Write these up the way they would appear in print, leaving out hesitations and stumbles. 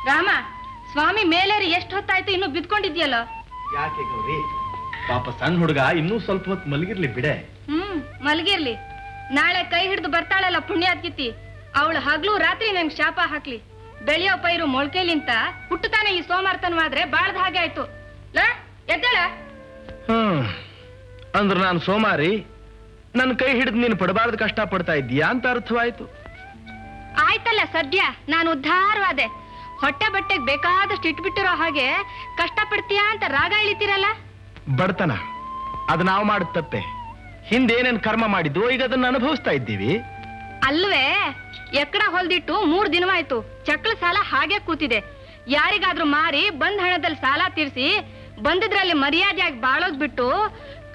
ರಾಮ, ಸ್ವಾಮಿ ಮೇಲೇರಿ ಎಷ್ಟು ಹೊತ್ತಾಯ್ತು ಇನ್ನೂ ಬಿದ್ಕೊಂಡಿದ್ಯಲ್ಲ? ಯಾಕೆ ಗೌರಿ? ಪಾಪ ಸಣ್ಣ ಹುಡುಗ ಇನ್ನೂ ಸ್ವಲ್ಪ ಹೊತ್ತು ಮಲಗಿರ್ಲಿ ಬಿಡೆ. ಮಲಗಿರ್ಲಿ. ನಾಳೆ ಕೈ ಹಿಡಿದು ಬರ್ತಾಳಲ್ಲ ಪುಣ್ಯಾತ್ಕಿತಿ, ಅವಳು ಹಗ್ಲು ರಾತ್ರಿ ನಂಗೆ ಶಾಪ ಹಾಕ್ಲಿ. ಬೆಳೆಯೋ ಪೈರು ಮೊಳ್ಕೆಲಿಂತ ಹುಟ್ಟುತ್ತಾನೆ ಈ ಸೋಮಾರ್ತನವಾದ್ರೆ ಬಾಳ್ದ ಹಾಗೆ ಆಯ್ತು. ಎದ್ದಳ. ಅಂದ್ರ ನಾನು ಸೋಮಾರಿ, ನನ್ನ ಕೈ ಹಿಡಿದು ನೀನು ಪಡಬಾರ್ದು ಕಷ್ಟ ಪಡ್ತಾ ಇದ್ದೀಯಾ ಅಂತ ಅರ್ಥವಾಯ್ತು. ಆಯ್ತಲ್ಲ ಸದ್ಯ ನಾನು ಉದ್ಧಾರವಾದೆ. ಹೊಟ್ಟೆ ಬಟ್ಟೆಗೆ ಬೇಕಾದಷ್ಟು ಇಟ್ಬಿಟ್ಟಿರೋ ಹಾಗೆ ಕಷ್ಟ ಪಡ್ತೀಯಾ ಅಂತ ರಾಗ ಇಳಿತೀರಲ್ಲ. ಬಡತನ ಅದು ನಾವು ಮಾಡಿದ ತಪ್ಪೆ. ಹಿಂದೇನೇನ್ ಕರ್ಮ ಮಾಡಿದ್ದು ಈಗ ಅದನ್ನ ಅನುಭವಿಸ್ತಾ ಇದ್ದೀವಿ ಅಲ್ವೇ? ಎಕ್ಕಡ ಹೊಲ್ದಿಟ್ಟು 3 ದಿನವಾಯ್ತು. ಚಕ್ಳ ಸಾಲ ಹಾಗೆ ಕೂತಿದೆ. ಯಾರಿಗಾದ್ರೂ ಮಾರಿ ಬಂದ್ ಹಣದಲ್ಲಿ ಸಾಲ ತೀರ್ಸಿ ಬಂದಿದ್ರಲ್ಲಿ ಮರ್ಯಾದೆಯಾಗಿ ಬಾಳೋದ್ ಬಿಟ್ಟು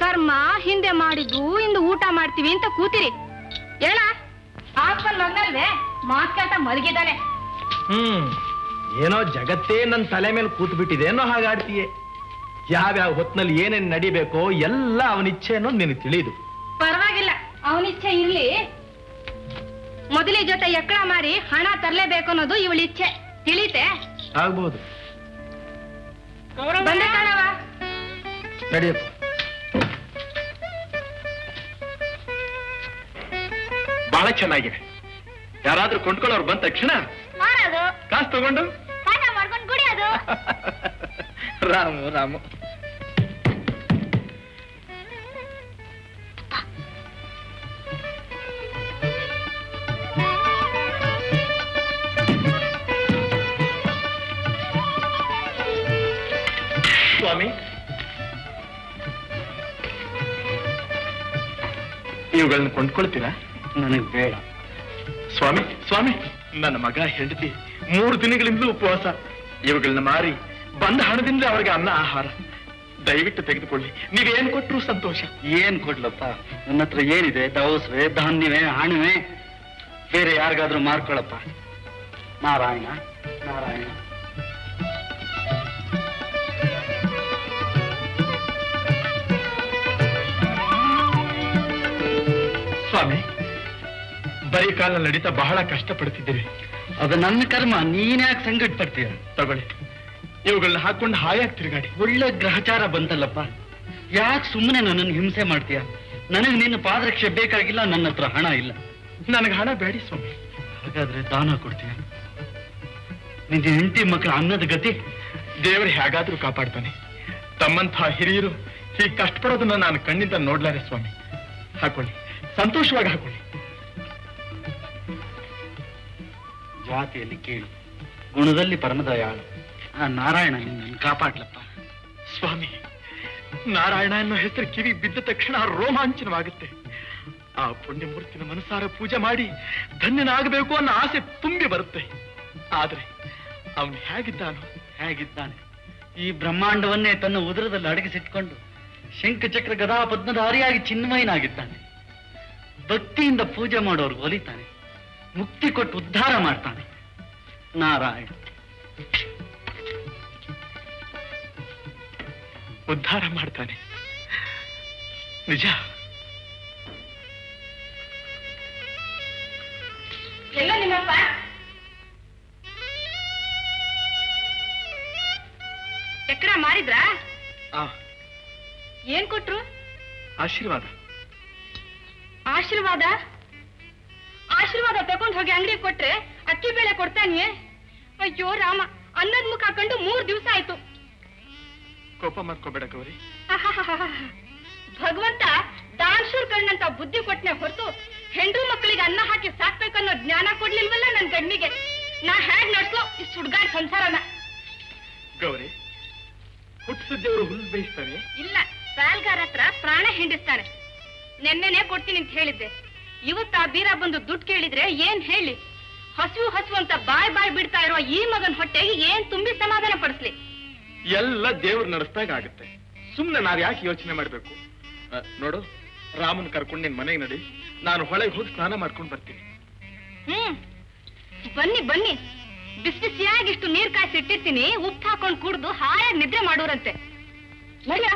ಕರ್ಮ ಹಿಂದೆ ಮಾಡಿದ್ದು ಇಂದು ಊಟ ಮಾಡ್ತೀವಿ ಅಂತ ಕೂತಿರಿ. ಹೇಳ ಆಸ್ಪಲ್ ಮಗನಲ್ವೇ ಮಾತ್ಕಂತ ಮಲಗಿದ್ದಾನೆ. ಏನೋ ಜಗತ್ತೇ ನನ್ನ ತಲೆ ಮೇಲೆ ಕೂತ್ ಬಿಟ್ಟಿದೆ ಅನ್ನೋ ಹಾಗಾಡ್ತೀಯೇ. ಯಾವ್ಯಾವ ಹೊತ್ನಲ್ಲಿ ಏನೇನ್ ನಡಿಬೇಕೋ ಎಲ್ಲ ಅವನಿಚ್ಛೆ ಅನ್ನೋದು ನಿನಗೆ ತಿಳಿದು. ಪರವಾಗಿಲ್ಲ, ಅವನಿಚ್ಛೆ ಇರ್ಲಿ. ಮೊದಲಿ ಜೊತೆ ಎಕ್ಕಡ ಮಾರಿ ಹಣ ತರಲೇಬೇಕು ಅನ್ನೋದು ಇವಳ ಇಚ್ಛೆ. ತಿಳಿತೆ? ಆಗ್ಬಹುದು. ಬಂದೆ ಕಾಣವ. ನಡಿಯಪ್ಪ. ಬಹಳ ಚೆನ್ನಾಗಿದೆ. ಯಾರಾದ್ರೂ ಕೊಂಡ್ಕೊಳ್ಳೋರು ಬಂದ ತಕ್ಷಣ ಕಾಸು ತಗೊಂಡು ಕುಡಿಯೋದು. ರಾಮು ರಾಮು. ಸ್ವಾಮಿ, ಇವುಗಳನ್ನ ಕೊಂಡ್ಕೊಳ್ತೀರಾ? ನನಗೆ ಬೇಡ ಸ್ವಾಮಿ. ಸ್ವಾಮಿ, ನನ್ನ ಮಗ ಹೆಂಡತಿ 3 ದಿನಗಳಿಂದಲೂ ಉಪವಾಸ. ಇವುಗಳನ್ನ ಮಾರಿ ಬಂದ ಹಣದಿಂದ ಅವರಿಗೆ ಅನ್ನ ಆಹಾರ. ದಯವಿಟ್ಟು ತೆಗೆದುಕೊಳ್ಳಿ. ನೀವೇನ್ ಕೊಟ್ರು ಸಂತೋಷ. ಏನ್ ಕೊಡ್ಲಪ್ಪ? ನನ್ನ ಹತ್ರ ಏನಿದೆ? ದವಸವೇ, ಧಾನ್ಯವೇ, ಹಣವೇ? ಬೇರೆ ಯಾರಿಗಾದ್ರೂ ಮಾರ್ಕೊಳ್ಳಪ್ಪ. ನಾರಾಯಣ ನಾರಾಯಣ. ಸ್ವಾಮಿ, ಬರೀ ಕಾಲ ನಡೀತಾ ಬಹಳ ಕಷ್ಟಪಡ್ತಿದ್ದೀವಿ. ಅದು ನನ್ನ ಕರ್ಮ, ನೀನ್ಯಾಕೆ ಸಂಕಟ ಪಡ್ತೀಯ? ತಗೊಳ್ಳಿ, ಇವುಗಳನ್ನ ಹಾಕೊಂಡು ಹಾಯಾಗಿ ತಿರುಗಾಡಿ. ಒಳ್ಳೆ ಗ್ರಹಚಾರ ಬಂತಲ್ಲಪ್ಪ. ಯಾಕೆ ಸುಮ್ಮನೆ ನನ್ನನ್ನು ಹಿಂಸೆ ಮಾಡ್ತೀಯ? ನನಗೆ ನಿನ್ನ ಪಾದರಕ್ಷೆ ಬೇಕಾಗಿಲ್ಲ, ನನ್ನ ಹತ್ರ ಹಣ ಇಲ್ಲ. ನನಗೆ ಹಣ ಬೇಡಿ ಸ್ವಾಮಿ. ಹಾಗಾದ್ರೆ ದಾನ ಕೊಡ್ತೀಯ? ನಿನ್ನ ಹೆಂಡತಿ ಮಕ್ಕಳ ಅನ್ನದ ಗತಿ ದೇವರು ಹೇಗಾದ್ರೂ ಕಾಪಾಡ್ತಾನೆ. ತಮ್ಮಂಥ ಹಿರಿಯರು ಹೀಗೆ ಕಷ್ಟಪಡೋದನ್ನ ನಾನು ಕಣ್ಣಿಂದ ನೋಡ್ಲಾರೆ ಸ್ವಾಮಿ. ಹಾಕೊಳ್ಳಿ, ಸಂತೋಷವಾಗಿ ಹಾಕೊಳ್ಳಿ. ಜಾತಿಯಲ್ಲಿ ಕೇಳು, ಗುಣದಲ್ಲಿ ಪರಮದಯಾಳು ಆ ನಾರಾಯಣ ನಿನ್ನನ್ನು ಕಾಪಾಡ್ಲಪ್ಪ. ಸ್ವಾಮಿ, ನಾರಾಯಣ ಅನ್ನೋ ಹೆಸರು ಕಿವಿ ಬಿದ್ದ ತಕ್ಷಣ ರೋಮಾಂಚನವಾಗುತ್ತೆ. ಆ ಪುಣ್ಯಮೂರ್ತಿನ ಮನಸಾರ ಪೂಜೆ ಮಾಡಿ ಧನ್ಯನಾಗಬೇಕು ಅನ್ನೋ ಆಸೆ ತುಂಬಿ ಬರುತ್ತೆ. ಆದ್ರೆ ಅವನು ಹೇಗಿದ್ದಾನೆ? ಈ ಬ್ರಹ್ಮಾಂಡವನ್ನೇ ತನ್ನ ಉದರದಲ್ಲಿ ಅಡಗಿಸಿಟ್ಕೊಂಡು ಶಂಖಚಕ್ರ ಗದಾ ಪದ್ಮಧಾರಿಯಾಗಿ ಚಿನ್ಮಯನಾಗಿದ್ದಾನೆ. ಭಕ್ತಿಯಿಂದ ಪೂಜೆ ಮಾಡೋರ್ಗೆ ಒಲಿತಾನೆ, ಮುಕ್ತಿ ಕೊಟ್ಟು ಉದ್ಧಾರ ಮಾಡ್ತಾನೆ. ನಾರಾಯಣ ಉದ್ಧಾರ ಮಾಡ್ತಾನೆ, ನಿಜ. ಎಲ್ಲ ನಿಮ್ಮಪ್ಪ ಎಕ್ಕಡ ಮಾರಿದ್ರ? ಏನ್ ಕೊಟ್ರು? ಆಶೀರ್ವಾದ. ಆಶೀರ್ವಾದ? ಆಶೀರ್ವಾದ ತಗೊಂಡ್ ಹೋಗಿ ಅಂಗಡಿ ಕೊಟ್ರೆ ಅಕ್ಕಿ ಬೇಳೆ ಕೊಡ್ತಾನೆ? ಅಯ್ಯೋ ರಾಮ, ಅನ್ನದ ಮುಖ ಹಾಕೊಂಡು 3 ದಿವಸ ಆಯ್ತು. ಕೋಪ ಮಾಡ್ಕೋಬೇಡ ಗೌರಿ. ಭಗವಂತ ದಾನ್ಶೂರ್ ಕಣ್ಣಂತ ಬುದ್ಧಿ ಕೊಟ್ಟನೆ ಹೊರತು ಹೆಂಡ್ರು ಮಕ್ಕಳಿಗೆ ಅನ್ನ ಹಾಕಿ ಸಾಕ್ಬೇಕನ್ನೋ ಜ್ಞಾನ ಕೊಡ್ಲಿಲ್ವಲ್ಲ ನನ್ ಗಣ್ಣಿಗೆ. ನಾ ಹೇಗ್ ನಡ್ಸೋ ಈ ಸುಡ್ಗಾಡ್ ಸಂಸಾರನ? ಗೌರಿ, ಹುಟ್ಟಿಸಿದ್ದೇವರು ಹುಲ್ಲು ಬೇಯಿಸ್ತಾನೆ? ಇಲ್ಲ, ಸಾಲ್ಗಾರ ಹತ್ರ ಪ್ರಾಣ ಹಿಂಡಿಸ್ತಾನೆ. ನೆನ್ನೆನೆ ಕೊಡ್ತೀನಿ ಅಂತ ಹೇಳಿದ್ದೆ. ಇವತ್ತ ಆ ಬೀರ ಬಂದು ದುಡ್ಡು ಕೇಳಿದ್ರೆ ಏನ್ ಹೇಳಿ? ಹಸು ಅಂತ ಬಾಯ್ ಬಿಡ್ತಾ ಇರೋ ಈ ಮಗನ್ ಹೊಟ್ಟೆಗೆ ಏನ್ ತುಂಬಿ ಸಮಾಧಾನ ಪಡಿಸ್ಲಿ? ಎಲ್ಲ ದೇವ್ರು ನಡೆಸ್ದಾಗ ಆಗುತ್ತೆ. ಸುಮ್ನೆ ನಾವ್ ಯಾಕೆ ಯೋಚನೆ ಮಾಡ್ಬೇಕು? ನೋಡು, ರಾಮನ್ ಕರ್ಕೊಂಡು ನಿನ್ ಮನೆಗೆ ನಡಿ, ನಾನು ಹೊಳೆಗೆ ಹೋಗಿ ಸ್ನಾನ ಮಾಡ್ಕೊಂಡು ಬರ್ತೀನಿ. ಬನ್ನಿ, ಬಿಸಿಯಾಗಿ ಇಷ್ಟು ನೀರ್ ಕಾಯಿಸಿ ಇಟ್ಟಿರ್ತೀನಿ. ಉಪ್ಪು ಹಾಕೊಂಡು ಕುಡ್ದು ಹಾಯಾಗಿ ನಿದ್ರೆ ಮಾಡೋರಂತೆ. ನಡಿಯ.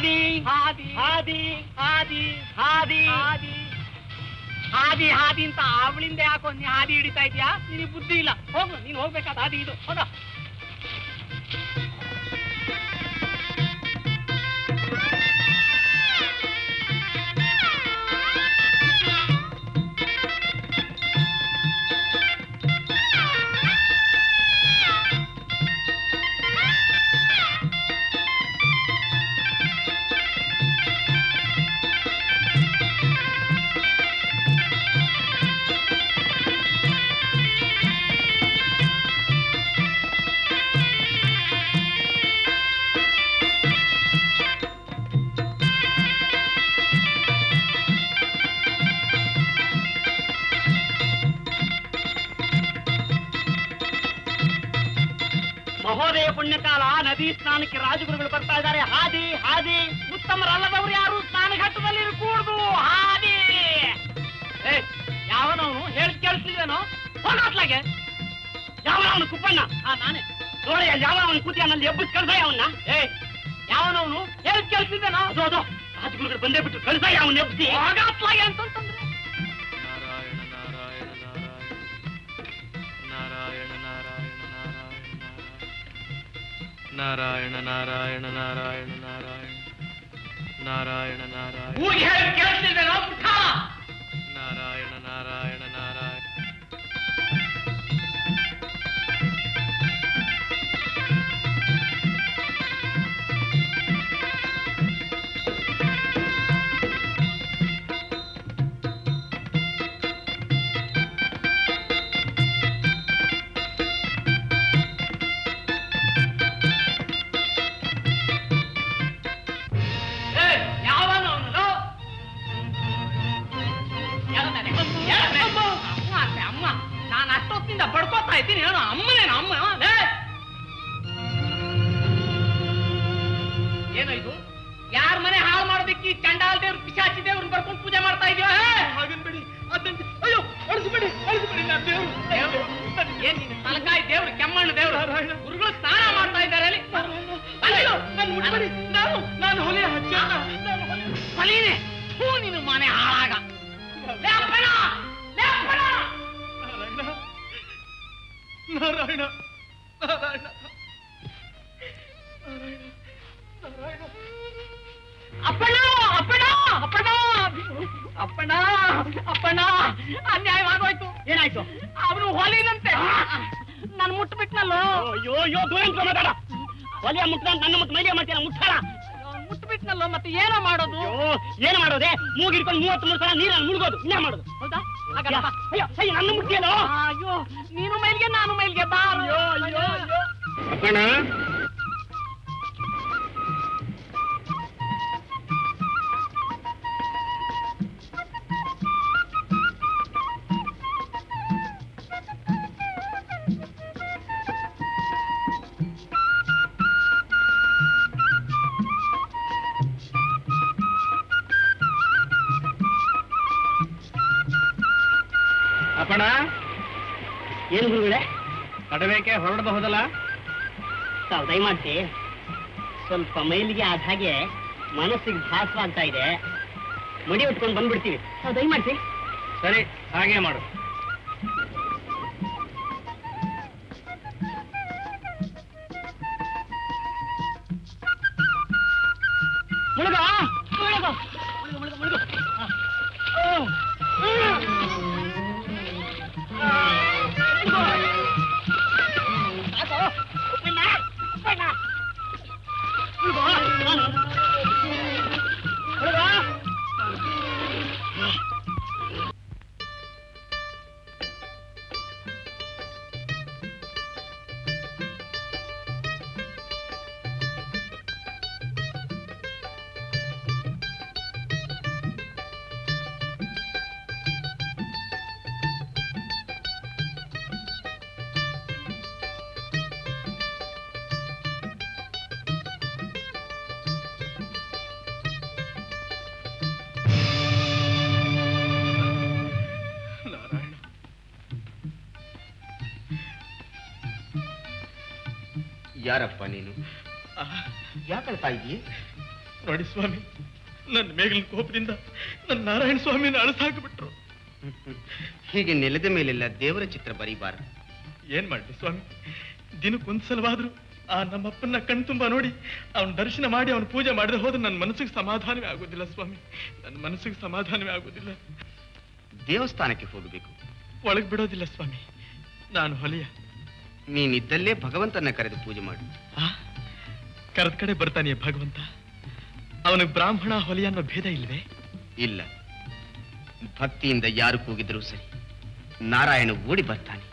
ಹಾದಿ ಹಾದಿ ಹಾದಿ ಹಾದಿ ಹಾದಿ ಹಾದಿ ಹಾದಿ ಹಾದಿ ಅಂತ ಅವಳಿಂದ ಯಾಕೋ ನೀ ಹಾದಿ ಹಿಡಿತಾ ಇದೀಯಾ? ನಿನಗೆ ಬುದ್ಧಿ ಇಲ್ಲ. ಹೋಗು, ನೀನು ಹೋಗ್ಬೇಕಾದ ಹಾದಿ ಇದು. ಹೋಗ. ಮಹೋದಯ ಪುಣ್ಯಕಾಲ, ನದಿ ಸ್ನಾನಕ್ಕೆ ರಾಜಗುರುಗಳು ಬರ್ತಾ ಇದ್ದಾರೆ. ಹಾದಿ ಹಾದಿ. ಉತ್ತಮರಲ್ಲದವ್ರು ಯಾರು ಸ್ನಾನಘಟ್ಟದಲ್ಲಿ ಕೂಡುದು. ಹಾದಿ. ಯಾವನವನು ಹೇಳಿ ಕೇಳಿಸ್ತಿದ್ದೇನೋ? ಹೋಗಾತ್ಲಾಗೆ ಯಾವನವನು? ಕುಪ್ಪಣ್ಣ. ನಾನೇ ನೋಡಿ. ಯಾವನವನು ಕೂತಿ ನಲ್ಲಿ ಎಬ್ಬಿಸ್ ಕಳ್ಸ ಅವನ್ನ. ಯಾವನವನು ಹೇಳಿ ಕೇಳಿಸ್ತಿದ್ದೇನೋ? ಅದು ಅದು ರಾಜಗುರುಗಳು ಬಂದೇ ಬಿಟ್ಟು ಕಳ್ಸ ಅವನ್ನ ಎಬ್ಬಿಸಿ. ಹೋಗಾತ್ಲಾಗೆ ಅಂತಂದ್ರೆ ನಾರಾಯಣ ನಾರಾಯಣ ನಾರಾಯಣ ನಾರಾಯಣ ನಾರಾಯಣ ನಾರಾಯಣ ಕೇಳಿಸ್ತಿದ್ದೇನೋ? ನಾರಾಯಣ ನಾರಾಯಣ ನಾರಾಯಣ ಬಡ್ಕೋತಾ ಇದ್ದೀನಿ. ಏನೋ ಅಮ್ಮನೇನು ಅಮ್ಮ? ಏನೋ ಇದು? ಯಾರ ಮನೆ ಹಾಳು ಮಾಡೋದಕ್ಕೆ ಈ ಚಂಡಾಲ ದೇವ್ರು ಪಿಶಾಚಿ ದೇವ್ರನ್ನ ಬರ್ಕೊಂಡು ಪೂಜೆ ಮಾಡ್ತಾ ಇದೀವ? ಹಾಗನ್ಬೇಡಿ. ಅದಂತೆ ಅಯ್ಯೋ ಅಳಿಸ್ಬೇಡಿ ಅಳಿಸ್ಬೇಡಿ. ನಾನು ದೇವ್ರು ಏನ್ ನೀನು ತಲಕಾಯಿ ದೇವ್ರು, ಕೆಮ್ಮಣ್ಣು ದೇವ್ರು. ಗುರುಗಳು ಸ್ನಾನ ಮಾಡ್ತಾ ಇದ್ದಾರೆ ಅಲ್ಲಿ. ನಾನು ಹೊಲೆ ಹಚ್ಚ ಹೊಲೀನೆ. ಹೂ ನೀನು ಮನೆ ಹಾಳಾಗ. ನಾರಾಯಣ ನಾರಾಯಣ ನಾರಾಯಣ ನಾರಾಯಣ. ಅಪ್ಪಣ್ಣ ಅಪ್ಪಣ್ಣ ಅಪ್ಪಣ್ಣ ಅಪ್ಪಣ್ಣ ಅಪ್ಪಣ್ಣ, ಅನ್ಯಾಯವಾಗೋಯ್ತು. ಏನಾಯ್ತು? ಅವನು ಹೊಲಿದಂತೆ ನಾನು ಮುಟ್ಬಿಟ್ನಲ್ಲೋ. ಅಯ್ಯೋ ಅಯ್ಯೋ, ದೂರ ಮಾತಾಡ. ಹೊಲಿಯ ಮುಟ್ಟ ನನ್ನ ಮುಟ್ಟು ಮೈಲಿಯ ಮಾಡ್ತೀನ ಮುಟ್ಟಾಳ. ಮುಟ್ಬಿಟ್ನಲ್ಲೋ, ಮತ್ತೆ ಏನೋ ಮಾಡೋದು? ಏನು ಮಾಡೋದೆ? ಮೂಗಿಡ್ಕೊಂಡು 33 ಸಲ ನೀರನ್ನು ಮುಳುಗೋದು. ಇನ್ನ ಮಾಡೋದು. ಹೌದಾ? ಅಯ್ಯೋ ಅಯ್ಯೋ, ನನ್ನ ಮುಟ್ಟಿಯಲ್ಲೋ. ಅಯ್ಯೋ, ನೀನು ಮೈಲ್ಗೆ ನಾನು ಮೈಲ್ಗೆ. ಬಾ. ಅಯ್ಯೋ ಅಯ್ಯೋ ಅಯ್ಯೋ. ಅಪ್ಪಣ್ಣ, ಅಪ್ಪಣ್ಣ, ಏನು ಗುರುಗಳೇ? ಕಡಬೇಕೆ ಹೊರಡಬಹುದಲ್ಲ? ತಾವು ದಯಮಾಡಿಸಿ. ಸ್ವಲ್ಪ ಮೈಲಿಗೆ ಆದ ಹಾಗೆ ಮನಸ್ಸಿಗೆ ಭಾಸವಾಗ್ತಾ ಇದೆ. ಮಡಿ ಉಟ್ಕೊಂಡು ಬಂದ್ಬಿಡ್ತೀವಿ. ತಾವು ದಯಮಾಡಿಸಿ. ಸರಿ, ಹಾಗೆ ಮಾಡು. ಮುಳುಗ ಮುಳುಗ ಮುಳುಗ ಮುಳುಗ. ಯಾರಪ್ಪ ನೀನು? ಯಾಕಳ್ತಾ ಇದೀಯ? ನೋಡಿ ಸ್ವಾಮಿ, ನನ್ನ ಮೇಲಿನ ಕೋಪದಿಂದ ನನ್ನ ನಾರಾಯಣ ಸ್ವಾಮಿನ ಅಳಸಾಕಿಬಿಟ್ರು. ಹೀಗೆ ನೆಲದ ಮೇಲೆಲ್ಲ ದೇವರ ಚಿತ್ರ ಬರೀಬಾರದು. ಏನ್ ಮಾಡ್ಲಿ ಸ್ವಾಮಿ, ದಿನಕ್ಕೊಂದ್ಸಲವಾದ್ರೂ ಆ ನಮ್ಮಪ್ಪನ ಕಣ್ತುಂಬ ನೋಡಿ ಅವನ ದರ್ಶನ ಮಾಡಿ ಅವನ ಪೂಜೆ ಮಾಡದೆ ಹೋದ್ರೆ ನನ್ನ ಮನಸ್ಸಿಗೆ ಸಮಾಧಾನವೇ ಆಗೋದಿಲ್ಲ ಸ್ವಾಮಿ, ನನ್ನ ಮನಸ್ಸಿಗೆ ಸಮಾಧಾನವೇ ಆಗೋದಿಲ್ಲ. ದೇವಸ್ಥಾನಕ್ಕೆ ಹೋಗಬೇಕು. ಒಳಗ್ ಬಿಡೋದಿಲ್ಲ ಸ್ವಾಮಿ, ನಾನು ಹೊಲಿಯ. ನೀನಿದ್ದಲ್ಲೇ ಭಗವಂತನ ಕರೆದು ಪೂಜೆ ಮಾಡು. ಕರೆದ ಕಡೆ ಬರ್ತಾನೆ ಭಗವಂತ. ಅವನಿಗೆ ಬ್ರಾಹ್ಮಣ ಹೊಲಿಯ ಅನ್ನೋ ಭೇದ ಇಲ್ವೇ? ಇಲ್ಲ, ಭಕ್ತಿಯಿಂದ ಯಾರು ಕೂಗಿದರೂ ಸರಿ, ನಾರಾಯಣ ಓಡಿ ಬರ್ತಾನೆ,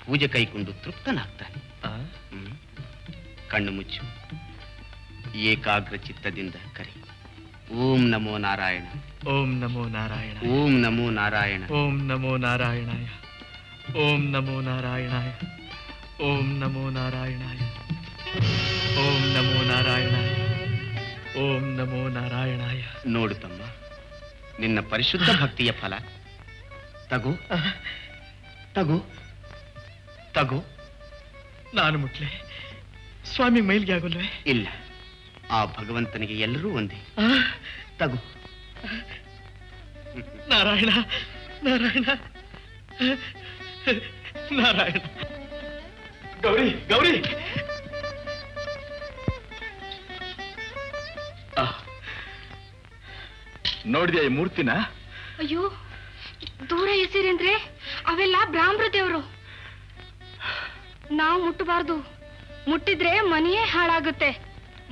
ಪೂಜೆ ಕೈಕೊಂಡು ತೃಪ್ತನಾಗ್ತಾನೆ. ಕಣ್ಣು ಮುಚ್ಚು, ಏಕಾಗ್ರ ಚಿತ್ತದಿಂದ ಕರೆ. ಓಂ ನಮೋ ನಾರಾಯಣ, ಓಂ ನಮೋ ನಾರಾಯಣ, ಓಂ ನಮೋ ನಾರಾಯಣ, ಓಂ ನಮೋ ನಾರಾಯಣಾಯ, ಓಂ ನಮೋ ನಾರಾಯಣಾಯ, ಓಂ ನಮೋ ನಾರಾಯಣಾಯ, ಓಂ ನಮೋ ನಾರಾಯಣಾಯ, ಓಂ ನಮೋ ನಾರಾಯಣಾಯ. ನೋಡು ತಮ್ಮ, ನಿನ್ನ ಪರಿಶುದ್ಧ ಭಕ್ತಿಯ ಫಲ. ತಗೋ ತಗೋ ತಗೋ. ನಾನು ಮುಟ್ಲೆ ಸ್ವಾಮಿ ಮೈಲ್ಗೆ ಆಗೋಲ್ವೇ? ಇಲ್ಲ, ಆ ಭಗವಂತನಿಗೆ ಎಲ್ಲರೂ ಒಂದೇ. ತಗೋ. ನಾರಾಯಣ ನಾರಾಯಣ ನಾರಾಯಣ. ಗೌರಿ ಗೌರಿ, ನೋಡಿದ್ಯಾ ಈ ಮೂರ್ತಿನ? ಅಯ್ಯೋ, ದೂರ ಎಸಿರೇಂದ್ರೆ ಅವೆಲ್ಲ ಬ್ರಾಹ್ಮಣ ದೇವರು. ನಾವು ಮುಟ್ಟಬಾರ್ದು, ಮುಟ್ಟಿದ್ರೆ ಮನೆಯೇ ಹಾಳಾಗುತ್ತೆ.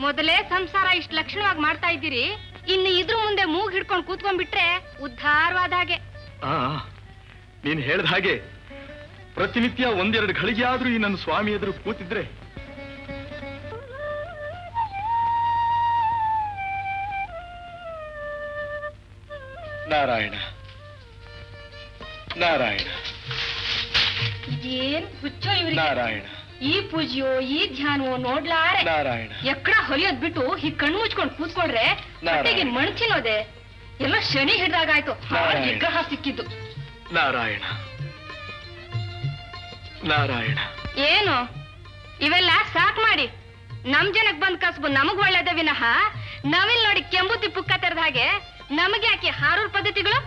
ಮೊದಲೇ ಸಂಸಾರ ಇಷ್ಟು ಲಕ್ಷಣವಾಗಿ ಮಾಡ್ತಾ ಇದ್ದೀರಿ, ಇನ್ನು ಇದ್ರ ಮುಂದೆ ಮೂಗ್ ಹಿಡ್ಕೊಂಡು ಕೂತ್ಕೊಂಡ್ಬಿಟ್ರೆ ಉದ್ಧಾರವಾದ ಹಾಗೆ. ನೀನ್ ಹೇಳ್ದ ಹಾಗೆ ಪ್ರತಿನಿತ್ಯ ಒಂದೆರಡು ಗಳಿಗೆ ಆದ್ರೂ ಈ ನನ್ನ ಸ್ವಾಮಿ ಎದುರು ಕೂತಿದ್ರೆ ನಾರಾಯಣ ನಾರಾಯಣ. ಏನ್ ಹುಚ್ಚೋ ಇವ್ರಿಗೆ. ನಾರಾಯಣ. ಈ ಪೂಜೆಯೋ ಈ ಧ್ಯಾನವೋ ನೋಡ್ಲಾರೆ. ನಾರಾಯಣ. ಎಕ್ಕಡ ಹೊಲಿಯೋದ್ ಬಿಟ್ಟು ಹೀಗ್ ಕಣ್ಣು ಮುಚ್ಕೊಂಡು ಕೂತ್ಕೊಂಡ್ರೆ ಹೊಟ್ಟೆಗೆ ಮಣ್ಚಿನೋದೆ. ಎಲ್ಲ ಶನಿ ಹಿಡ್ದಾಗಾಯ್ತು, ವಿಗ್ರಹ ಸಿಕ್ಕಿದ್ದು. ನಾರಾಯಣ ನಾರಾಯಣ. ಏನು ಇವೆಲ್ಲ ಸಾಕ್ ಮಾಡಿ. ನಮ್ ಜನಕ್ ಬಂದ್ ಕಸ್ಬು ನಮಗ್ ಒಳ್ಳೇದ ವಿನಃ ನಾವಿಲ್ ನೋಡಿ ಕೆಂಬುತಿ ಪುಕ್ಕ ತೆರೆದ ಹಾಗೆ ನಮಗೆ ಯಾಕೆ ಹಾರೂರ್ ಪದ್ಧತಿಗಳು?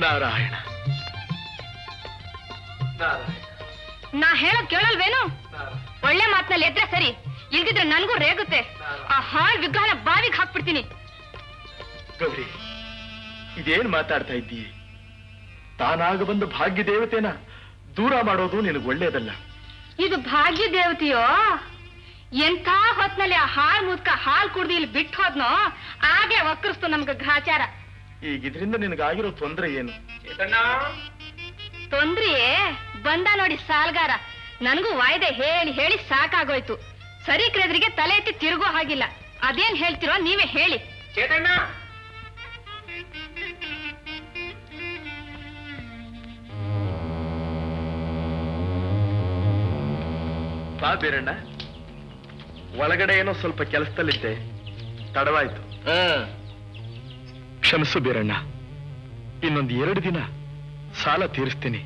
ನಾರಾಯಣ ನಾರಾಯಣ. ನಾ ಹೇಳೋದ್ ಕೇಳಲ್ವೇನು? ಒಳ್ಳೆ ಮಾತ್ನಲ್ಲಿ ಎದ್ರೆ ಸರಿ, ಇಲ್ದಿದ್ರೆ ನನ್ಗೂ ರೇಗುತ್ತೆ. ಆ ಹಾಳ್ ವಿಗ್ರಹನ ಬಾವಿಗೆ ಹಾಕ್ಬಿಡ್ತೀನಿ. ಗೌರಿ, ಇದೇನ್ ಮಾತಾಡ್ತಾ ಇದ್ದೀಯ? ತಾನಾಗ ಬಂದು ಭಾಗ್ಯ ದೇವತೆನ ದೂರ ಮಾಡೋದು ನಿನಗೆ ಒಳ್ಳೇದಲ್ಲ. ಇದು ಭಾಗ್ಯ ದೇವತೆಯೋ? ಎಂಥ ಹೊತ್ನಲ್ಲಿ ಆ ಹಾಳ್ ಮುದ್ಕ ಹಾಲ್ ಕುಡ್ದು ಇಲ್ಲಿ ಬಿಟ್ಟು ಹೋದ್ನೋ ಆಗ್ಲೇ ವಕ್ರಿಸ್ತು ನಮ್ಗ ಗ್ರಹಚಾರ. ಈಗ ಇದರಿಂದ ನಿನಗಾಗಿರೋ ತೊಂದ್ರೆ ಏನು? ತೊಂದ್ರೆಯೇ ಬಂದ ನೋಡಿ ಸಾಲ್ಗಾರ. ನನಗೂ ವಾಯ್ದೆ ಹೇಳಿ ಹೇಳಿ ಸಾಕಾಗೋಯ್ತು. ಸರಿ ಕ್ರೆದ್ರಿಗೆ ತಲೆ ಎತ್ತಿ ತಿರುಗೋ ಹಾಗಿಲ್ಲ. ಅದೇನ್ ಹೇಳ್ತಿರೋ ನೀವೇ ಹೇಳಿ. ಬಾ ಬೀರಣ್ಣ, ಒಳಗಡೆ ಏನೋ ಸ್ವಲ್ಪ ಕೆಲಸದಲ್ಲಿದ್ದೆ, ತಡವಾಯ್ತು. ಕ್ಷಮಿಸು ಬೀರಣ್ಣ, ಇನ್ನೊಂದು 2 ದಿನ ಸಾಲ ತೀರಿಸ್ತೀನಿ.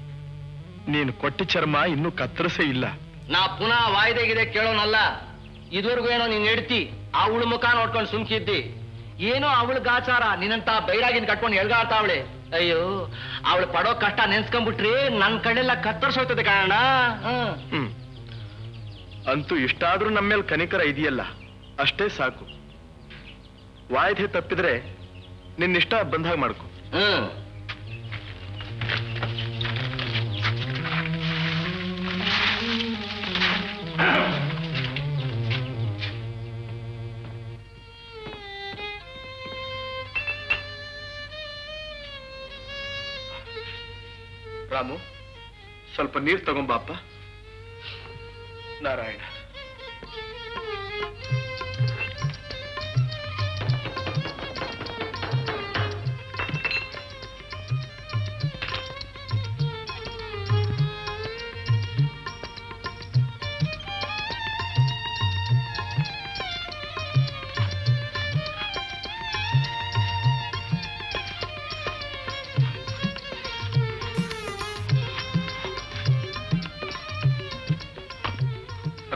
ನೀನು ಕೊಟ್ಟ ಚರ್ಮ ಇನ್ನೂ ಕತ್ತರಿಸೇ ಇಲ್ಲ. ನಾ ಪುನಃ ವಾಯ್ದೆಗಿದೆ ಕೇಳೋನಲ್ಲ. ಇದುವರೆಗೂ ಏನೋ ನೀನ್ ಹೆಡ್ತಿ ಅವಳ ಮುಖ ನೋಡ್ಕೊಂಡು ಸುಮ್ಕಿದ್ದಿ. ಏನೋ ಅವಳ ಗಾಚಾರ ನಿನ್ನಂತ ಬೈರಾಗಿನ ಕಟ್ಕೊಂಡು ಎಳ್ಗಾಡ್ತಾವಳೆ. ಅಯ್ಯೋ, ಅವಳು ಪಡೋ ಕಷ್ಟ ನೆನ್ಸ್ಕೊಂಡ್ಬಿಟ್ರಿ ನನ್ ಕಡೆಲ್ಲ ಕತ್ತರಿಸೋಯ್ತದೆ ಕಾರಣ. ಅಂತೂ ಇಷ್ಟಾದ್ರೂ ನಮ್ಮೇಲೆ ಕನಿಕರ ಇದೆಯಲ್ಲ, ಅಷ್ಟೇ ಸಾಕು. ವಾಯ್ದೆ ತಪ್ಪಿದ್ರೆ ನಿನ್ನಿಷ್ಟ ಬಂದಾಗ ಮಾಡ್ಕೊ. ರಾಮು, ಸ್ವಲ್ಪ ನೀರು ತಗೊಂಬಾಪ. ನಾರಾಯಣ.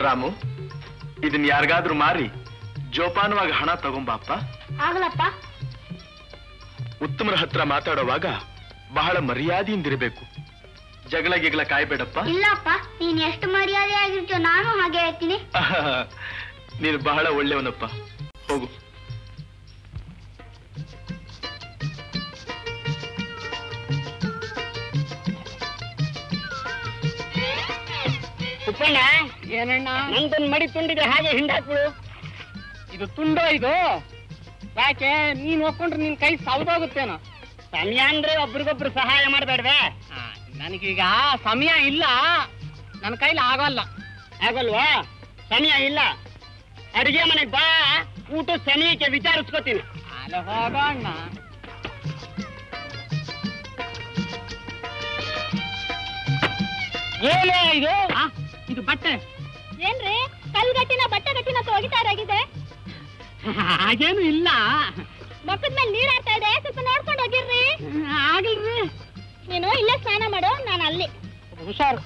ರಾಮು, ಇದನ್ನ ಯಾರಿಗಾದ್ರೂ ಮಾರಿ ಜೋಪಾನವಾಗಿ ಹಣ ತಗೊಂಬಾಪ್ಪ. ಆಗಲಪ್ಪ. ಉತ್ತಮರ ಹತ್ರ ಮಾತಾಡುವಾಗ ಬಹಳ ಮರ್ಯಾದೆಯಿಂದಿರಬೇಕು. ಜಗಳ ಗಿಗಳ ಕಾಯ್ಬೇಡಪ್ಪ. ಇಲ್ಲಪ್ಪ, ನೀನ್ ಎಷ್ಟು ಮರ್ಯಾದೆ ಆಗಿರ್ತೀಯೋ ನಾನು ಹಾಗೆ ಹೇಳ್ತೀನಿ. ನೀನು ಬಹಳ ಒಳ್ಳೆಯವನಪ್ಪ. ಹೋಗು. ಉಪ್ಪಣ್ಣ, ಏನಣ್ಣ ನಂದೊಂದು ಮಡಿ ತುಂಡಿದೆ, ಹಾಗೆ ಹಿಂಡಾಕ್ಬಿಡು. ಇದು ತುಂಡೋ ಇದು? ಯಾಕೆ ನೀನ್ ಹೋಗ್ಕೊಂಡ್ರೆ ನಿನ್ ಕೈ ಸೌದೋಗುತ್ತೇನೋ. ಸಮಯ ಅಂದ್ರೆ ಒಬ್ರಿಗೊಬ್ರು ಸಹಾಯ ಮಾಡ್ಬೇಡ್ವೆ? ನನಗೀಗ ಸಮಯ ಇಲ್ಲ, ನನ್ನ ಕೈಲಿ ಆಗೋಲ್ಲ. ಆಗಲ್ವಾ? ಸಮಯ ಇಲ್ಲ. ಅಡಿಗೆ ಮನೆಗೆ ಬಾ, ಊಟ ಸಮಯಕ್ಕೆ ವಿಚಾರಿಸ್ಕೋತೀನಿ. ಅಲ್ಲ ಹೋಗೋಣ. ಏನೇ ಇದು? ಇದು ಬಟ್ಟೆ. ಏನ್ರಿ ಕಲ್ಗಟ್ಟಿನ ಬಟ್ಟೆ ಗಟ್ಟಿನ ಒಗಿತಾರಾಗಿದೆ? ಹಾಗೇನು ಇಲ್ಲ. ಮಕ್ಕದ ಮೇಲೆ ನೀರ್ ಆಗ್ತಾ ಇದೆ, ಸ್ವಲ್ಪ ನೋಡ್ಕೊಂಡು ಹೋಗಿರ್ರಿ. ಆಗಿಲ್ರಿ. ನೀನು ಇಲ್ಲೇ ಸ್ನಾನ ಮಾಡು, ನಾನು ಅಲ್ಲಿ. ಹುಷಾರು.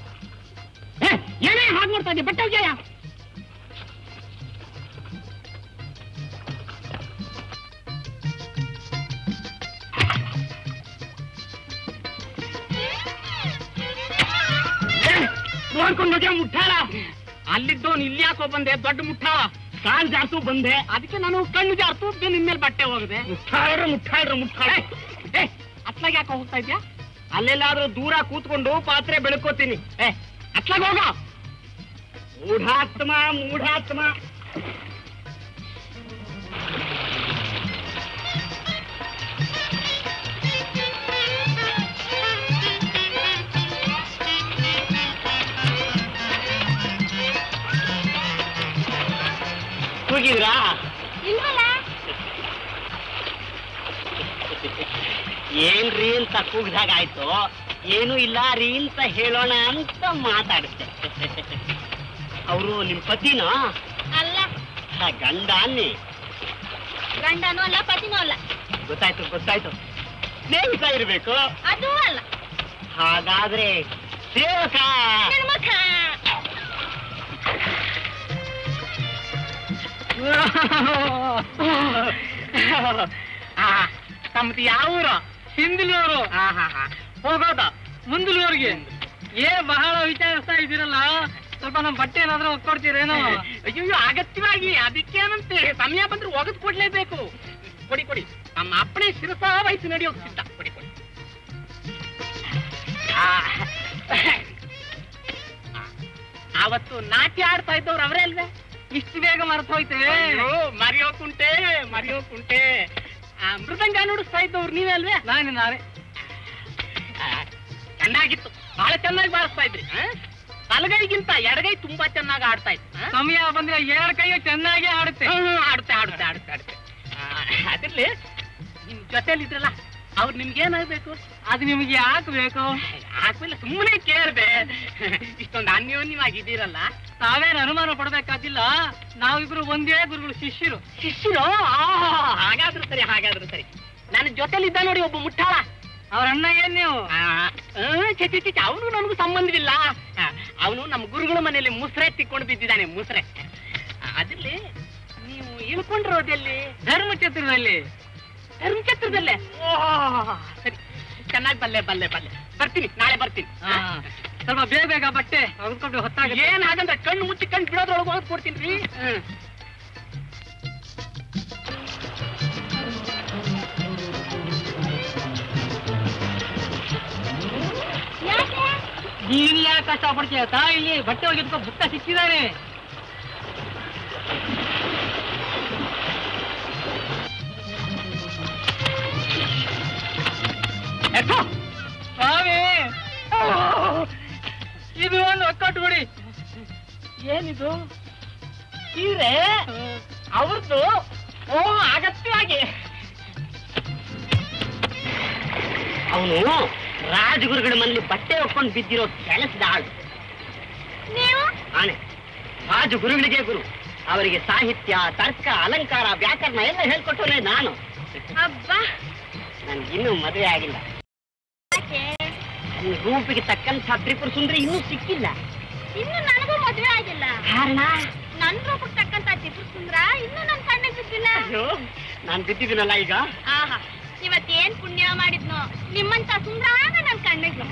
ಏನೇ ಹಾಗೆ ಮಾಡ್ತಾ ಇದ್ದೆ? ಬಟ್ಟೆ ಒಗ್ಯಾಯ. ನೋಡ್ಕೊಂಡು ಹೋಗ್ಯ ಮುಟ್ಟಾಳ. ಅಲ್ಲಿದ್ದವನು ಇಲ್ಲಿ ಯಾಕೋ ಬಂದೆ? ದೊಡ್ಡ ಮುಟ್ಟಾಳ. ಕಾಲ್ ಜಾರ್ತು ಬಂದೆ, ಅದಕ್ಕೆ ನಾನು ಕಣ್ಣು ಜಾರ್ತು ನಿನ್ ಮೇಲೆ ಬಟ್ಟೆ ಹೋಗದೆ. ಮುಟ್ಟಾಳ್ರ. ಅತ್ಲಾಗ ಯಾಕೆ ಹೋಗ್ತಾ ಇದ್ಯಾ? ಅಲ್ಲೆಲ್ಲಾದ್ರೂ ದೂರ ಕೂತ್ಕೊಂಡು ಪಾತ್ರೆ ಬೆಳ್ಕೋತೀನಿ. ಅತ್ಲಾಗ ಹೋಗ. ಮೂಢಾತ್ಮ. ಹೋಗಿದ್ರಾ? ಇಲ್ವಲ್ಲ. ಏನ್ರಿ ಅಂತ ಕೂಗಿದಾಗ ಆಯ್ತು. ಏನು ಇಲ್ಲ ರೀ ಅಂತ ಹೇಳೋಣ ಅಂತ ಮಾತಾಡುತ್ತೆ. ಅವರು ನಿಮ್ ಪತಿನೋ? ಅಲ್ಲ. ಗಂಡ ಅನ್ನಿ. ಗಂಡನೂ ಅಲ್ಲ, ಪತಿನೂ ಅಲ್ಲ. ಗೊತ್ತಾಯ್ತು. ಸ್ನೇಹಿತ ಇರ್ಬೇಕು. ಅದೂ ಅಲ್ಲ. ಹಾಗಾದ್ರೆ ಸೇವಕ. ನಿರ್ಮುಖ. ತಮ್ಮದು ಯಾವ ಊರು? ಹಿಂದಿಲೂರು. ಹೋಗೋದ ಮುಂದಿಲೂರಿಗೆ? ಬಹಳ ವಿಚಾರಿಸ್ತಾ ಇದ್ದೀರಲ್ಲ, ಸ್ವಲ್ಪ ನಮ್ ಬಟ್ಟೆ ಏನಾದ್ರೂ ಒಕ್ಕೊಡ್ತೀರೇನೋ? ಅಯ್ಯೋ, ಅಗತ್ಯವಾಗಿ. ಅದಕ್ಕೇನಂತೆ, ಸಮಯ ಬಂದ್ರೆ ಒಗದ್ ಕೊಡ್ಲೇಬೇಕು. ಕೊಡಿ. ನಮ್ಮ ಅಪ್ಪಣೆ ಶಿರಸಾ ವಯಸ್ಸು ನಡೆಯೋದು ಸಿದ್ಧ. ಕೊಡಿ. ಆವತ್ತು ನಾಟ್ಯ ಆಡ್ತಾ ಇದ್ದವ್ರು ಅವರೇ ಅಲ್ವೇ? ಇಷ್ಟು ಬೇಗ ಮರೆತು ಹೋಯ್ತೇವೆ. ಮರೆಯೋಕುಂಟೆ. ಮೃದಂಗ ನುಡಿಸ್ತಾ ಇದ್ದವ್ರು ನೀವೇ ಅಲ್ವೇ? ನಾನೇ. ಚೆನ್ನಾಗಿತ್ತು, ಬಹಳ ಚೆನ್ನಾಗಿ ಬಾರಿಸ್ತಾ ಇದ್ರಿ. ಬಲಗೈಗಿಂತ ಎಡಗೈ ತುಂಬಾ ಚೆನ್ನಾಗಿ ಆಡ್ತಾ ಇತ್ತು. ಸಮಯ ಬಂದ್ರೆ ಎರಡು ಕೈಯು ಚೆನ್ನಾಗಿ ಆಡುತ್ತೆ. ಅದ್ರಲ್ಲಿ ನಿಮ್ ಜೊತೆಲಿ ಇದ್ರಲ್ಲ, ಅವ್ರು ನಿಮ್ಗೇನಾಗ್ಬೇಕು? ಅದು ನಿಮ್ಗೆ ಹಾಕ್ಬೇಕು. ಹಾಕ್ಮೇಲೆ ಸುಮ್ಮನೆ ಕೇಳ್ದೆ. ಇಷ್ಟೊಂದು ಅನ್ಯೋನ್ಯವಾಗಿದ್ದೀರಲ್ಲ, ತಾವೇನು ಅನುಮಾನ ಪಡ್ಬೇಕಾದಿಲ್ಲ. ನಾವಿಬ್ರು ಒಂದೇ ಗುರುಗಳು, ಶಿಷ್ಯರು. ಹಾಗಾದ್ರೂ ಸರಿ. ನನ್ನ ಜೊತೆಲಿದ್ದ ನೋಡಿ ಒಬ್ಬ ಮುಟ್ಟಾಳ. ಅವ್ರ ಅಣ್ಣ ಏನ್ ನೀವು? ಅವನು ನನಗೂ ಸಂಬಂಧವಿಲ್ಲ. ಅವನು ನಮ್ಮ ಗುರುಗಳ ಮನೆಯಲ್ಲಿ ಮುಸ್ರೆ ತಿಕ್ಕೊಂಡು ಬಿದ್ದಿದ್ದಾನೆ. ಮುಸ್ರೆ. ಅದ್ರಲ್ಲಿ ನೀವು ಇಳ್ಕೊಂಡಿರೋದೆಲ್ಲಿ? ಧರ್ಮಛತ್ರದಲ್ಲೇ. ಸರಿ, ಚೆನ್ನಾಗಿ ಬಲ್ಲೆ. ಬರ್ತೀನಿ, ನಾಳೆ ಬರ್ತೀನಿ. ಸ್ವಲ್ಪ ಬೇಗ ಬಟ್ಟೆ ಹೊತ್ಕೊಂಡು ಹೊತ್ತಾಗ. ಏನ್ ಹಾಗಂದ್ರೆ ಕಣ್ಣು ಮುಚ್ಚಿ ಕಣ್ಣು ಬಿಡೋದ್ರೊಳಗೆ ಹೋಗಿ ಕೊಡ್ತೀನಿ ರೀ. ನೀನ್ ಯಾಕೆ ಕಷ್ಟಪಡ್ತೀಯ? ಇಲ್ಲಿ ಬಟ್ಟೆ ಒಗೆದ್ಕೊ, ಬುಕ್ಕ ಸಿಕ್ಕಿದಾನೆ. ಸ್ವಾಮಿ, ಇದು ಒಂದು ಒಕ್ಕಟ್ಟು ಬಿಡಿ. ಏನಿದು? ಸೀರೆ ಅವ್ರದ್ದು? ಅಗತ್ಯವಾಗಿ. ಅವನು ರಾಜಗುರುಗಳ ಮನೇಲಿ ಬಟ್ಟೆ ಒಕ್ಕೊಂಡು ಬಿದ್ದಿರೋ ಕೆಲಸದ ಆಳು. ನೀವು? ಆನೆ. ರಾಜಗುರುಗಳಿಗೆ ಗುರು. ಅವರಿಗೆ ಸಾಹಿತ್ಯ, ತರ್ಕ, ಅಲಂಕಾರ, ವ್ಯಾಕರಣ ಎಲ್ಲ ಹೇಳ್ಕೊಟ್ಟವನೇ ನಾನು. ಅಬ್ಬಾ, ನನ್ಗಿನ್ನೂ ಮದುವೆ ಆಗಿಲ್ಲ. ರೂಪಿಗೆ ತಕ್ಕಂಥ ತ್ರಿಪುರ ಸುಂದರಿ ಇನ್ನೂ ಸಿಕ್ಕಿಲ್ಲ. ಇನ್ನು ನನಗೂ ಮದುವೆ ಆಗಿಲ್ಲ. ಕಾರಣ? ನನ್ ರೂಪಕ್ಕೆ ತಕ್ಕಂತ ತ್ರಿಪುರ ಸುಂದ್ರ ಇನ್ನೂ ನನ್ ಕಣ್ಣಿಗೆ ಬಿದ್ದಿಲ್ಲ. ಅಯ್ಯೋ ನಾನ್ ಬಿದ್ದಿದ್ದೀನಲ್ಲ ಈಗ. ಆಹಾ ಇವತ್ತೇನ್ ಪುಣ್ಯ ಮಾಡಿದ್ನೋ ನಿಮ್ಮಂತ ಸುಂದ್ರಾಗ ನನ್ ಕಣ್ಣಿಗೆ.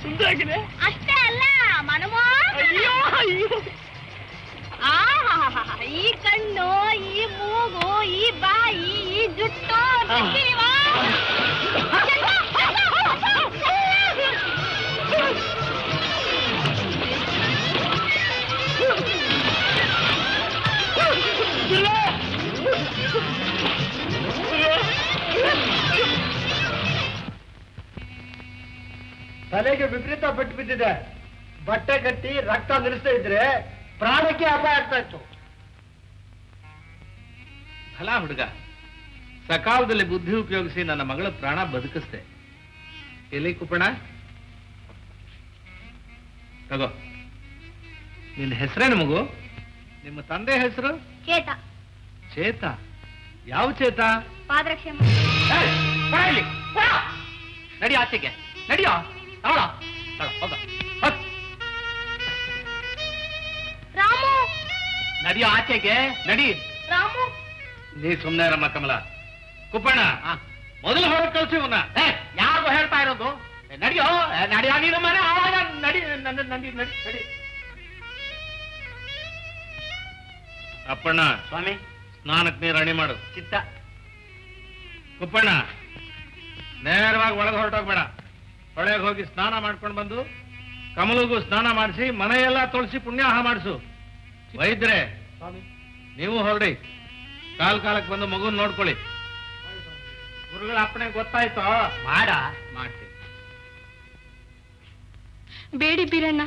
ಸುಂದರಾಗಿದೆ. ಅಷ್ಟೇ ಅಲ್ಲ ಮನಮೋ. ಅಯ್ಯೋ ಅಯ್ಯೋ. ಆಹಾ ಈ ಕಣ್ಣು, ಈ ಮೂಗು, ಈ ಬಾಯಿ, ಈ ಜುಟ್ಟು ಸಿಕ್ಕಿಲ್ವಾ? ತಲೆಗೆ ವಿಪರೀತ ಪಟ್ಟು ಬಿದ್ದಿದೆ. ಬಟ್ಟೆ ಕಟ್ಟಿ ರಕ್ತ ನಿಲ್ಲಿಸ್ತಾ ಇದ್ರೆ ಪ್ರಾಣಕ್ಕೆ ಅಪಾಯ ಆಗ್ತಾ ಇತ್ತು. ಅಲ್ಲ ಹುಡುಗ, ಸಕಾಲದಲ್ಲಿ ಬುದ್ಧಿ ಉಪಯೋಗಿಸಿ ನನ್ನ ಮಗಳ ಪ್ರಾಣ ಬದುಕಿಸ್ದೆ. ಎಲ್ಲಿ ಕುಪ್ಪಣ? ತಗೋ. ನಿನ್ನ ಹೆಸರೇನು ಮಗು? ನಿಮ್ಮ ತಂದೆ ಹೆಸರು? ಚೇತ. ಚೇತ? ಯಾವ ಚೇತ? ಪಾದರಕ್ಷೆ. ನಡಿ ಆಚೆಗೆ, ನಡಿಯೋ. ಹೋಗ ರಾಮು. ನಡಿಯೋ ಆಚೆಗೆ, ನಡಿ. ರಾಮು ನೀ ಸುಮ್ಮನೆ ರಮ್ಮ ಕಮಲ. ಕುಪ್ಪಣ್ಣ, ಮೊದಲು ಹೊರಗೆ ಕಳ್ಸಿ ಇವನ್ನ. ಯಾರಿಗೂ ಹೇಳ್ತಾ ಇರೋದು? ನಡಿಯೋ, ನಡಿಯೋ ನೀನು ಮನೆ. ನಡಿ ನಡಿ ನಡಿ ನಡಿ. ಅಪ್ಪಣ್ಣ ಸ್ವಾಮಿ ಸ್ನಾನಕ್ಕೆ ನೀರು ಅಣಿ ಮಾಡು. ಚಿತ್ತ. ಕುಪ್ಪಣ್ಣ, ನೇರವಾಗಿ ಒಳಗೆ ಹೊರಟೋಗ್ಬೇಡ. ಹೊಳೆಗೆ ಹೋಗಿ ಸ್ನಾನ ಮಾಡ್ಕೊಂಡು ಬಂದು ಕಮಲಿಗೂ ಸ್ನಾನ ಮಾಡಿಸಿ ಮನೆಯೆಲ್ಲ ತೊಳಸಿ ಪುಣ್ಯಾಹ ಮಾಡಿಸು. ವೈದ್ಯರೇ, ನೀವು ಹೊರಡಿ. ಕಾಲಕ್ಕೆ ಬಂದು ಮಗುನ್ ನೋಡ್ಕೊಳ್ಳಿ. ಗುರುಗಳ ಅಪ್ಪಣೆ ಗೊತ್ತಾಯ್ತೋ? ಮಾಡ್ತೀನಿ. ಬೇಡಿ ಬೀರಣ್ಣ,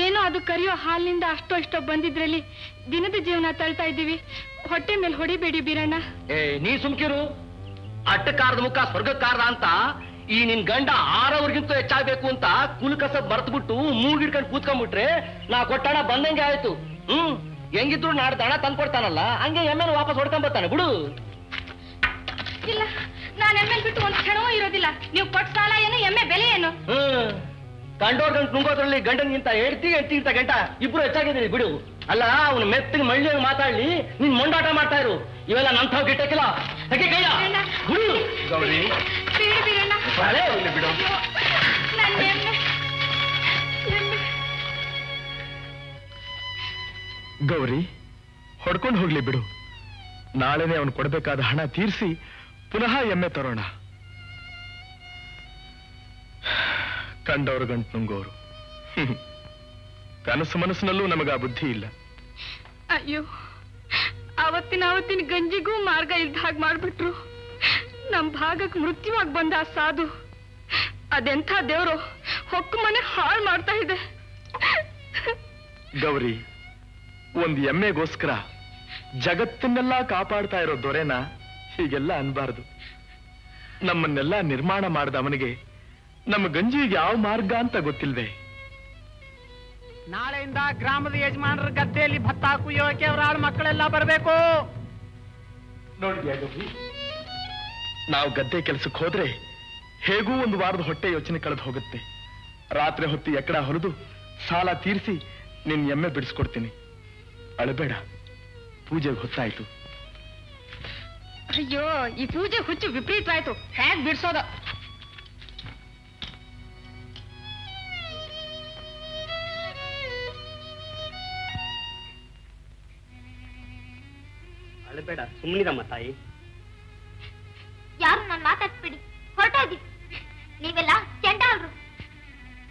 ಏನೋ ಅದು ಕರಿಯೋ ಹಾಲಿನಿಂದ ಅಷ್ಟೋ ಇಷ್ಟೋ ಬಂದಿದ್ರಲ್ಲಿ ದಿನದ ಜೀವನ ತಳ್ತಾ ಇದ್ದೀವಿ. ಹೊಟ್ಟೆ ಮೇಲೆ ಹೊಡಿಬೇಡಿ ಬೀರಣ್ಣ. ನೀ ಸುಮ್ಕಿರು. ಅಟ್ಟಕಾರದ ಮುಖ ಸ್ವರ್ಗಕಾರದ ಅಂತ ಈ ನಿನ್ ಗಂಡ 6 ಹೆಚ್ಚಾಗಬೇಕು ಅಂತ ಕುಲಕಸ ಬರ್ತಬಿಟ್ಟು ಮೂಗಿಡ್ಕೊಂಡು ಕೂತ್ಕೊಂಡ್ಬಿಟ್ರೆ ನಾ ಕೊಟ್ಟಣ ಬಂದಂಗೆ ಆಯ್ತು. ಹೆಂಗಿದ್ರು ನಾಡ್ದು ಹಣ ತಂದ್ಕೊಡ್ತಾನಲ್ಲ, ಹಂಗೆ ಎಮ್ಮೆನ ವಾಪಸ್ ಹೊಡ್ಕೊಂಡ್ ಬರ್ತಾನೆ ಬಿಡು. ಇಲ್ಲ, ನಾನು ಎಮ್ಮೆ ಬಿಟ್ಟು ಒಂದು ಕ್ಷಣವೂ ಇರೋದಿಲ್ಲ. ನೀವು ಕೊಟ್ಟ ಸಾಲ ಏನು, ಎಮ್ಮೆ ಬೆಲೆ ಏನು? ಕಂಡೋರ್ ಗಂಟು ನುಂಗೋದ್ರಲ್ಲಿ ಗಂಡನ್ಗಿಂತ ಹೆಂಡತಿಗಿಂತ ಗಂಟ ಇಬ್ರು ಹೆಚ್ಚಾಗಿದ್ದೀರಿ ಬಿಡು. ಅಲ್ಲ, ಅವನು ಮೆತ್ತಿಗೆ ಮಳ್ಳಿಯಾಗಿ ಮಾತಾಡ್ಲಿ, ನೀನ್ ಮೊಂಡಾಟ ಮಾಡ್ತಾ ಇರು. ಇವೆಲ್ಲ ನಂತಾವ್ ಗಿಟ್ಟಕ್ಕಿಲ್ಲ. ಗೌರಿ, ಬೇಡಿ ಬೀರಣ್ಣ, ಬಿಡು. ನನ್ನ ಎಮ್ಮೆ. ಗೌರಿ, ಹೊಡ್ಕೊಂಡು ಹೋಗ್ಲಿ ಬಿಡು. ನಾಳೆನೆ ಅವನು ಕೊಡಬೇಕಾದ ಹಣ ತೀರಿಸಿ ಪುನಃ ಎಮ್ಮೆ ತರೋಣ. ಕಂಡವರು ಗಂಟು ನುಂಗೋರು. ಕನಸು ಮನಸ್ಸಿನಲ್ಲೂ ನಮಗ ಆ ಬುದ್ಧಿ ಇಲ್ಲ. ಅಯ್ಯೋ, ಅವತ್ತಿನ ಗಂಜಿಗೂ ಮಾರ್ಗ ಇಲ್ದ ಹಾಗೆ ಮಾಡ್ಬಿಟ್ರು. ನಮ್ ಭಾಗಕ್ಕೆ ಮೃತ್ಯುವಾಗಿ ಬಂದ ಆ ಸಾಧು ಅದೆಂಥ ದೇವ್ರು ಹೊಕ್ಕು ಮನೆ ಹಾಳು ಮಾಡ್ತಾ ಇದೆ. ಗೌರಿ, ಒಂದು ಎಮ್ಮೆಗೋಸ್ಕರ ಜಗತ್ತನ್ನೆಲ್ಲ ಕಾಪಾಡ್ತಾ ಇರೋ ದೊರೆನ ಹೀಗೆಲ್ಲ ಅನ್ಬಾರ್ದು. ನಮ್ಮನ್ನೆಲ್ಲ ನಿರ್ಮಾಣ ಮಾಡಿದ ಅವನಿಗೆ ನಮ್ಮ ಗಂಜಿಗೆ ಯಾವ ಮಾರ್ಗ ಅಂತ ಗೊತ್ತಿಲ್ವೇ? ನಾಳೆಯಿಂದ ಗ್ರಾಮದ ಯಜಮಾನರ ಗದ್ದೆಯಲ್ಲಿ ಭತ್ತ ಕುಯ್ಯೋಕೆ ಅವರ ಮಕ್ಕಳೆಲ್ಲ ಬರಬೇಕು. ನೋಡಿದ್ಯಾ ಗೌರಿ, ನಾವು ಗದ್ದೆ ಕೆಲಸಕ್ಕೆ ಹೋದ್ರೆ ಹೇಗೂ ಒಂದು ವಾರದ ಹೊಟ್ಟೆ ಯೋಚನೆ ಕಳೆದು ಹೋಗುತ್ತೆ. ರಾತ್ರಿ ಹೊತ್ತು ಎಕ್ಕಡ ಹೊರದು ಸಾಲ ತೀರಿಸಿ ನಿನ್ ಎಮ್ಮೆ ಬಿಡಿಸ್ಕೊಡ್ತೀನಿ. ಅಳಬೇಡ, ಪೂಜೆಗೆ ಹೊತ್ತಾಯ್ತು. ಅಯ್ಯೋ, ಈ ಪೂಜೆ ಹುಚ್ಚು ವಿಪರೀತವಾಯ್ತು. ಹೇಗ್ ಬಿಡ್ಸೋದ? ಅಳಬೇಡ, ಸುಮ್ಮನಿರಮ್ಮ ತಾಯಿ. ಯಾರು ನಾನು ಮಾತಾಡ್ಸ್ಬಿಡಿ, ಹೊರಟೋಗಿ. ನೀವೆಲ್ಲ ಚೆಂಡಾಳ್ರು.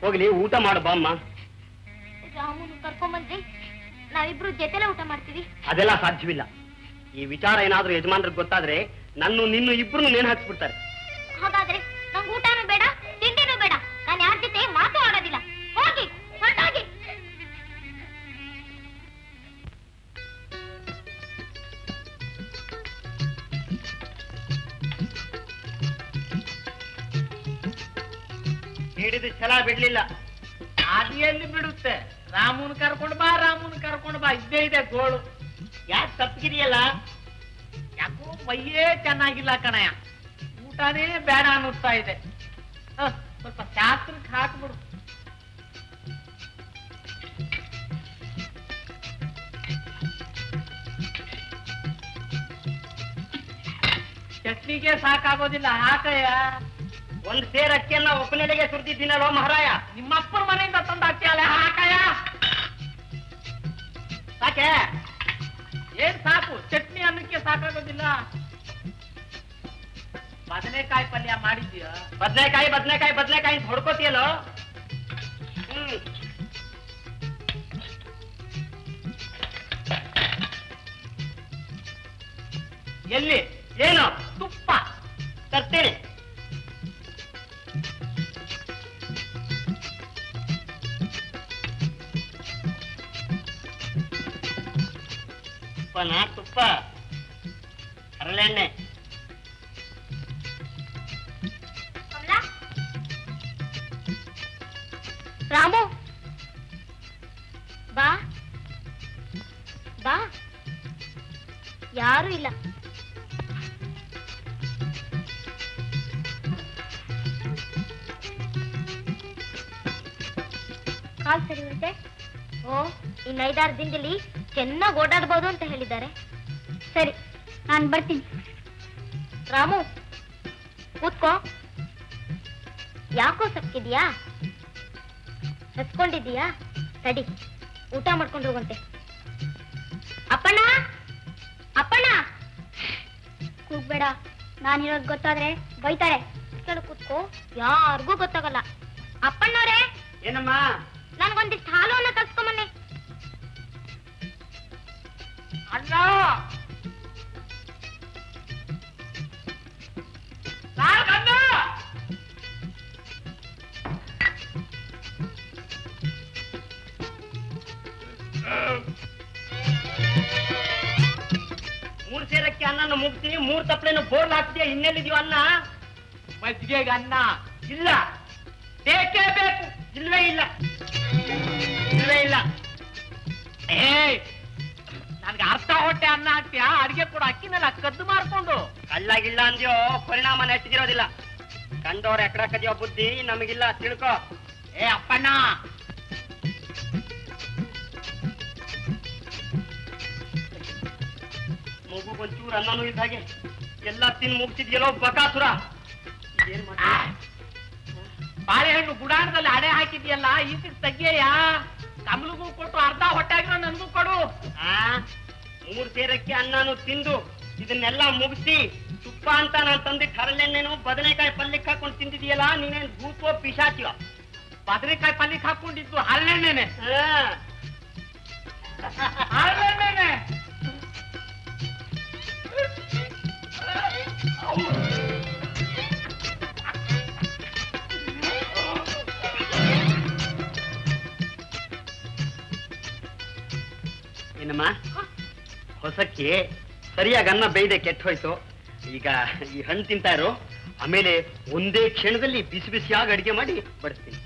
ಹೋಗ್ಲಿ, ಊಟ ಮಾಡು ಬಾಮ್ಮ. ರಾಮುನು ಕರ್ಕೊಂಬಂದ್ರಿ, ನಾವಿಬ್ರು ಜೊತೆಲೆ ಊಟ ಮಾಡ್ತೀವಿ. ಅದೆಲ್ಲ ಸಾಧ್ಯವಿಲ್ಲ. ಈ ವಿಚಾರ ಏನಾದ್ರೂ ಯಜಮಾನ್ರಿಗೆ ಗೊತ್ತಾದ್ರೆ ನಿನ್ನು ಇಬ್ರು ನೇಣು ಹಾಕ್ಸ್ಬಿಡ್ತಾರೆ. ಹಾಗಾದ್ರೆ ನಂಗೆ ಊಟನೂ ಬೇಡ, ತಿಂಡಿನೂ ಬೇಡ. ನಾನು ಯಾರ ಜೊತೆ ಮಾತು ಆಡೋದಿಲ್ಲ. ಹೋಗಿ, ಹೊರಟೋಗಿ. ಹಿಡಿದ ಛಲ ಬಿಡ್ಲಿಲ್ಲ. ಆದಿಯಲ್ಲಿ ಬಿಡುತ್ತೆ. ರಾಮುನ್ ಕರ್ಕೊಂಡು ಬಾ ಇದ್ದೇ ಇದೆ ಗೋಳು. ಯಾಕೆ ತಪ್ಪಿಗಿದೆಯಲ್ಲ? ಯಾಕೋ ಮೈಯೇ ಚೆನ್ನಾಗಿಲ್ಲ ಕಣಯ್ಯ. ಊಟನೇ ಬೇಡ ಅನ್ನಿಸ್ತಾ ಇದೆ. ಸ್ವಲ್ಪ ಶಾಸ್ತ್ರಕ್ಕೆ ಹಾಕ್ಬಿಡು. ನಿನಗೆ ಸಾಕಾಗೋದಿಲ್ಲ ಹಾಕಯ್ಯ. ಒಂದ್ ಸೇರ್ ಅಕ್ಕಿಯನ್ನ ಒಪ್ಪನೆಲೆಗೆ ಸುರಿದಿದ್ದೀನಲ್ವ ಮಹಾರಾಯ. ನಿಮ್ಮಪ್ಪನ ಮನೆಯಿಂದ ತಂದ ಅಕ್ಕಿ ಅಲ್ಲ ಹಾಕಯ್ಯ. ಸಾಕೆ ಏನ್ ಸಾಕು, ಚಟ್ನಿ ಅನ್ನಕ್ಕೆ ಸಾಕಾಗೋದಿಲ್ಲ. ಬದನೆಕಾಯಿ ಪಲ್ಯ ಮಾಡಿದ್ಯ? ಬದ್ನೆಕಾಯಿ ಬದ್ನೆಕಾಯಿ ಬದ್ನೆಕಾಯಿ ಅಂತ ಹೊಡ್ಕೋತಿಯಲ್ಲೋ. ಎಲ್ಲಿ? ಏನು? ತುಪ್ಪ ತರ್ತೇನೆ. ತುಪ್ಪನಾ? ತುಪ್ಪ, ಹರಳೆಣ್ಣೆ. ರಾಮು ಬಾ ಬಾ. ಯಾರು ಇಲ್ಲ. ಕಾಲ್ ಸರಿ ಉಂಟೆ? ಓ, ಇನ್ನು 5-6 ದಿನದಲ್ಲಿ ಚೆನ್ನಾಗಿ ಓಡಾಡ್ಬೋದು ಅಂತ ಹೇಳಿದ್ದಾರೆ. ಸರಿ, ನಾನು ಬರ್ತೀನಿ. ರಾಮು ಕೂತ್ಕೋ. ಯಾಕೋ ಸಕ್ಕಿದ್ಯಾ? ಹಸ್ಕೊಂಡಿದ್ದೀಯಾ? ತಡಿ, ಊಟ ಮಾಡ್ಕೊಂಡು ಹೋಗಂತೆ. ಅಪ್ಪಣ್ಣ ಅಪ್ಪಣ್ಣ ಕೂಗ್ಬೇಡ, ನಾನಿರೋದು ಗೊತ್ತಾದ್ರೆ ಬೈತಾರೆ. ಕೆಳಗೆ ಕೂತ್ಕೋ, ಯಾರಿಗೂ ಗೊತ್ತಾಗಲ್ಲ. ಅಪ್ಪಣ್ಣವ್ರೆ, ಏನಮ್ಮ? ನನ್ಗೊಂದಿಷ್ಟು ಹಾಲುವನ್ನ ಕರ್ಸ್ಕೊಂಬನ್ನಿ. ಅಣ್ಣ, ಅಣ್ಣ, 3 ಸೇರಕ್ಕೆ ಅನ್ನನ್ನು ಮುಗಿಸಿ 3 ತಪ್ಪಲೆಯನ್ನು ಬೋರ್ಲ್ ಹಾಕ್ತೀಯ. ಇನ್ನೆಲ್ಲಿದೀವ ಅನ್ನ? ಮಜ್ಜಿಗೆಗೆ ಅನ್ನ ಇಲ್ಲ, ಬೇಕೇ ಬೇಕು. ಇಲ್ವೇ ಇಲ್ಲ, ಇಲ್ವೇ ಇಲ್ಲ. ನನ್ಗೆ ಅರ್ಧ ಹೊಟ್ಟೆ ಅನ್ನ ಹಾಕ್ತೀಯ? ಅಡಿಗೆ ಕೂಡ ಅಕ್ಕಿನೆಲ್ಲ ಕದ್ದು ಮಾರ್ಕೊಂಡು ಕಳ್ಳಾಗಿಲ್ಲ ಅಂದ್ಯೋ ಪರಿಣಾಮ ನೆಟ್ಟಿದಿರೋದಿಲ್ಲ. ಕಂಡವ್ರ ಎಕಡ ಕದಿಯೋ ಬುದ್ಧಿ ನಮಗಿಲ್ಲ, ತಿಳ್ಕೊ. ಅಪ್ಪಣ್ಣ, ಮಗುಗೊಂಚೂರು ಅನ್ನನೂ ಇದ್ದ ಹಾಗೆ ಎಲ್ಲ ತಿನ್ ಮುಗಿಸಿದ್ಯಲ್ಲೋ ಬಕಾಸುರ. ಏನ್ ಮಾಡ? ಬಾಳೆಹಣ್ಣು ಗುಡಾಣದಲ್ಲಿ ಅಡೆ ಹಾಕಿದ್ಯಲ್ಲ, ಈಚೆಗೆ ತೆಗಿಯಯ್ಯ. ಕಮಲಿಗೂ ಕೊಟ್ಟು ಅರ್ಧ ಹೊಟ್ಟೆ ಆಗಿರೋ ನನ್ಗೂ ಕೊಡು. 3 ಸೇರಕ್ಕೆ ಅನ್ನನು ತಿಂದು ಇದನ್ನೆಲ್ಲ ಮುಗಿಸಿ ತುಪ್ಪ ಅಂತ ನಾನು ತಂದಿಟ್ಟು ಹರಳೆಣ್ಣೆನು ಬದನೆಕಾಯಿ ಪಲ್ಯಕ್ಕೆ ಹಾಕೊಂಡು ತಿಂದಿದೀಯಲ್ಲ, ನೀನೇನ್ ಭೂತೋ ಪಿಶಾಚಿಯೋ? ಬದನೆಕಾಯಿ ಪಲ್ಯಕ್ಕೆ ಹಾಕೊಂಡಿದ್ದು ಹರಳೆಣ್ಣೆನೆ. ಹರಳೆಣ್ಣೆನೆ. ಏನಮ್ಮ? ಹೊಸಕ್ಕೆ ಸರಿಯಾಗಿ ಅನ್ನ ಬೇಯ್ದೆ ಕೆಟ್ಟ ಹೋಯ್ತು. ಈಗ ಈ ಹಣ್ಣು ತಿಂತಾ ಇರು, ಆಮೇಲೆ ಒಂದೇ ಕ್ಷಣದಲ್ಲಿ ಬಿಸಿ ಬಿಸಿಯಾಗಿ ಅಡಿಗೆ ಮಾಡಿ ಬಡಿಸ್ತೀನಿ.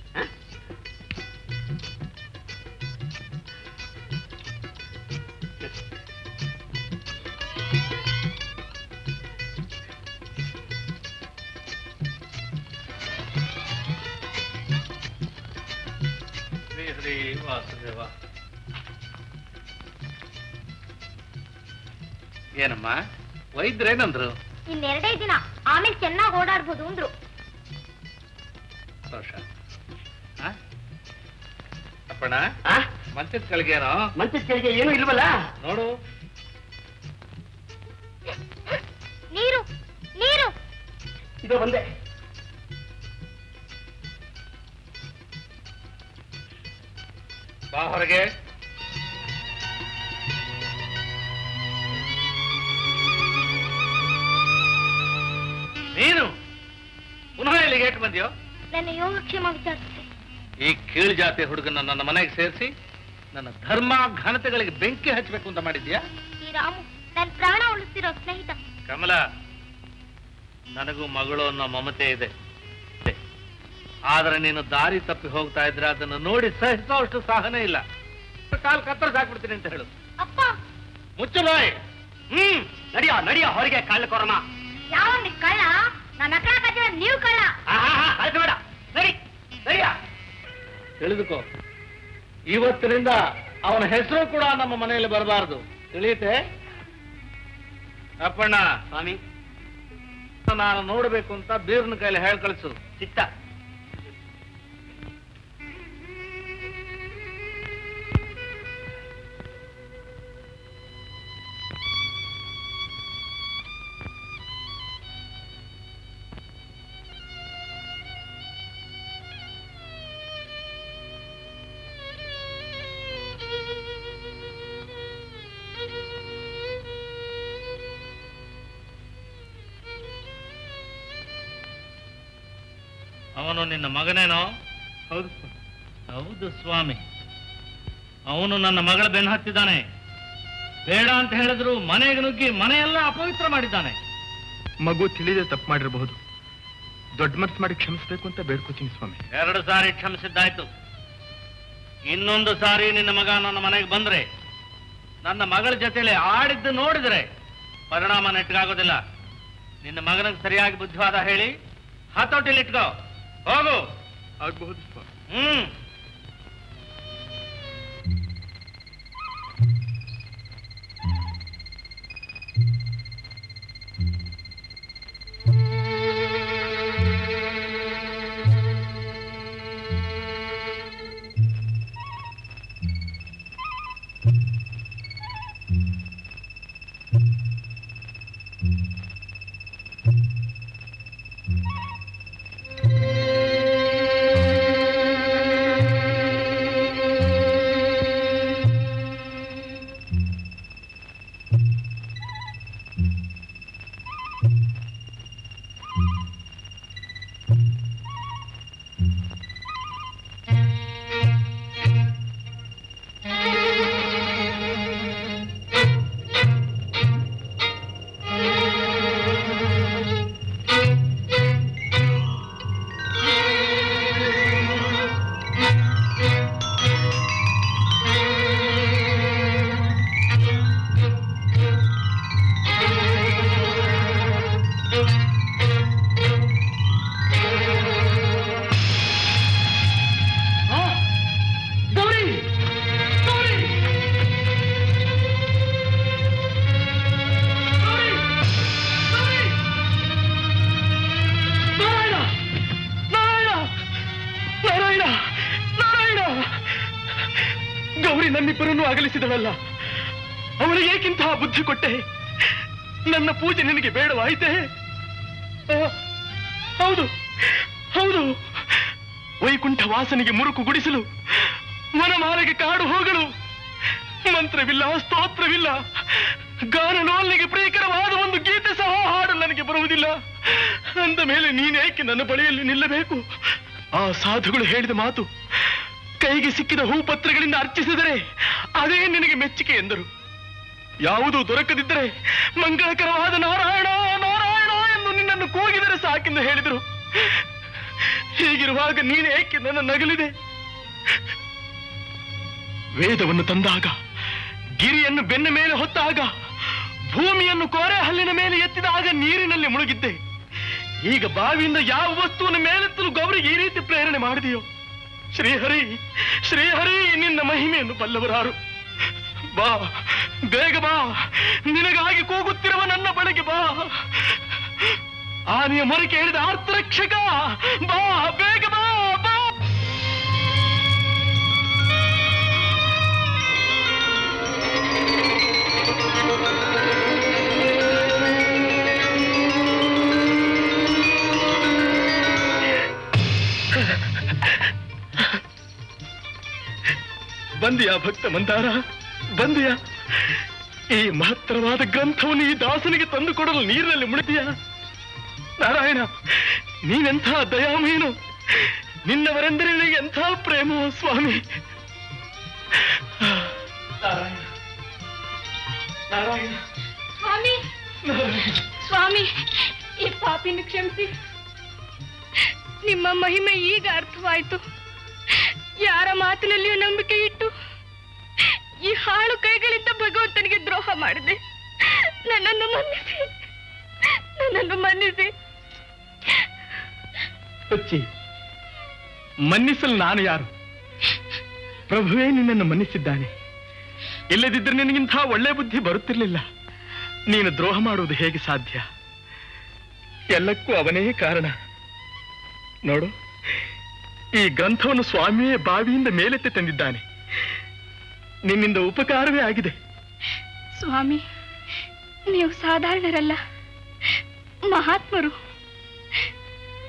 ಏನಮ್ಮ ವೈದ್ಯರೇನಂದ್ರು? ಇನ್ನೆರಡೇ ದಿನ, ಆಮೇಲೆ ಚೆನ್ನಾಗಿ ಓಡಾಡ್ಬೋದು ಅಂದ್ರು. ಅಪ್ಪಣ್ಣ, ಮಂಚದ ಕೆಳಗೇನೋ? ಮಂಚದ ಕೆಳಗೆ ಏನು ಇಲ್ವಲ್ಲ ನೋಡು. ನೀರು ನೀರು. ಇದು ಬಂದೆ. ಬಾ ಹೊರಗೆ. ನೀನು ಪುನಃ ಇಲ್ಲಿಗೆ ಏಟ್ ಬಂದ್ಯೋ? ನನ್ನ ಯೋಗಕ್ಷೇಮ ವಿಚಾರಿಸಿದೆ. ಈ ಕೀಳು ಜಾತಿ ಹುಡುಗನ ನನ್ನ ಮನೆಗೆ ಸೇರಿಸಿ ನನ್ನ ಧರ್ಮ ಘನತೆಗಳಿಗೆ ಬೆಂಕಿ ಹಚ್ಚಬೇಕು ಅಂತ ಮಾಡಿದ್ಯಾ? ಈ ರಾಮು ನನ್ನ ಪ್ರಾಣ ಉಳಿಸ್ತಿರೋ ಸ್ನೇಹಿತ. ಕಮಲ, ನನಗೂ ಮಗಳು ಅನ್ನೋ ಮಮತೆ ಇದೆ. ಆದ್ರೆ ನೀನು ದಾರಿ ತಪ್ಪಿ ಹೋಗ್ತಾ ಇದ್ರೆ ಅದನ್ನು ನೋಡಿ ಸಹಿಸೋ ಅಷ್ಟು ಸಹನೆ ಇಲ್ಲ. ಕಾಲ್ ಕತ್ತರಿಸಿ ಹಾಕ್ಬಿಡ್ತೀನಿ ಅಂತ ಹೇಳು. ಅಪ್ಪ, ಮುಚ್ಚು ಬಾಯ್. ನಡಿಯ ನಡಿಯ ಹೊರಗೆ ಕಳ್ಳ ಕೊರಮ. ಯಾವ ಕಳ್ಳ? ನನ್ನ ಅಕ್ಕ ಕಜ್ಜ ನೀವು ಕಳ್ಳ. ಆಯ್ತು ಬೇಡ, ನಡಿ ನಡಿಯ. ತಿಳಿದುಕೋ, ಇವತ್ತಿನಿಂದ ಅವನ ಹೆಸರು ಕೂಡ ನಮ್ಮ ಮನೆಯಲ್ಲಿ ಬರಬಾರದು, ತಿಳಿಯುತ್ತೆ? ಅಪ್ಪಣ್ಣ ಸ್ವಾಮಿ, ನಾನು ನೋಡ್ಬೇಕು ಅಂತ ಬೀರ್ನ ಕೈಲಿ ಹೇಳಿ ಕಳಿಸು. ಚಿತ್ತ. ಅವನು ನಿನ್ನ ಮಗನೇನೋ? ಹೌದು. ಹೌದು ಸ್ವಾಮಿ, ಅವನು ನನ್ನ ಮಗಳ ಬೆನ್ನು ಹತ್ತಿದ್ದಾನೆ. ಬೇಡ ಅಂತ ಹೇಳಿದ್ರು ಮನೆಗೆ ನುಗ್ಗಿ ಮನೆಯೆಲ್ಲ ಅಪವಿತ್ರ ಮಾಡಿದ್ದಾನೆ. ಮಗು ತಿಳಿದೇ ತಪ್ಪು ಮಾಡಿರಬಹುದು. ದೊಡ್ಡ ಮನಸ್ಸು ಮಾಡಿ ಕ್ಷಮಿಸಬೇಕು ಅಂತ ಬೇಡ್ಕೋತೀನಿ ಸ್ವಾಮಿ. 2 ಸಾರಿ ಕ್ಷಮಿಸಿದ್ದಾಯ್ತು. ಇನ್ನೊಂದು ಸಾರಿ ನಿನ್ನ ಮಗ ನನ್ನ ಮನೆಗೆ ಬಂದ್ರೆ, ನನ್ನ ಮಗಳ ಜೊತೆಲಿ ಆಡಿದ್ದು ನೋಡಿದ್ರೆ ಪರಿಣಾಮ ನೆಟ್ಟಗಾಗೋದಿಲ್ಲ. ನಿನ್ನ ಮಗನಿಗೆ ಸರಿಯಾಗಿ ಬುದ್ಧಿವಾದ ಹೇಳಿ ಹತೋಟಿಲಿ ಇಟ್ಕೋ. ಹೋಗು. ಆಗಬಹುದು ಸ್ವಾಮಿ. ನಮ್ಮಿಬ್ಬರನ್ನು ಅಗಲಿಸಿದಳಲ್ಲ, ಅವಳಿಗೆ ಏಕಿಂತಹ ಬುದ್ಧಿ ಕೊಟ್ಟೆ? ನನ್ನ ಪೂಜೆ ನಿನಗೆ ಬೇಡವಾಯಿತೆ? ಹೌದು ಹೌದು, ವೈಕುಂಠ ವಾಸನಿಗೆ ಮುರುಕು ಗುಡಿಸಲು, ವನಮಾಲೆಗೆ ಕಾಡು ಹೋಗಲು ಮಂತ್ರವಿಲ್ಲ, ಸ್ತೋತ್ರವಿಲ್ಲ, ಗಾನನೋಲ್ಲಿಗೆ ಪ್ರಿಯಕರವಾದ ಒಂದು ಗೀತೆ ಸಹ ಹಾಡಲು ನನಗೆ ಬರುವುದಿಲ್ಲ. ಅಂದ ಮೇಲೆ ನೀನೇಕೆ ನನ್ನ ಬಳಿಯಲ್ಲಿ ನಿಲ್ಲಬೇಕು? ಆ ಸಾಧುಗಳು ಹೇಳಿದ ಮಾತು, ಕೈಗೆ ಸಿಕ್ಕಿದ ಹೂಪತ್ರಗಳಿಂದ ಅರ್ಚಿಸಿದರೆ ಅದೇ ನಿನಗೆ ಮೆಚ್ಚುಗೆ ಎಂದರು. ಯಾವುದೂ ದೊರಕದಿದ್ದರೆ ಮಂಗಳಕರವಾದ ನಾರಾಯಣ ನಾರಾಯಣ ಎಂದು ನಿನ್ನನ್ನು ಕೂಗಿದರೆ ಸಾಕೆಂದು ಹೇಳಿದರು. ಹೀಗಿರುವಾಗ ನೀನೇಕೆ ನನ್ನ ನಗಲಿದೆ? ವೇದವನ್ನು ತಂದಾಗ, ಗಿರಿಯನ್ನು ಬೆನ್ನ ಮೇಲೆ ಹೊತ್ತಾಗ, ಭೂಮಿಯನ್ನು ಕೋರೆ ಹಲ್ಲಿನ ಮೇಲೆ ಎತ್ತಿದಾಗ ನೀರಿನಲ್ಲಿ ಮುಳುಗಿದ್ದೆ. ಈಗ ಬಾವಿಯಿಂದ ಯಾವ ವಸ್ತುವಿನ ಮೇಲೆತ್ತಲು ಗೌರಿಗೆ ಈ ರೀತಿ ಪ್ರೇರಣೆ ಮಾಡಿದೆಯೋ? ಶ್ರೀಹರಿ ಶ್ರೀಹರಿ, ನಿನ್ನ ಮಹಿಮೆಯನ್ನು ಬಲ್ಲವರಾರು. ಬಾ, ಬೇಗ ಬಾ, ನಿನಗಾಗಿ ಕೂಗುತ್ತಿರುವ ನನ್ನ ಬಳಿಗೆ ಬಾ. ಆನೆಯ ಮೊರೆ ಕೇಳಿದ ಆರ್ತರಕ್ಷಕ, ಬಾ, ಬೇಗ ಬಾ, ಬಾ. ಬಂದಿಯಾ ಭಕ್ತ ಮಂದಾರ, ಬಂದಿಯಾ? ಈ ಮಹತ್ತರವಾದ ಗ್ರಂಥವನ್ನು ಈ ದಾಸನಿಗೆ ತಂದುಕೊಡಲು ನೀರಿನಲ್ಲಿ ಮುಳುಗಿದೆಯಾ? ನಾರಾಯಣ, ನೀನೆಂಥ ದಯಾಮೀನು, ನಿನ್ನವರೆಂದರೆ ನಿನಗೆ ಎಂಥ ಪ್ರೇಮವೋ ಸ್ವಾಮಿ. ನಾರಾಯಣ ನಾರಾಯಣ ಸ್ವಾಮಿ, ಸ್ವಾಮಿ, ಈ ಪಾಪಿನ ಕ್ಷಮಿಸಿ. ನಿಮ್ಮ ಮಹಿಮೆ ಈಗ ಅರ್ಥವಾಯಿತು. ಯಾರ ಮಾತಿನಲ್ಲಿಯೂ ನಂಬಿಕೆ ಇಟ್ಟು ಈ ಹಾಳು ಕೈಗಳಿಂದ ಭಗವಂತನಿಗೆ ದ್ರೋಹ ಮಾಡಿದೆ. ನನ್ನನ್ನು ಮನ್ನಿಸಿ, ನನ್ನನ್ನು ಮನ್ನಿಸಿ. ಮನ್ನಿಸಲು ನಾನು ಯಾರು? ಪ್ರಭುವೇ ನಿನ್ನನ್ನು ಮನ್ನಿಸಿದ್ದಾನೆ. ಇಲ್ಲದಿದ್ದರೆ ನಿನಗಿಂಥ ಒಳ್ಳೆ ಬುದ್ಧಿ ಬರುತ್ತಿರಲಿಲ್ಲ. ನೀನು ದ್ರೋಹ ಮಾಡುವುದು ಹೇಗೆ ಸಾಧ್ಯ? ಎಲ್ಲಕ್ಕೂ ಅವನೇ ಕಾರಣ. ನೋಡು, ಈ ಗ್ರಂಥವನ್ನು ಸ್ವಾಮಿಯೇ ಬಾವಿಯಿಂದ ಮೇಲೆತ್ತಿ ತಂದಿದ್ದಾನೆ. ನಿನ್ನಿಂದ ಉಪಕಾರವೇ ಆಗಿದೆ. ಸ್ವಾಮಿ, ನೀವು ಸಾಧಾರಣರಲ್ಲ, ಮಹಾತ್ಮರು.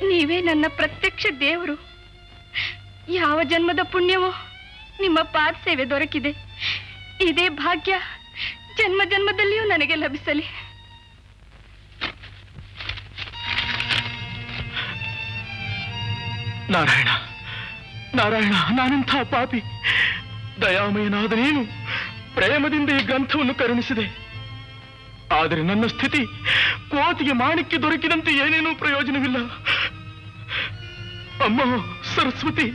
ನೀವೇ ನನ್ನ ಪ್ರತ್ಯಕ್ಷ ದೇವರು. ಯಾವ ಜನ್ಮದ ಪುಣ್ಯವೋ ನಿಮ್ಮ ಪಾದ ಸೇವೆ ದೊರಕಿದೆ. ಇದೇ ಭಾಗ್ಯ ಜನ್ಮ ಜನ್ಮದಲ್ಲಿಯೂ ನನಗೆ ಲಭಿಸಲಿ. ನಾರಾಯಣ, ನಾರಾಯಣ, ನಾನೆಂಥ ಪಾಪಿ. ದಯಾಮಯನಾದ ನೀನು ಪ್ರೇಮದಿಂದ ಈ ಗ್ರಂಥವನ್ನು ಕರುಣಿಸಿದೆ. ಆದರೆ ನನ್ನ ಸ್ಥಿತಿ ಕೋತಿಗೆ ಮಾಣಿಕ್ಯ ದೊರಕಿದಂತೆ ಏನೇನೂ ಪ್ರಯೋಜನವಿಲ್ಲ. ಅಮ್ಮ ಸರಸ್ವತಿ,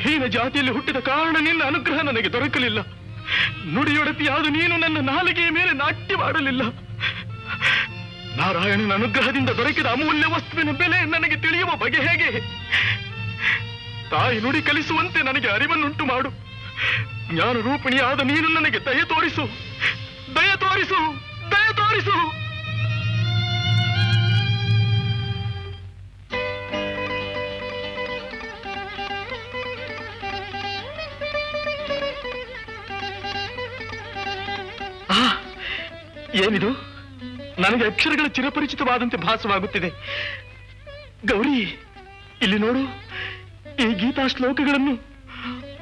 ಹೀನ ಜಾತಿಯಲ್ಲಿ ಹುಟ್ಟಿದ ಕಾರಣ ನಿನ್ನ ಅನುಗ್ರಹ ನನಗೆ ದೊರಕಲಿಲ್ಲ. ನುಡಿಯೊಡತಿಯಾದ ನೀನು ನನ್ನ ನಾಲಿಗೆಯ ಮೇಲೆ ನಾಟ್ಯ ಮಾಡಲಿಲ್ಲ. ನಾರಾಯಣನ ಅನುಗ್ರಹದಿಂದ ದೊರಕಿದ ಅಮೂಲ್ಯ ವಸ್ತುವಿನ ಬೆಲೆ ನನಗೆ ತಿಳಿಯುವ ಬಗೆ ಹೇಗೆ? ತಾಯಿ ನುಡಿ ಕಲಿಸುವಂತೆ ನನಗೆ ಅರಿವನ್ನುಂಟು ಮಾಡು. ಜ್ಞಾನ ರೂಪಿಣಿಯಾದ ನೀನು ನನಗೆ ದಯ ತೋರಿಸು, ದಯ ತೋರಿಸು, ದಯ ತೋರಿಸು. ಏನಿದು? ನನಗೆ ಅಕ್ಷರಗಳ ಚಿರಪರಿಚಿತವಾದಂತೆ ಭಾಸವಾಗುತ್ತಿದೆ. ಗೌರಿ, ಇಲ್ಲಿ ನೋಡು, ಈ ಗೀತಾ ಶ್ಲೋಕಗಳನ್ನು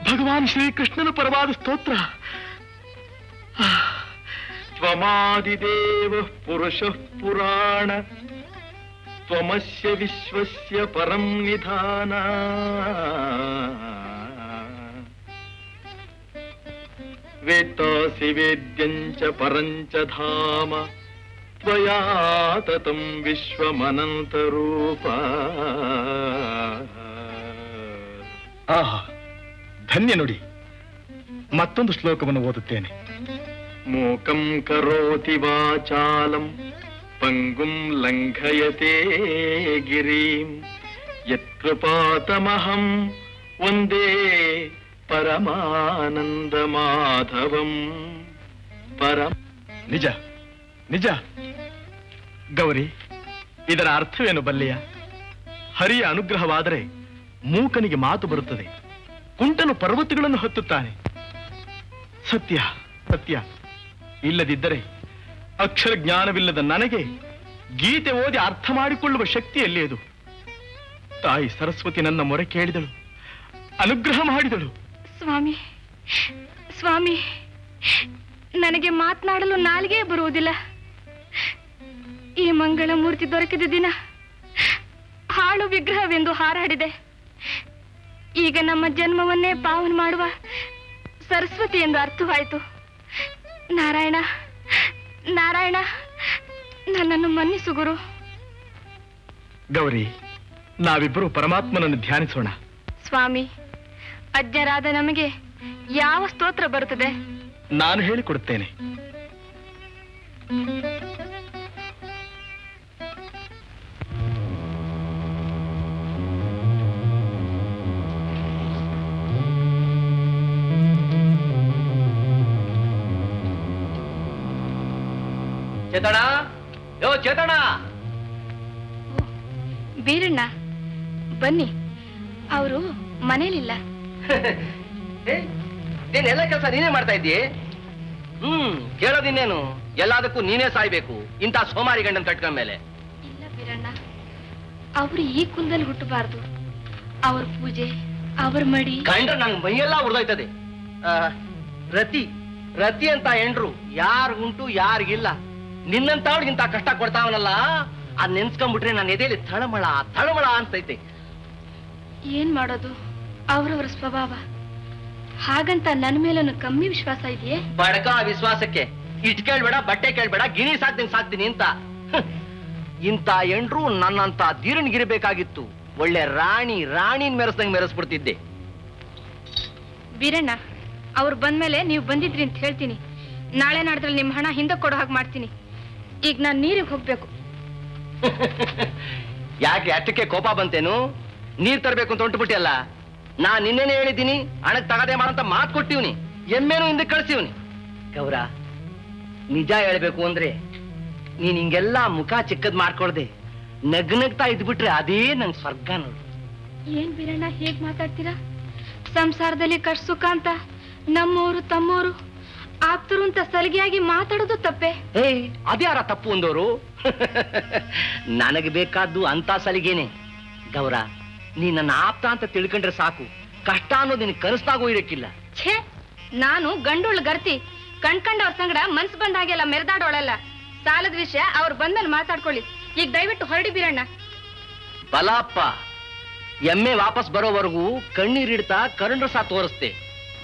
ಭಗವಾನ್ ಶ್ರೀಕೃಷ್ಣನ ಪರವಾದ ಸ್ತೋತ್ರ. ತ್ವಮಾದಿದೇವ ಪುರುಷಃ ಪುರಾಣ, ತ್ವಮಸ್ಯ ವಿಶ್ವಸ್ಯ ಪರಂ ನಿಧಾನ. ವೇತ್ತಾಸಿ ವೇದ್ಯಂಚ ಪರಂಚ ಧಾಮ, ತ್ವಯಾ ತತಂ ವಿಶ್ವಮನಂತರೂಪ. ಆಹಾ, ಧನ್ಯ ನುಡಿ. ಮತ್ತೊಂದು ಶ್ಲೋಕವನ್ನು ಓದುತ್ತೇನೆ. ಮೂಕಂ ಕರೋತಿ ವಾಚಾಲಂ ಪಂಗುಂ ಲಂಘಯತೆ ಗಿರಿಂ ಯತ್ಕೃಪಾತಮಹಂ ವಂದೇ ಪರಮಾನಂದ ಮಾಧವಂ. ನಿಜ ನಿಜ. ಗೌರಿ, ಇದರ ಅರ್ಥವೇನು ಬಲ್ಲೆಯ? ಹರಿಯ ಅನುಗ್ರಹವಾದರೆ ಮೂಕನಿಗೆ ಮಾತು ಬರುತ್ತದೆ, ಕುಂಟನು ಪರ್ವತಗಳನ್ನು ಹತ್ತುತ್ತಾನೆ. ಸತ್ಯ ಸತ್ಯ. ಇಲ್ಲದಿದ್ದರೆ ಅಕ್ಷರ ಜ್ಞಾನವಿಲ್ಲದ ನನಗೆ ಗೀತೆ ಓದಿ ಅರ್ಥ ಮಾಡಿಕೊಳ್ಳುವ ಶಕ್ತಿ ಎಲ್ಲಿಯದು? ತಾಯಿ ಸರಸ್ವತಿ ನನ್ನ ಮೊರೆ ಕೇಳಿದಳು, ಅನುಗ್ರಹ ಮಾಡಿದಳು. ಸ್ವಾಮಿ, ಸ್ವಾಮಿ, ನನಗೆ ಮಾತನಾಡಲು ನಾಲಿಗೆ ಬರುವುದಿಲ್ಲ. ಈ ಮಂಗಳ ಮೂರ್ತಿ ದೊರಕಿದ ದಿನ ಹಾಳು ವಿಗ್ರಹವೆಂದು ಹಾರಾಡಿದೆ. ಈಗ ನಮ್ಮ ಜನ್ಮವನ್ನೇ ಪಾವನ ಮಾಡುವ ಸರಸ್ವತಿ ಎಂದು ಅರ್ಥವಾಯಿತು. ನಾರಾಯಣ, ನಾರಾಯಣ, ನನ್ನನ್ನು ಮನ್ನಿಸು ಗುರು. ಗೌರಿ, ನಾವಿಬ್ಬರು ಪರಮಾತ್ಮನನ್ನು ಧ್ಯಾನಿಸೋಣ. ಸ್ವಾಮಿ, ಅಜ್ಞರಾದ ನಮಗೆ ಯಾವ ಸ್ತೋತ್ರ ಬರುತ್ತದೆ? ನಾನು ಹೇಳಿಕೊಡುತ್ತೇನೆ. ಚೇತಣ, ಯೋ ಚೇತಣ. ಬೀರಣ್ಣ, ಬನ್ನಿ. ಅವರು ಮನೇಲಿಲ್ಲ. ಎಲ್ಲ ಕೆಲಸ ನೀನೇ ಮಾಡ್ತಾ ಇದ್ದೀ? ಕೇಳೋದಿನ್ನೇನು? ಎಲ್ಲದಕ್ಕೂ ನೀನೇ ಸಾಯ್ಬೇಕು ಇಂಥ ಸೋಮಾರಿ ಗಂಡನ್ ಕಟ್ಕೊಂಡ ಮೇಲೆ. ಇಲ್ಲ ಬೀರಣ್ಣ, ಅವರು ಈ ಕುಲದಲ್ಲಿ ಹುಟ್ಟಬಾರ್ದು. ಅವ್ರ ಪೂಜೆ, ಅವ್ರ ಮಡಿ ಕಂಡ್ರೆ ನಂಗೆ ಮೈಯೆಲ್ಲ ಉರ್ದೋಯ್ತದೆ. ರತಿ ರತಿ ಅಂತ ಹೆಂಡ್ರು ಯಾರಿಗುಂಟು ಯಾರಿಗಿಲ್ಲ. ನಿನ್ನಂತವ್ಳಿಗಿಂತ ಕಷ್ಟ ಕೊಡ್ತಾವನಲ್ಲ, ಅದ್ ನೆನ್ಸ್ಕೊಂಡ್ಬಿಟ್ರೆ ನನ್ನ ಎದೆಯಲ್ಲಿ ತಳಮಳ ತಳಮಳ ಅಂತೈತೆ. ಏನ್ ಮಾಡೋದು, ಅವ್ರವ್ರ ಸ್ವಭಾವ. ಹಾಗಂತ ನನ್ನ ಮೇಲೂ ಕಮ್ಮಿ ವಿಶ್ವಾಸ ಇದೆಯೇ? ಬಡಕ ವಿಶ್ವಾಸಕ್ಕೆ ಇಟ್ ಕೇಳ್ಬೇಡ, ಬಟ್ಟೆ ಕೇಳ್ಬೇಡ, ಗಿಣಿ ಸಾಕ್ತೀನಿ ಅಂತ. ಇಂಥ ಹೆಂಡ್ರು ನನ್ನಂತ ಧೀರನ್ಗಿರ್ಬೇಕಾಗಿತ್ತು. ಒಳ್ಳೆ ರಾಣಿನ್ ಮೆರೆಸ್ದಂಗ್ ಮೆರೆಸ್ಬಿಡ್ತಿದ್ದೆ. ಬೀರಣ್ಣ, ಅವ್ರು ಬಂದ್ಮೇಲೆ ನೀವು ಬಂದಿದ್ರಿ ಅಂತ ಹೇಳ್ತೀನಿ. ನಾಳೆ ನಾಡ್ದ್ರಲ್ಲಿ ನಿಮ್ ಹಣ ಹಿಂದೆ ಕೊಡೋ ಹಾಗೆ ಮಾಡ್ತೀನಿ. ಈಗ ನಾನು ನೀರಿಗೆ ಹೋಗ್ಬೇಕು. ಯಾಕೆ ಅಷ್ಟಕ್ಕೆ ಕೋಪ ಬಂತೇನು? ನೀರ್ ತರಬೇಕು ಅಂತ ಹೊಂಟ್ಬಿಟ್ಟಿಯಲ್ಲ. ನಾನ್ ನಿನ್ನೇನೆ ಹೇಳಿದ್ದೀನಿ, ಹಣಕ್ ತಗದೆ ಮಾಡಂತ ಮಾತು ಕೊಟ್ಟಿವ್ನಿ. ಎಮ್ಮೆನೂ ಹಿಂದೆ ಕಳ್ಸಿವ್ನಿ. ಗೌರ, ನಿಜ ಹೇಳ್ಬೇಕು ಅಂದ್ರೆ ನೀನ್ ಹಿಂಗೆಲ್ಲಾ ಮುಖ ಚಿಕ್ಕದ್ ಮಾಡ್ಕೊಳ್ದೆ ನಗ್ನಗ್ತಾ ಇದ್ಬಿಟ್ರೆ ಅದೇ ನಂಗೆ ಸ್ವರ್ಗ ನೋಡು. ಏನ್ ಬೀರಣ್ಣ ಹೇಗ್ ಮಾತಾಡ್ತೀರಾ? ಸಂಸಾರದಲ್ಲಿ ಕಷ್ಟ ಸುಖ ಅಂತ ನಮ್ಮೋರು ತಮ್ಮೋರು ಆಪ್ತರು ಅಂತ ಸಲಿಗೆಯಾಗಿ ಮಾತಾಡೋದು ತಪ್ಪೆ. ಅದ್ಯಾರ ತಪ್ಪು ಅಂದವರು? ನನಗೆ ಬೇಕಾದ್ದು ಅಂತ ಸಲಿಗೆನೆ. ಗೌರ, ನೀ ನನ್ನ ಆಪ್ತ ಅಂತ ತಿಳ್ಕೊಂಡ್ರೆ ಸಾಕು, ಕಷ್ಟ ಅನ್ನೋದು ನಿನ್ ಕನಸ್ನಾಗೂ ಇರಕ್ಕಿಲ್ಲ. ಛೇ, ನಾನು ಗಂಡೋಳು ಗರ್ತಿ, ಕಣ್ಕಂಡವ್ರ ಸಂಗಡ ಮನ್ಸು ಬಂದಾಗೆಲ್ಲ ಮೆರೆದಾಡೋಳಲ್ಲ. ಸಾಲದ ವಿಷಯ ಅವ್ರು ಬಂದ್ಮೇಲೆ ಮಾತಾಡ್ಕೊಳ್ಳಿ. ಈಗ ದಯವಿಟ್ಟು ಹೊರಡಿ ಬೀರಣ್ಣ. ಬಲಪ್ಪ, ಎಮ್ಮೆ ವಾಪಸ್ ಬರೋವರೆಗೂ ಕಣ್ಣೀರಿಡ್ತಾ ಕರುಣರಸ ತೋರಿಸ್ತೆ.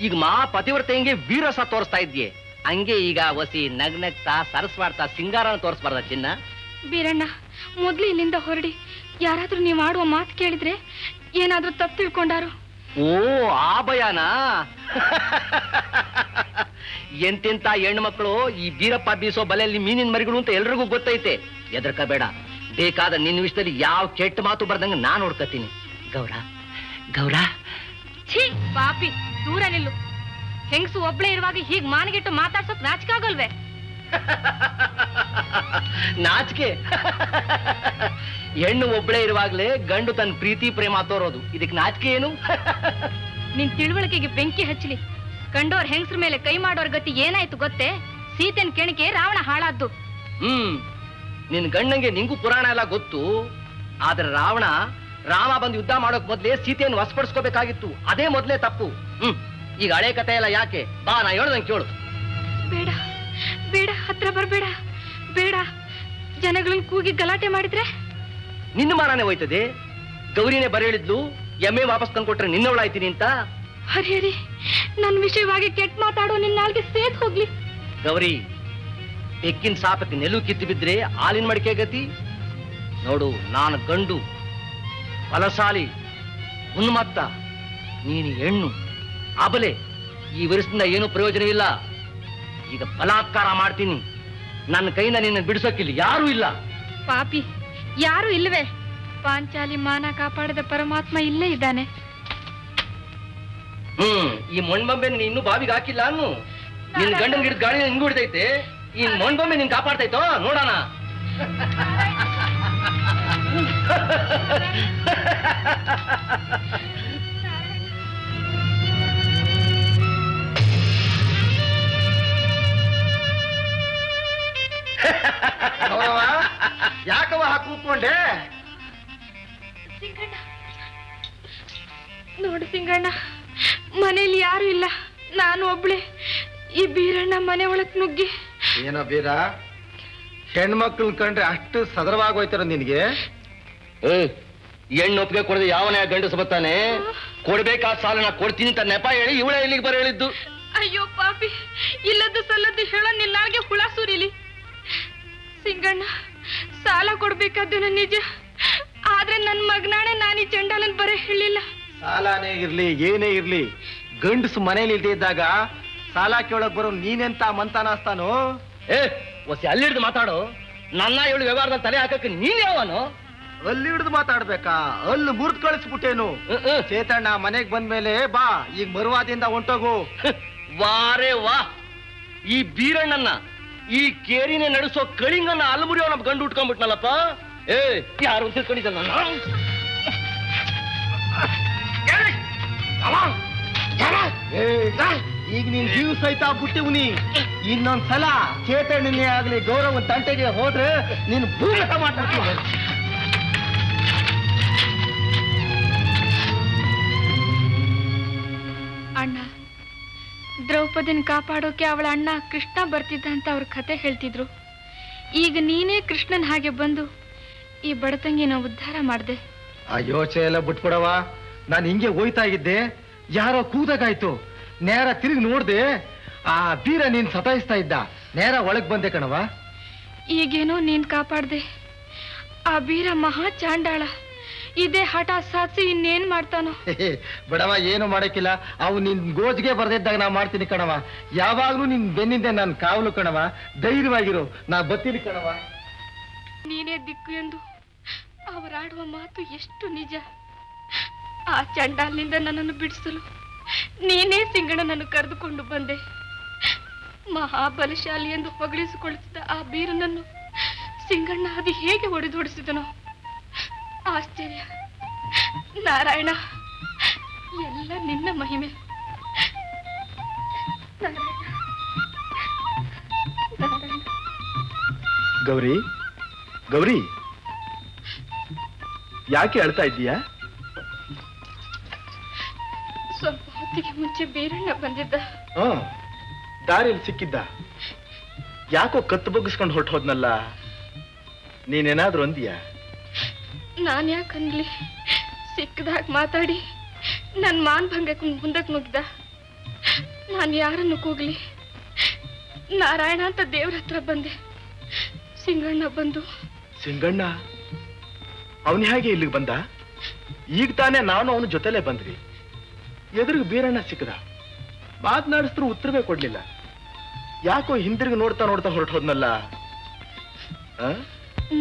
ಈಗ ಮಾ ಪತಿವ್ರತೆಂಗೆ ವೀರಸ ತೋರಿಸ್ತಾ ಇದ್ಯೆ. ಹಂಗೆ ಈಗ ವಸಿ ನಗ್ನಗ್ತಾ ಸರಸ್ವಾಡ್ತಾ ಸಿಂಗಾರನ ತೋರಿಸ್ಬಾರ್ದ ಚಿನ್ನ? ಬೀರಣ್ಣ, ಮೊದ್ಲು ಇಲ್ಲಿಂದ ಹೊರಡಿ. ಯಾರಾದ್ರೂ ನೀವು ಆಡುವ ಮಾತು ಕೇಳಿದ್ರೆ ಏನಾದ್ರೂ ತಪ್ಪು ತಿಳ್ಕೊಂಡಾರು. ಓ, ಆ ಭಯನಾ? ಎಂತೆಂತ ಹೆಣ್ಣು ಮಕ್ಕಳು ಈ ಬೀರಪ್ಪ ಬೀಸೋ ಬಲೆಯಲ್ಲಿ ಮೀನಿನ ಮರಿಗಳು ಅಂತ ಎಲ್ರಿಗೂ ಗೊತ್ತೈತೆ. ಎದರ್ಕಬೇಡ. ಬೇಕಾದ ನಿನ್ನ ವಿಷಯದಲ್ಲಿ ಯಾವ ಕೆಟ್ಟ ಮಾತು ಬರ್ದಂಗ ನಾನ್ ನೋಡ್ಕತೀನಿ. ಗೌರ, ಗೌರ. ಛೀ ಪಾಪಿ, ದೂರ ನಿಲ್ಲು. ಹೆಂಗಸು ಒಬ್ಳೆ ಇರುವಾಗ ಹೀಗ್ ಮಾನಗೆಟ್ಟು ಮಾತಾಡ್ಸೋಕ್ ನಾಚಿಕೆ ಆಗೋಲ್ವೇ? ನಾಚಿಕೆ? ಹೆಣ್ಣು ಒಬ್ಳೆ ಇರುವಾಗ್ಲೇ ಗಂಡು ತನ್ನ ಪ್ರೀತಿ ಪ್ರೇಮ ತೋರೋದು. ಇದಕ್ಕೆ ನಾಚಿಕೆ ಏನು? ನಿನ್ ತಿಳುವಳಿಕೆಗೆ ಬೆಂಕಿ ಹಚ್ಚಲಿ. ಕಂಡೋರ್ ಹೆಂಗಸ್ರ ಮೇಲೆ ಕೈ ಮಾಡೋರ್ ಗತಿ ಏನಾಯ್ತು ಗೊತ್ತೇ? ಸೀತೆನ್ ಕೆಣಕೆ ರಾವಣ ಹಾಳಾದ್ದು. ನಿನ್ ಗಂಡಂಗೆ ನಿಂಗೂ ಪುರಾಣ ಎಲ್ಲ ಗೊತ್ತು. ಆದ್ರೆ ರಾಮ ಬಂದು ಯುದ್ಧ ಮಾಡೋಕ್ ಮೊದ್ಲೇ ಸೀತೆಯನ್ನು ವಶಪಡಿಸ್ಕೋಬೇಕಾಗಿತ್ತು. ಅದೇ ಮೊದ್ಲೇ ತಪ್ಪು. ಈಗ ಹಳೆ ಕಥೆ ಎಲ್ಲ ಯಾಕೆ? ಬಾ, ನಾ ಹೇಳ್ದಂಗೆ ಕೇಳು. ಬೇಡ ಬೇಡ, ಹತ್ರ ಬರ್ಬೇಡ. ಬೇಡ, ಜನಗಳನ್ನ ಕೂಗಿ ಗಲಾಟೆ ಮಾಡಿದ್ರೆ ನಿನ್ನ ಮಾರಾನೆ ಹೋಯ್ತದೆ. ಗೌರಿನೇ ಬರೇಳಿದ್ಲು, ಎಮ್ಮೆ ವಾಪಸ್ ತಂದ್ಕೊಟ್ರೆ ನಿನ್ನವಳಾಯ್ತೀನಿ ಅಂತ. ಹರಿ, ನನ್ ವಿಷಯವಾಗಿ ಕೆಟ್ಟ ಮಾತಾಡೋ ನಿನ್ನ ನಾಲ್ಗೆ ಸೇದ್ ಹೋಗ್ಲಿ. ಗೌರಿ, ಬೆಕ್ಕಿನ ಸಾಪಕ್ಕೆ ನೆಲು ಕಿತ್ತು ಬಿದ್ರೆ ಹಾಲಿನ ಮಡಿಕೆ ಗತಿ ನೋಡು. ನಾನು ಗಂಡು, ಬಲಶಾಲಿ, ಉನ್ಮತ್ತ. ನೀನು ಹೆಣ್ಣು, ಅಬಲೆ. ಈ ವಯಸ್ಸಿನಿಂದ ಏನೂ ಪ್ರಯೋಜನ ಇಲ್ಲ. ಈಗ ಬಲಾತ್ಕಾರ ಮಾಡ್ತೀನಿ. ನನ್ನ ಕೈಯಿಂದ ನಿನ್ನ ಬಿಡಿಸೋಕ್ಕಿಲ್ಲ, ಯಾರೂ ಇಲ್ಲ. ಪಾಪಿ, ಯಾರು ಇಲ್ವೇ? ಪಾಂಚಾಲಿ ಮಾನ ಕಾಪಾಡಿದ ಪರಮಾತ್ಮ ಇಲ್ಲೇ ಇದ್ದಾನೆ. ಈ ಮಣ್ಬೊಂಬೆ ಇನ್ನೂ ಬಾವಿಗೆ ಹಾಕಿಲ್ಲ ಅನ್ನು. ನಿನ್ ಗಂಡನ್ ಗಿಡದ ಗಾಳಿ ಹಿಂಗ್ ಹೊಡಿತೈತೆ. ಈ ಮಣ್ಬೊಂಬೆ ನಿನ್ ಕಾಪಾಡ್ತೈತೋ ನೋಡೋಣ. ಯಾಕವ ಕೂತ್ಕೊಂಡೆ? ಸಿಂಗಣ್ಣ, ನೋಡು ಸಿಂಗಣ್ಣ, ಮನೇಲಿ ಯಾರು ಇಲ್ಲ, ನಾನು ಒಬ್ಳೆ. ಈ ಬೀರಣ್ಣ ಮನೆ ಒಳಗ್ ನುಗ್ಗಿ. ಏನೋ ಬೀರ, ಹೆಣ್ಮಕ್ಳನ್ ಕಂಡ್ರೆ ಅಷ್ಟು ಸದರವಾಗೋಯ್ತಾರ ನಿನ್ಗೆ? ಹೆಣ್ಣು ಒಪ್ಪಿಗೆ ಕೊಡದೆ ಯಾವನೇ ಗಂಡಸ ಬರ್ತಾನೆ? ಕೊಡ್ಬೇಕಾದ ಸಾಲ ನಾ ಕೊಡ್ತೀನಿ ಅಂತ ನೆಪ ಹೇಳಿ ಇವಳೇ ಇಲ್ಲಿಗೆ ಬರ ಹೇಳಿದ್ದು. ಅಯ್ಯೋ ಪಾಪಿ, ಇಲ್ಲದ್ದು ಸಲ್ಲದ್ದು ಹೇಳೋ ನಿನ್ನಾಗೆ ಹುಳ ಸುರಿಲಿ. ಸಿಂಗಣ್ಣ, ಸಾಲ ಕೊಡ್ಬೇಕಾದ್ದು ನಿಜ. ಆದ್ರೆ ನನ್ ಮಗನಾಣೆ ನಾನು ಈ ಚಂಡಾಲನ್ ಬರ ಹೇಳಿಲ್ಲ. ಸಾಲಾನೇ ಇರ್ಲಿ, ಏನೇ ಇರ್ಲಿ, ಗಂಡಸು ಮನೇಲಿ ಇಲ್ದಿದ್ದಾಗ ಸಾಲ ಕೇಳಕ್ ಬರೋ ನೀನೆಂತ ಮಂತಾನಾಸ್ತಾನು? ಒಸಿ ಅಲ್ಲಿ ಹಿಡಿದು ಮಾತಾಡು. ನನ್ನ ಇವಳು ವ್ಯವಹಾರದಲ್ಲಿ ತಲೆ ಹಾಕಕ್ಕೆ ನೀನ್ ಯಾವನು? ಅಲ್ಲಿ ಹಿಡಿದು ಮಾತಾಡ್ಬೇಕಾ? ಅಲ್ಲಿ ಮುರಿದು ಕಳಿಸ್ಬಿಟ್ಟೇನು? ಚೇತಣ್ಣ ಮನೆಗ್ ಬಂದ್ಮೇಲೆ ಬಾ, ಈಗ ಮರುವಾದಿಂದ ಹೊಂಟೋಗು. ವಾರೇ ವಾ, ಈ ಬೀರಣ್ಣನ್ನ, ಈ ಕೇರಿನೇ ನಡೆಸೋ ಕಳಿಂಗನ್ನ ಅಲ್ಮುರಿಯೋ ನಮ್ ಗಂಡು ಉಟ್ಕೊಂಡ್ಬಿಟ್ನಲ್ಲಪ್ಪ. ಯಾರು ತಿಳ್ಕೊಂಡಿದ್ದಲ್ಲ ನಾನು. ಈಗ ನೀನ್ ಜೀವ ಸಹಿತ ಬಿಟ್ಟಿವ್ನಿ. ಇನ್ನೊಂದ್ಸಲ ಚೇತಣ್ಣನೇ ಆಗ್ಲಿ ಗೌರವ ತಂಟೆಗೆ ಹೋದ್ರೆ ನೀನ್ ಭೂಗತ ಮಾಡ್ತೀನಿ. ಅಣ್ಣ, ದ್ರೌಪದಿನ ಕಾಪಾಡೋಕೆ ಅವಳ ಅಣ್ಣ ಕೃಷ್ಣ ಬರ್ತಿದ್ದ ಅಂತ ಅವ್ರ ಕತೆ ಹೇಳ್ತಿದ್ರು. ಈಗ ನೀನೇ ಕೃಷ್ಣನ್ ಹಾಗೆ ಬಂದು ಈ ಬಡತಂಗಿನ ಉದ್ಧಾರ ಮಾಡ್ದೆ. ಆ ಯೋಚನೆ ಎಲ್ಲ ಬಿಟ್ಬಿಡವ. ನಾನು ಹಿಂಗೆ ಹೋಯ್ತಾ ಇದ್ದೆ, ಯಾರೋ ಕೂದಾಗಾಯ್ತು. ನೇರ ತಿರುಗಿ ನೋಡ್ದೆ, ಆ ಬೀರ ನೀನ್ ಸತಾಯಿಸ್ತಾ ಇದ್ದ. ನೇರ ಒಳಗ್ ಬಂದೆ ಕಣವ. ಈಗೇನೋ ನೀನ್ ಕಾಪಾಡ್ದೆ. ಆ ಬೀರ ಮಹಾ ಚಾಂಡಾಳ. ಇದೇ ಹಠ ಸಾಧಿಸಿ ಇನ್ನೇನ್ ಮಾಡ್ತಾನೋ? ಬಿಡವ, ಏನು ಮಾಡಕ್ಕಿಲ್ಲ. ಅವು ನಿನ್ ಗೋಜ್ಗೆ ಬರ್ದಿದ್ದಾಗ ನಾ ಮಾಡ್ತೀನಿ ಕಣವ. ಯಾವಾಗ್ಲೂ ನಿನ್ ಬೆನ್ನಿಂದೆ ನಾನ್ ಕಾವಲು ಕಣವ. ಧೈರ್ಯವಾಗಿರು, ನಾ ಬರ್ತೀನಿ ಕಣವ. ನೀನೇ ದಿಕ್ಕು ಎಂದು ಅವರಾಡುವ ಮಾತು ಎಷ್ಟು ನಿಜ. ಆ ಚಂಡಾಲಿನಿಂದ ನನ್ನನ್ನು ಬಿಡಿಸಲು ನೀನೇ ಸಿಂಗಣ್ಣನನ್ನು ಕರೆದುಕೊಂಡು ಬಂದೆ. ಮಹಾಬಲಶಾಲಿ ಎಂದು ಹೊಗಳಿಸಿಕೊಳ್ಳುತ್ತಿದ್ದ ಆ ಬೀರನನ್ನು ಸಿಂಗಣ್ಣ ಅದು ಹೇಗೆ ಹೊಡೆದೋಡಿಸಿದನೋ? ಆಶ್ಚರ್ಯ ನಾರಾಯಣ, ಎಲ್ಲ ನಿನ್ನ ಮಹಿಮೆ. ನಾರಾಯಣ, ನಾರಾಯಣ. ಗೌರಿ, ಗೌರಿ, ಯಾಕೆ ಅಳ್ತಾ ಇದ್ದೀಯಾ? ಸ್ವಲ್ಪ ಹೊತ್ತಿಗೆ ಮುಂಚೆ ಬೀರಣ್ಣ ಬಂದಿದ್ದ. ದಾರಿಯಲ್ಲಿ ಸಿಕ್ಕಿದ್ದ. ಯಾಕೋ ಕತ್ತು ಬಗ್ಗಿಸ್ಕೊಂಡು ಹೊರಟೋದ್ನಲ್ಲ. ನೀನೇನಾದ್ರೂ ಅಂದಿಯಾ? ನಾನ್ ಯಾಕನ್ಲಿ? ಸಿಕ್ಕದಾಗ ಮಾತಾಡಿ ನನ್ ಮಾನ್ ಭಂಗಕ್ಕೆ ಮುಂದಕ್ಕೆ ನುಗ್ಗಿದ. ನಾನು ಯಾರನ್ನು ಕೂಗ್ಲಿ? ನಾರಾಯಣ ಅಂತ ದೇವ್ರ ಹತ್ರ ಬಂದೆ. ಸಿಂಗಣ್ಣ ಬಂದು. ಸಿಂಗಣ್ಣ? ಅವನು ಹೇಗೆ ಇಲ್ಲಿಗೆ ಬಂದ? ಈಗ ತಾನೇ ನಾನು ಅವನ ಜೊತೆಲೇ ಬಂದ್ವಿ. ಎದುರಿಗೆ ಬೀರಣ್ಣ ಸಿಕ್ಕದ. ಮಾತನಾಡಿಸಿದ್ರು ಉತ್ತರವೇ ಕೊಡ್ಲಿಲ್ಲ. ಯಾಕೋ ಹಿಂದಿರುಗಿ ನೋಡ್ತಾ ನೋಡ್ತಾ ಹೊರಟೋದ್ನಲ್ಲ.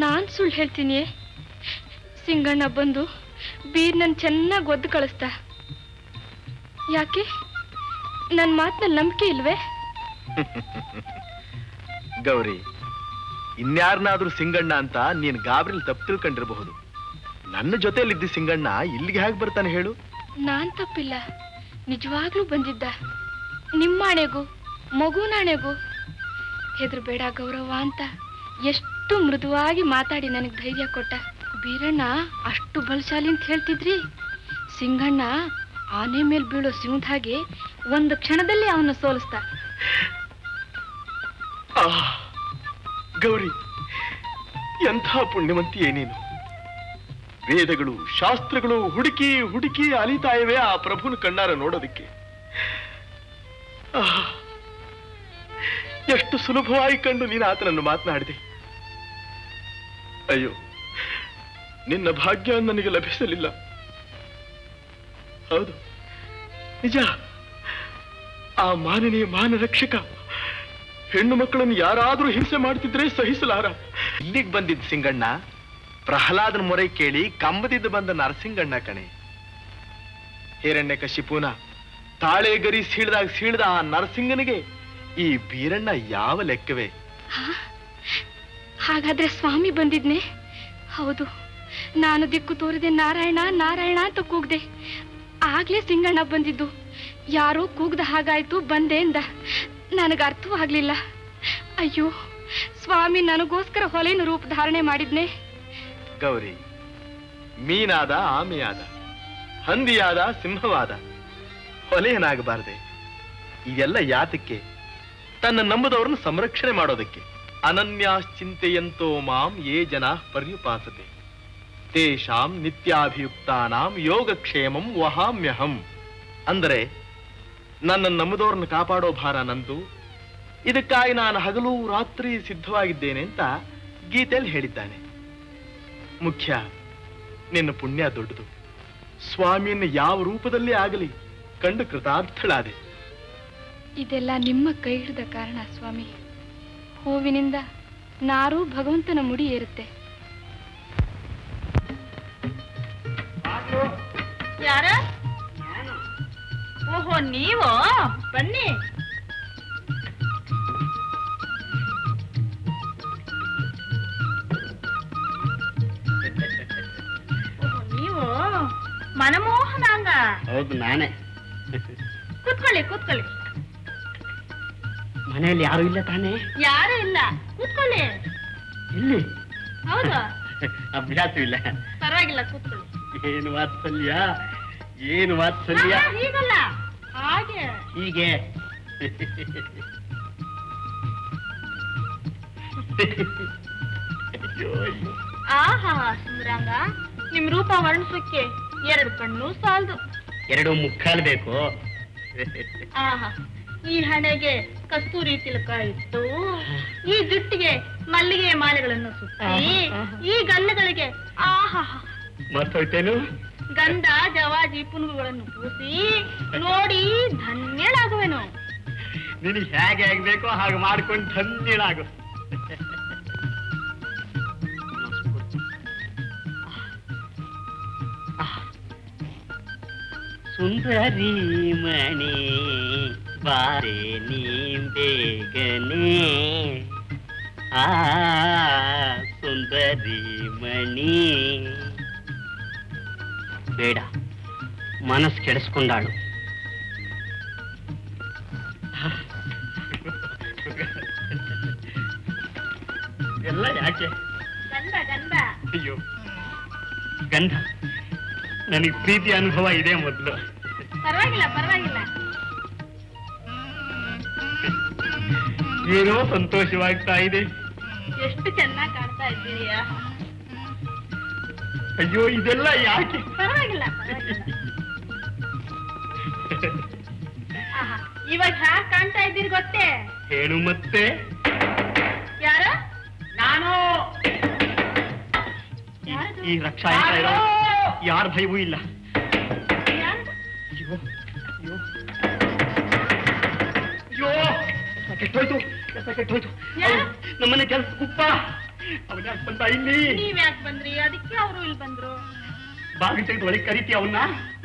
ನಾನ್ ಸುಳ್ಳು ಹೇಳ್ತೀನಿ? ಸಿಂಗಣ್ಣ ಬಂದು ಬೀರ್ನನ್ ಚೆನ್ನಾಗಿ ಒದ್ದು ಕಳಿಸ್ತ. ಯಾಕೆ? ನನ್ ಮಾತಿನಲ್ಲಿ ನಂಬಿಕೆ ಇಲ್ವೇ? ಗೌರಿ, ಇನ್ಯಾರನ್ನಾದ್ರೂ ಸಿಂಗಣ್ಣ ಅಂತ ನೀನ್ ಗಾಬರಿಲಿ ತಪ್ಪು ತಿಳ್ಕೊಂಡಿರಬಹುದು. ನನ್ನ ಜೊತೆಯಲ್ಲಿದ್ದ ಸಿಂಗಣ್ಣ ಇಲ್ಲಿಗೆ ಹೇಗೆ ಬರ್ತಾನೆ ಹೇಳು? ನಾನ್ ತಪ್ಪಿಲ್ಲ, ನಿಜವಾಗ್ಲೂ ಬಂದಿದ್ದ. ನಿಮ್ಮಾಣೆಗೂ ಮಗುನಾಣೆಗೂ. ಹೆದರ್ಬೇಡ ಗೌರವ ಅಂತ ಎಷ್ಟು ಮೃದುವಾಗಿ ಮಾತಾಡಿ ನನಗೆ ಧೈರ್ಯ ಕೊಟ್ಟ. ಬೀರಣ್ಣ ಅಷ್ಟು ಬಲಶಾಲಿ ಅಂತ ಹೇಳ್ತಿದ್ರಿ. ಸಿಂಗಣ್ಣ ಆನೆ ಮೇಲೆ ಬೀಳೋ ಸಿಂಹದ ಹಾಗೆ ಒಂದು ಕ್ಷಣದಲ್ಲಿ ಅವನ್ನ ಸೋಲಿಸ್ತ. ಗೌರಿ, ಎಂಥ ಪುಣ್ಯವಂತಿಯೇ ನೀನು. ವೇದಗಳು ಶಾಸ್ತ್ರಗಳು ಹುಡುಕಿ ಹುಡುಕಿ ಅಲಿತಾ ಇವೆ ಆ ಪ್ರಭುನ ಕಣ್ಣಾರ ನೋಡೋದಕ್ಕೆ. ಎಷ್ಟು ಸುಲಭವಾಗಿ ಕಂಡು ನೀನು ಆತನನ್ನು ಮಾತನಾಡಿದೆ. ಅಯ್ಯೋ, ನಿನ್ನ ಭಾಗ್ಯ ನನಗೆ ಲಭಿಸಲಿಲ್ಲ. ಹೌದು, ನಿಜ. ಆ ಮಾನನೀಯ ಮಾನರಕ್ಷಕ ಹೆಣ್ಣು ಮಕ್ಕಳನ್ನು ಯಾರಾದ್ರೂ ಹಿಂಸೆ ಮಾಡ್ತಿದ್ರೆ ಸಹಿಸಲಾರ. ಇಲ್ಲಿಗೆ ಬಂದಿದ್ದ ಸಿಂಗಣ್ಣ ಪ್ರಹ್ಲಾದನ ಮೊರೆ ಕೇಳಿ ಕಂಬದಿದ್ದು ಬಂದ ನರಸಿಂಗಣ್ಣ ಕಣೆ. ಹಿರಣ್ಯಕಶಿಪುನ ತಾಳೆ ಗರಿ ಸೀಳ್ದ ಆ ನರಸಿಂಗನಿಗೆ ಈ ಬೀರಣ್ಣ ಯಾವ ಲೆಕ್ಕವೇ? ಹಾಗಾದ್ರೆ ಸ್ವಾಮಿ ಬಂದಿದ್ನೆ? ಹೌದು, ನಾನು ದಿಕ್ಕು ತೋರಿದೆ ನಾರಾಯಣ ನಾರಾಯಣ ಅಂತ ಕೂಗ್ದೆ. ಆಗ್ಲೇ ಸಿಂಗಣ್ಣ ಬಂದಿದ್ದು. ಯಾರೋ ಕೂಗ್ದ ಹಾಗಾಯ್ತು, ಬಂದೆ ಎಂದ. ನನಗ ಅರ್ಥವಾಗ್ಲಿಲ್ಲ. ಅಯ್ಯೋ, ಸ್ವಾಮಿ ನನಗೋಸ್ಕರ ಹೊಲೆನ ರೂಪ ಧಾರಣೆ ಮಾಡಿದ್ನೆ. ಗೌರಿ, ಮೀನಾದ ಆಮೆಯಾದ, ಹಂದಿಯಾದ ಸಿಂಹವಾದ, ಹೊಲೆಯನಾಗಬಾರದೆ. ಇದೆಲ್ಲ ಯಾತಕ್ಕೆ? ತನ್ನ ನಂಬದವರನ್ನು ಸಂರಕ್ಷಣೆ ಮಾಡೋದಕ್ಕೆ. ಅನನ್ಯಾಶ್ಚಿಂತೆಯಂತೋ ಮಾಂ ಯೇ ಜನಾ ಪರ್ಯುಪಾಸತೆ ತೇಷಾಂ ನಿತ್ಯಾಭಿಯುಕ್ತಾನಾಂ ಯೋಗಕ್ಷೇಮಂ ವಹಾಮ್ಯಹಂ. ಅಂದರೆ ನನ್ನನ್ನು ನಂಬದವರನ್ನು ಕಾಪಾಡೋ ಭಾರ ನಂದು. ಇದಕ್ಕಾಗಿ ನಾನು ಹಗಲು ರಾತ್ರಿ ಸಿದ್ಧವಾಗಿದ್ದೇನೆ ಅಂತ ಗೀತೆಯಲ್ಲಿ ಹೇಳಿದ್ದಾನೆ. ಮುಖ್ಯ, ನಿನ್ನ ಪುಣ್ಯ ದೊಡ್ಡದು. ಸ್ವಾಮಿಯನ್ನು ಯಾವ ರೂಪದಲ್ಲಿ ಆಗಲಿ ಕಂಡು ಕೃತಾರ್ಥಳಾದೆ. ಇದೆಲ್ಲ ನಿಮ್ಮ ಕೈ ಹಿಡಿದ ಕಾರಣ ಸ್ವಾಮಿ. ಹೂವಿನಿಂದ ನಾರು ಭಗವಂತನ ಮುಡಿ ಏರುತ್ತೆ. ಯಾರ? ಓಹೋ, ನೀವು ಬನ್ನಿ. ನೀವು ಮನಮೋಹನಾಂಗ? ಹೌದು, ನಾನೇ. ಕೂತ್ಕೊಳ್ಳಿ ಕೂತ್ಕೊಳ್ಳಿ. ಮನೆಯಲ್ಲಿ ಯಾರು ಇಲ್ಲ ತಾನೇ? ಯಾರು ಇಲ್ಲ, ಕೂತ್ಕೊಳ್ಳಿ. ಇಲ್ಲಿ? ಹೌದು. ಅಭ್ಯಾಸವಿಲ್ಲ. ಪರವಾಗಿಲ್ಲ, ಕೂತ್ಕೊಳ್ಳಿ. ಏನು ವಾತ್ಸಲ್ಯ, ಏನು ವಾತ್ಸಲ್ಯ. ಹೀಗಲ್ಲ, ಹಾಗೆ. ಹೀಗೆ. ಆಹಾ ಸುಂದರಾಂಗ, ನಿಮ್ ರೂಪ ವರ್ಣಿಸೋಕೆ 2 ಕಣ್ಣು ಸಾಲದು. 2 ಮುಕ್ಕಾಲು ಬೇಕು. ಆಹಾ, ಈ ಹಣೆಗೆ ಕಸ್ತೂರಿ ತಿಲಕ ಇತ್ತು, ಈ ಜುಟ್ಟಿಗೆ ಮಲ್ಲಿಗೆ ಮಾಲೆಗಳನ್ನು ಸುತ್ತಿ, ಈ ಗಲ್ಲಗಳಿಗೆ ಆಹಾ ಮರ್ತೋಯ್ತೇನು? ಗಂಧ ಜವಾಜಿ ಪುನುಗುಗಳನ್ನು ಪೂಸಿ ನೋಡಿ ಧನ್ಯಳಾಗುವೆನು. ನಿನಗೆ ಹೇಗೆ ಆಗ್ಬೇಕೋ ಹಾಗೆ ಮಾಡ್ಕೊಂಡು ಧನ್ಯಳಾಗು. ಸುಂದರಿ ಮಣಿ ಬಾರೆ ನೀ ಬೇಗನೆ, ಆ ಸುಂದರಿ ಮಣಿ ಬೇಡ, ಮನಸ್ಸು ಕೆಡಿಸ್ಕೊಂಡಾಳು. ಎಲ್ಲ ಯಾಕೆ? ಗಂಧ ಗಂಧ. ಅಯ್ಯೋ ಗಂಧ, ನನಗೆ ಪ್ರೀತಿ ಅನುಭವ ಇದೆ ಮೊದಲು. ಪರವಾಗಿಲ್ಲ ಪರವಾಗಿಲ್ಲ. ಏನೋ ಸಂತೋಷವಾಗ್ತಾ ಇದೆ. ಎಷ್ಟು ಚೆನ್ನಾಗಿ ಕಾಣ್ತಾ ಇದ್ದೀರಿಯಾ. ಅಯ್ಯೋ ಇದೆಲ್ಲ ಯಾಕೆ? ಪರವಾಗಿಲ್ಲ. ಇವಾಗ ಹ್ಯಾಕ್ ಕಾಣ್ತಾ ಇದ್ದೀರಿ ಗೊತ್ತೇ? ಹೇಳು ಮತ್ತೆ. ಯಾರ? ನಾನು. ಈ ರಕ್ಷಾ ಇರೋ ಯಾರ ಭಯವೂ ಇಲ್ಲ. ಅಯ್ಯೋ ಅಯ್ಯೋ ಅಯ್ಯೋ, ಕೆಟ್ಟೋಯ್ತು, ಕೆಟ್ಟೋಯ್ತು. ನಮ್ಮನೆ ಕೆಲಸ ಕುಪ್ಪ. ಅವನ ಯಾಕೆ ಬಂದ ಇಲ್ಲಿ? ನೀವ್ ಯಾಕೆ ಬಂದ್ರಿ? ಅದಕ್ಕೆ ಅವರು ಇಲ್ಲಿ ಬಂದ್ರು. ಬಾಗಿಲು ತೆಗೆದು ಒಳಗೆ ಕರೀತಿ ಅವನ್ನ?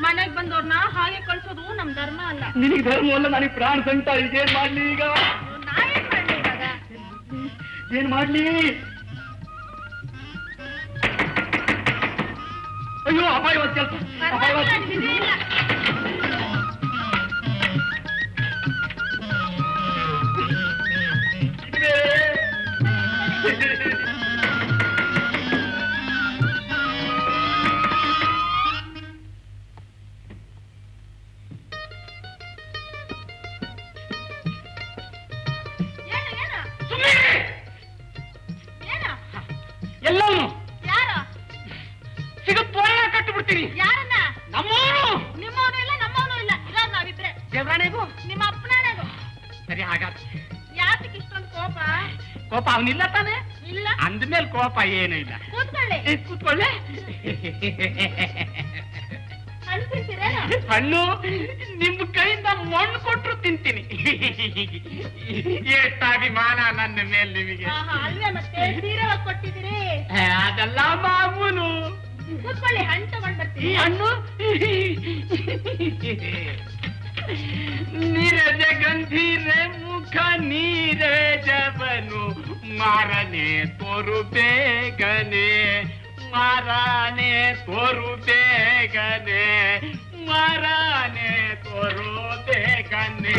ಮನೆಗ್ ಬಂದವ್ರನ್ನ ಹಾಗೆ ಕಳ್ಸೋದು ನಮ್ ಧರ್ಮ ಅಲ್ಲ. ನಿನಗೆ ಧರ್ಮ ಅಲ್ಲ, ನನಗೆ ಪ್ರಾಣ ಸಂಕಟ. ಈಗೇನ್ ಮಾಡ್ಲಿ ಈಗ? ನಾ ಏನ್ ಮಾಡ್ಲಿ ಇವಾಗ? ಏನ್ ಮಾಡ್ಲಿ? ಅಯ್ಯೋ ಅಪಾಯವಾದ ಕೆಲಸ, ಅಪಾಯವಾದ. ಎಲ್ಲವನು ಯಾರು? ಸಿಗುತ್ತೋಳ ಕಟ್ಟು ಬಿಡ್ತೀನಿ. ಯಾರನ್ನ? ನಮ್ಮವನು. ನಿಮ್ಮವನು ಇಲ್ಲ, ನಮ್ಮವನು ಇಲ್ಲ. ಇಲ್ಲ ನಾವಿಬ್ರೆ. ದೇವರಾಣೆಗೂ ನಿಮ್ಮ ಅಪ್ಪನಾಣೆಗೂ. ಸರಿ ಹಾಗಾದ್ರೆ. ಯಾತಕ್ಕೆ ಇಷ್ಟೊಂದು ಕೋಪ? ಕೋಪ ಅವನಿಲ್ಲ ತಾನೆ? ಇಲ್ಲ. ಅಂದ್ಮೇಲೆ ಕೋಪ ಏನು ಇಲ್ಲ. ಕೂತ್ಕೊಳ್ಳಿ. ಕೂತ್ಕೊಳ್ಳೆ. ಹಣ್ಣು ತಿಂತೀರೇನು? ಹಣ್ಣು ನಿಮ್ ಕೈಯಿಂದ ಮಣ್ಣು ಕೊಟ್ರು ತಿಂತೀನಿ. ಎಷ್ಟು ಅಭಿಮಾನ ನನ್ನ ಮೇಲೆ ನಿಮಗೆ. ಅಲ್ವೇ ಮತ್ತೆ ಸೀರೆ ಕೊಟ್ಟಿದ್ದೀರಿ. ಅದೆಲ್ಲ ಮಾಮೂಲು. ಕೂತ್ಕೊಳ್ಳಿ, ಹಣ್ಣು ತಗೊಂಡ್ ಈ ಬರ್ತೀನಿ. ಹಣ್ಣು ನೀರಜ ಗಂಧೀರೆ ಮುಖ ನೀರಜವನು ಮಾರನೆ ತೋರು ಬೇಗನೆ, ಮಾರಾನೆ ತೋರು ಬೇಗನೆ, ಮಾರಾನೆ ತೋರು ಬೇಗನೆ.